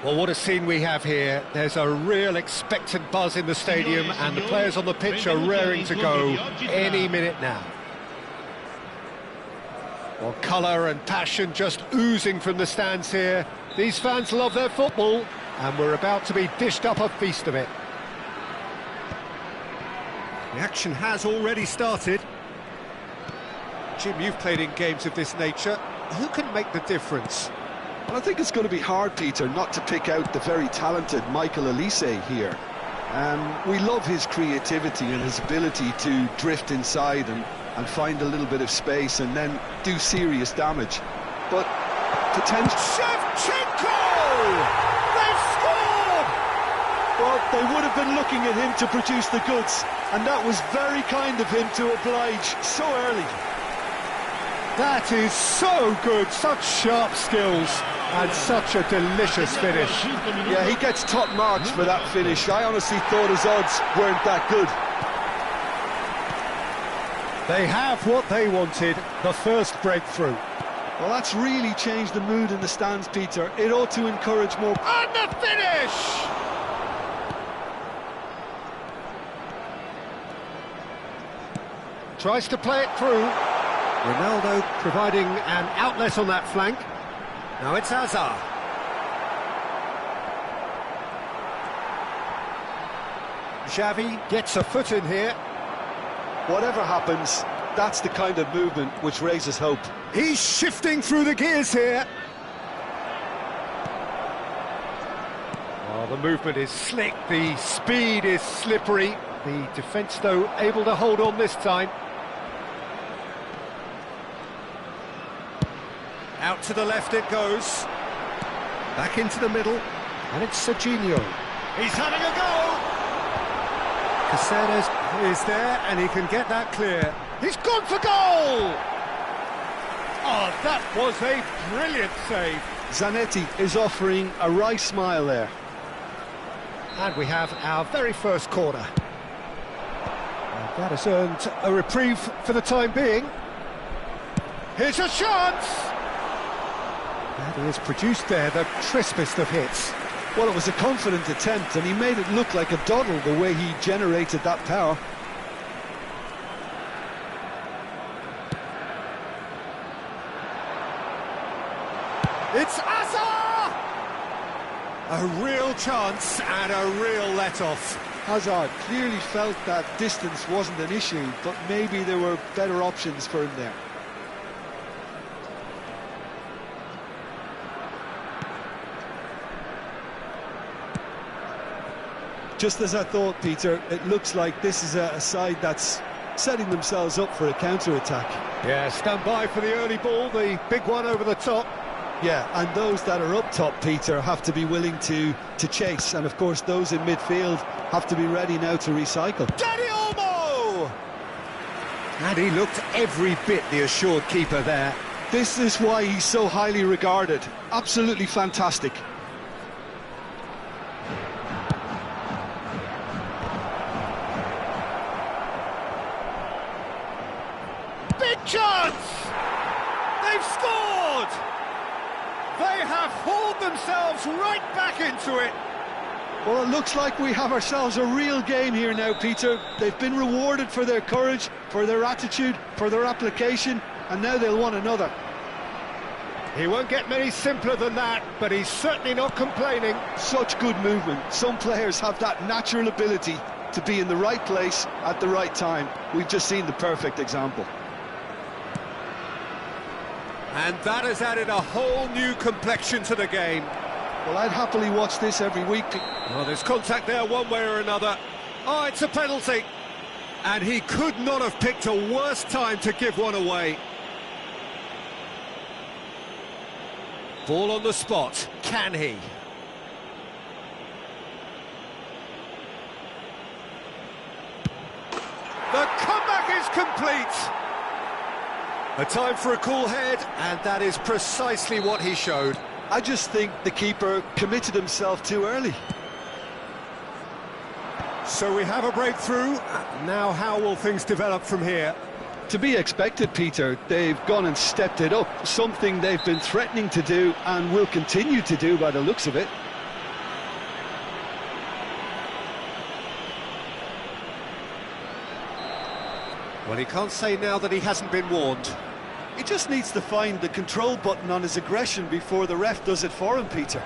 Well, what a scene we have here. There's a real expectant buzz in the stadium, and the players on the pitch are raring to go any minute now. Well, colour and passion just oozing from the stands here. These fans love their football, and we're about to be dished up a feast of it. The action has already started. Jim, you've played in games of this nature. Who can make the difference? Well, I think it's going to be hard, Peter, not to pick out the very talented Michael Elise here. We love his creativity and his ability to drift inside and find a little bit of space and then do serious damage. But potential... Shevchenko! They've scored! Well, they would have been looking at him to produce the goods, and that was very kind of him to oblige so early. That is so good, such sharp skills, and such a delicious finish. Yeah, he gets top marks for that finish. I honestly thought his odds weren't that good. They have what they wanted, the first breakthrough. Well, that's really changed the mood in the stands, Peter. It ought to encourage more... And the finish! Tries to play it through. Ronaldo providing an outlet on that flank. Now it's Hazard. Xavi gets a foot in here. Whatever happens, that's the kind of movement which raises hope. He's shifting through the gears here. Oh, the movement is slick, the speed is slippery. The defence, though, able to hold on this time. Out to the left it goes. Back into the middle. And it's Serginho. He's having a go! Caceres is there, and he can get that clear. He's gone for goal! Oh, that was a brilliant save. Zanetti is offering a wry smile there. And we have our very first corner. And that has earned a reprieve for the time being. Here's a chance! And he has produced there the crispest of hits. Well, it was a confident attempt, and he made it look like a doddle the way he generated that power. It's Hazard! A real chance and a real let-off. Hazard clearly felt that distance wasn't an issue, but maybe there were better options for him there. Just as I thought, Peter, it looks like this is a side that's setting themselves up for a counter-attack. Yeah, stand by for the early ball, the big one over the top. Yeah, and those that are up top, Peter, have to be willing to chase, and of course those in midfield have to be ready now to recycle. Dani Olmo! And he looked every bit the assured keeper there. This is why he's so highly regarded. Absolutely fantastic. Big chance! They've scored! They have hauled themselves right back into it. Well, it looks like we have ourselves a real game here now, Peter. They've been rewarded for their courage, for their attitude, for their application, and now they'll want another. He won't get many simpler than that, but he's certainly not complaining. Such good movement. Some players have that natural ability to be in the right place at the right time. We've just seen the perfect example. And that has added a whole new complexion to the game. Well, I'd happily watch this every week. Oh, there's contact there one way or another. Oh, it's a penalty. And he could not have picked a worse time to give one away. Ball on the spot. Can he? The comeback is complete. A time for a cool head, and that is precisely what he showed. I just think the keeper committed himself too early. So we have a breakthrough. Now how will things develop from here? To be expected, Peter. They've gone and stepped it up, something they've been threatening to do and will continue to do by the looks of it. Well, he can't say now that he hasn't been warned. He just needs to find the control button on his aggression before the ref does it for him, Peter.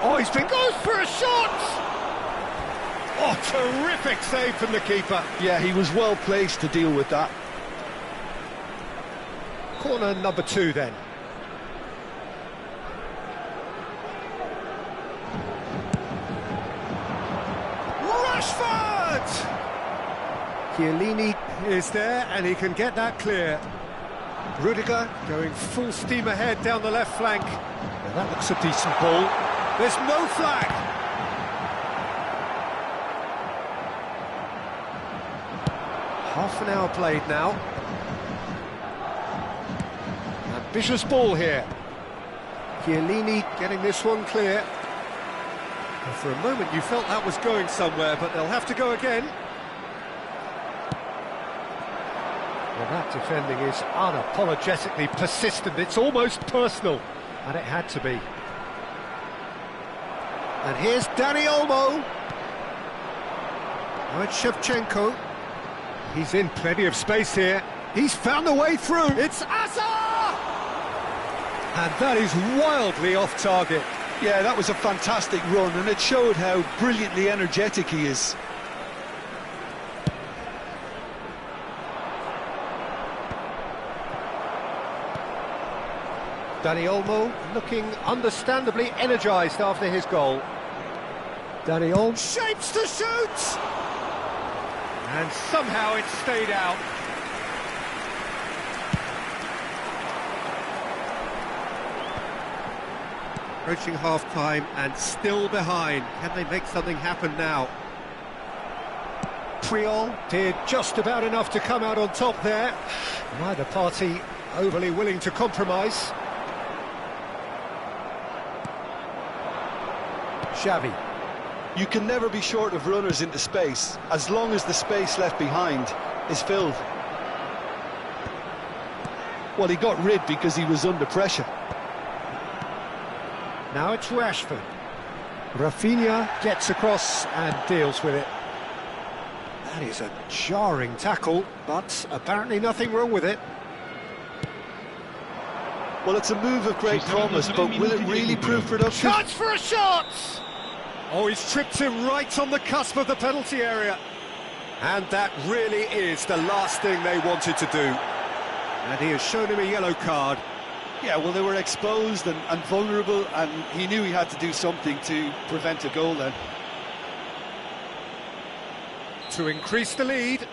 Oh, he's been goes for a shot! Oh, terrific save from the keeper. Yeah, he was well placed to deal with that. Corner number 2 then. Rashford! Chiellini is there and he can get that clear. Rudiger going full steam ahead down the left flank. Now that looks a decent ball. There's no flag. Half an hour played now. Ambitious ball here. Chiellini getting this one clear. And for a moment you felt that was going somewhere, but they'll have to go again. Well, that defending is unapologetically persistent. It's almost personal, and it had to be. And here's Dani Olmo. Now it's Shevchenko. He's in plenty of space here. He's found a way through. It's Asa! And that is wildly off target. Yeah, that was a fantastic run, and it showed how brilliantly energetic he is. Dani Olmo looking understandably energised after his goal. Dani Olmo shapes to shoot! And somehow it stayed out. Approaching half-time and still behind. Can they make something happen now? Puyol did just about enough to come out on top there. Neither party overly willing to compromise. Xavi. You can never be short of runners into space, as long as the space left behind is filled. Well, he got rid because he was under pressure. Now it's Rashford. Rafinha gets across and deals with it. That is a jarring tackle, but apparently nothing wrong with it. Well, it's a move of great promise, but will it really prove productive? Chance for a shot! Oh, he's tripped him right on the cusp of the penalty area. And that really is the last thing they wanted to do. And he has shown him a yellow card. Yeah, well, they were exposed and vulnerable, and he knew he had to do something to prevent a goal then. To increase the lead.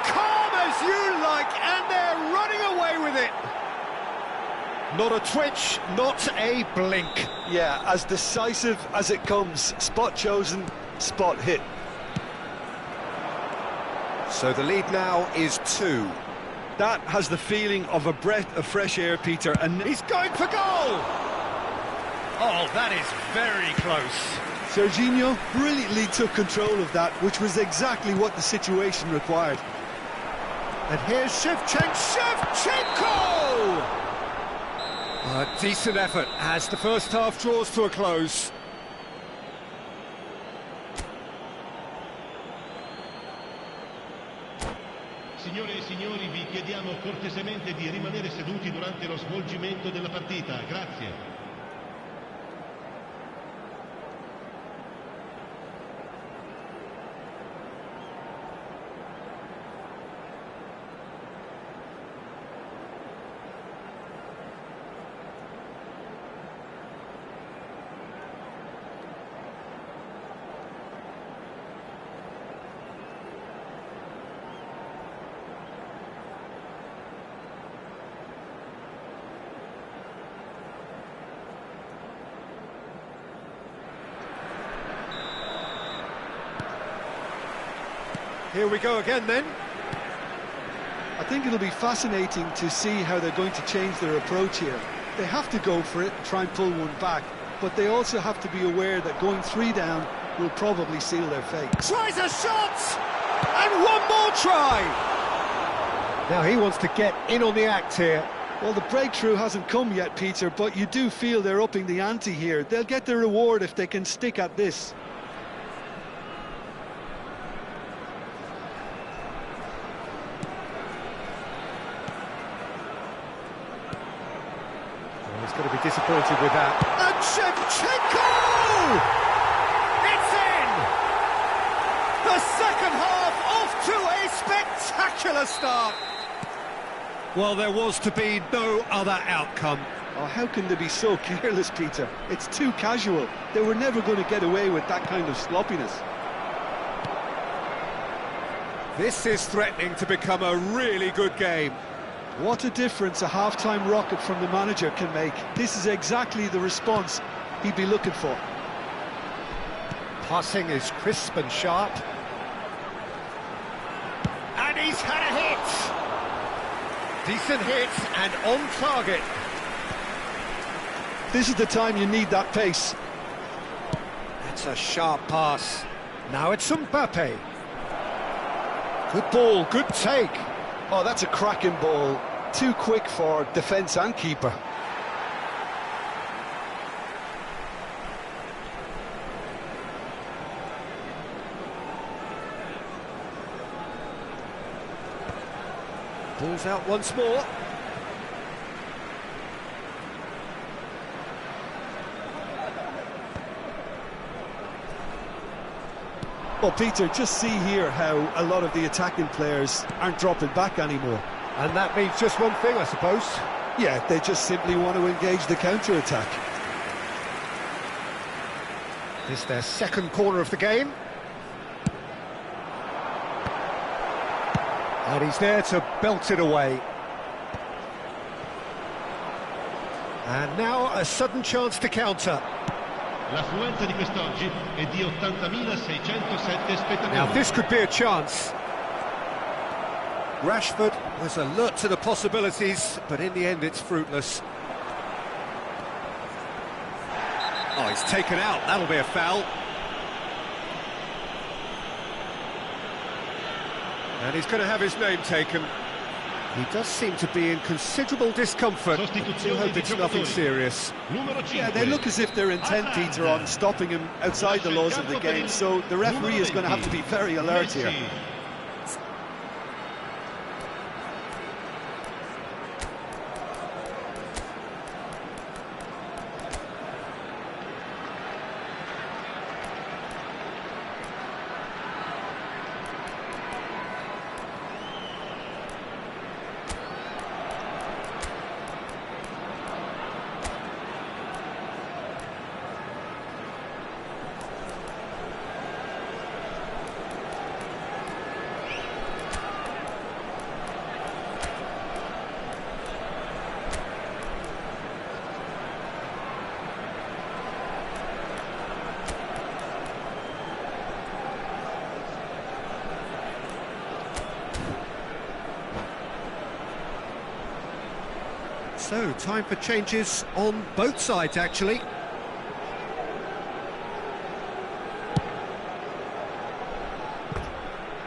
Calm as you like, and they're running away with it. Not a twitch, not a blink. Yeah, as decisive as it comes. Spot chosen, spot hit. So the lead now is 2. That has the feeling of a breath of fresh air, Peter, and He's going for goal! Oh, that is very close. Serginho brilliantly took control of that, which was exactly what the situation required. And here's Shevchenko! A decent effort as the first half draws to a close. Signore e signori, vi chiediamo cortesemente di rimanere seduti durante lo svolgimento della partita. Grazie. Here we go again then. I think it'll be fascinating to see how they're going to change their approach here. They have to go for it and try and pull one back, but they also have to be aware that going 3 down will probably seal their fate. Tries a shot! And one more try! Now he wants to get in on the act here. Well, the breakthrough hasn't come yet, Peter, but you do feel they're upping the ante here. They'll get their reward if they can stick at this. Oh, he's going to be disappointed with that. And Shevchenko! It's in! The second half off to a spectacular start. Well, there was to be no other outcome. Oh, how can they be so careless, Peter? It's too casual. They were never going to get away with that kind of sloppiness. This is threatening to become a really good game. What a difference a half-time rocket from the manager can make. This is exactly the response he'd be looking for. Passing is crisp and sharp. And he's had a hit! Decent hit and on target. This is the time you need that pace. That's a sharp pass. Now it's Mbappe. Good ball, good take. Oh, that's a cracking ball. Too quick for defence and keeper. Ball's out once more. Well, Peter, just see here how a lot of the attacking players aren't dropping back anymore. And that means just one thing, I suppose. Yeah, they just simply want to engage the counter-attack. This is their second corner of the game. And he's there to belt it away. And now a sudden chance to counter. L'affluenza di quest'oggi è di 80.607 spettatori. Now this could be a chance. Rashford was alert to the possibilities, but in the end it's fruitless. Oh, he's taken out. That'll be a foul. And he's going to have his name taken. He does seem to be in considerable discomfort. I hope it's nothing serious. Yeah, they look as if they're intent, Peter, on stopping him outside the laws of the game, so the referee is going to have to be very alert here. So, time for changes on both sides, actually.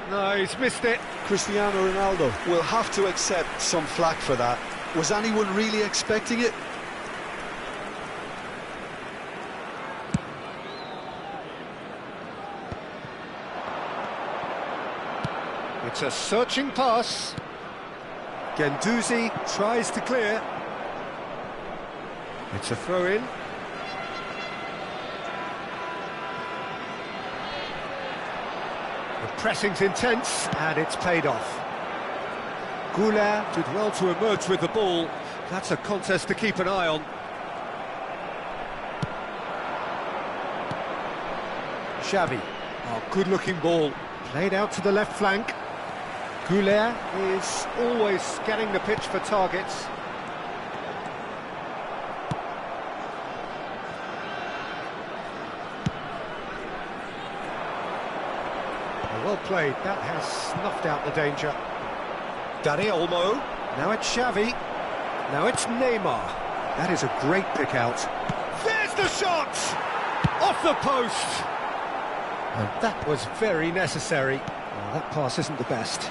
No, he's missed it. Cristiano Ronaldo will have to accept some flack for that. Was anyone really expecting it? It's a searching pass. Guendouzi tries to clear. It's a throw-in. The pressing's intense, and it's paid off. Goulart did well to emerge with the ball. That's a contest to keep an eye on. Xavi. Oh, good-looking ball. Played out to the left flank. Goulart is always scanning the pitch for targets. Well played, that has snuffed out the danger. Dani Olmo, now it's Xavi, now it's Neymar. That is a great pick out. There's the the shot! Off the post! And that was very necessary. Well, that pass isn't the best.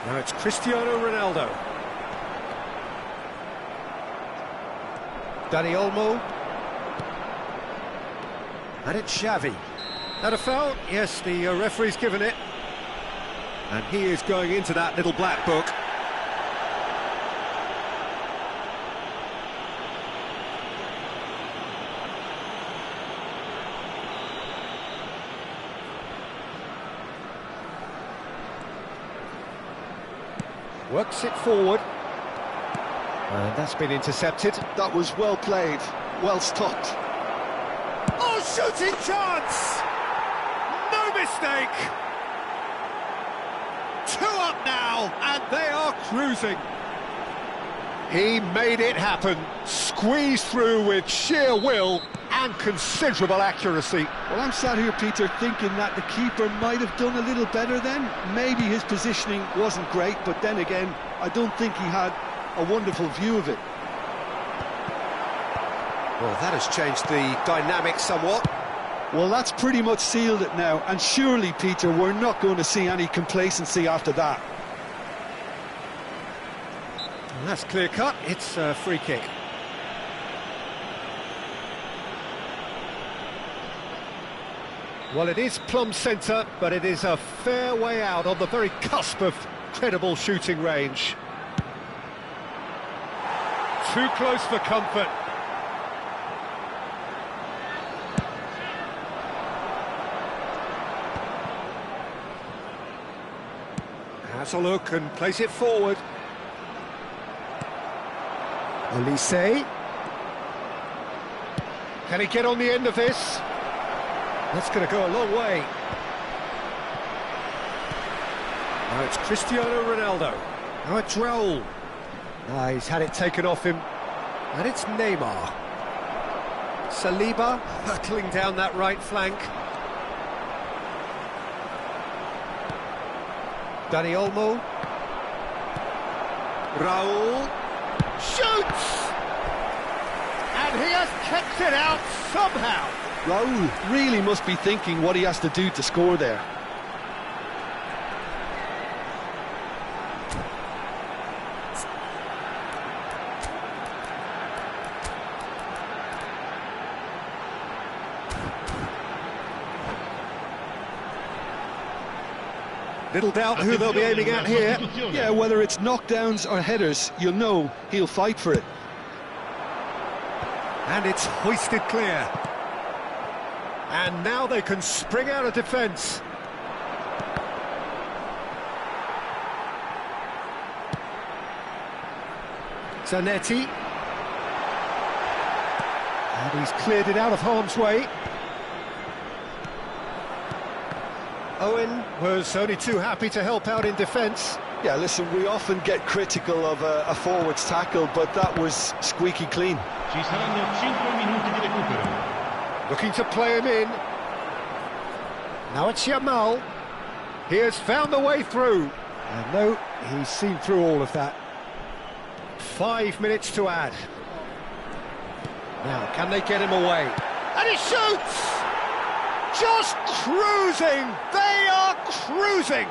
Now it's Cristiano Ronaldo. Dani Olmo. And it's Xavi. That a foul? Yes, the referee's given it. And he is going into that little black book. Works it forward. And that's been intercepted. That was well played, well stopped. Oh, shooting chance! No mistake! 2 up now, and they are cruising. He made it happen, squeezed through with sheer will and considerable accuracy. Well, I'm sat here, Peter, thinking that the keeper might have done a little better then. Maybe his positioning wasn't great, but then again, I don't think he had a wonderful view of it. Well, that has changed the dynamic somewhat. Well, that's pretty much sealed it now, and surely, Peter, we're not going to see any complacency after that. And that's clear-cut, it's a free kick. Well, it is plumb centre, but it is a fair way out on the very cusp of credible shooting range. Too close for comfort. Has a look and plays it forward. Olise. Can he get on the end of this? That's going to go a long way. Now it's Cristiano Ronaldo. Now it's Raul. Now he's had it taken off him. And it's Neymar. Saliba hurtling down that right flank. Dani Olmo. Raul. Shoots! And he has kept it out somehow. Raul really must be thinking what he has to do to score there. Little doubt who they'll be aiming at here. Yeah, whether it's knockdowns or headers, you'll know he'll fight for it. And it's hoisted clear. And now they can spring out of defence. Zanetti. And he's cleared it out of harm's way. Owen was only too happy to help out in defence. Yeah, listen, we often get critical of a forward's tackle, but that was squeaky clean. Ci saranno 5 minuti di recupero. Looking to play him in. Now it's Yamal. He has found the way through. And no, he's seen through all of that. 5 minutes to add. Now, can they get him away? And he shoots! Just cruising! They are cruising!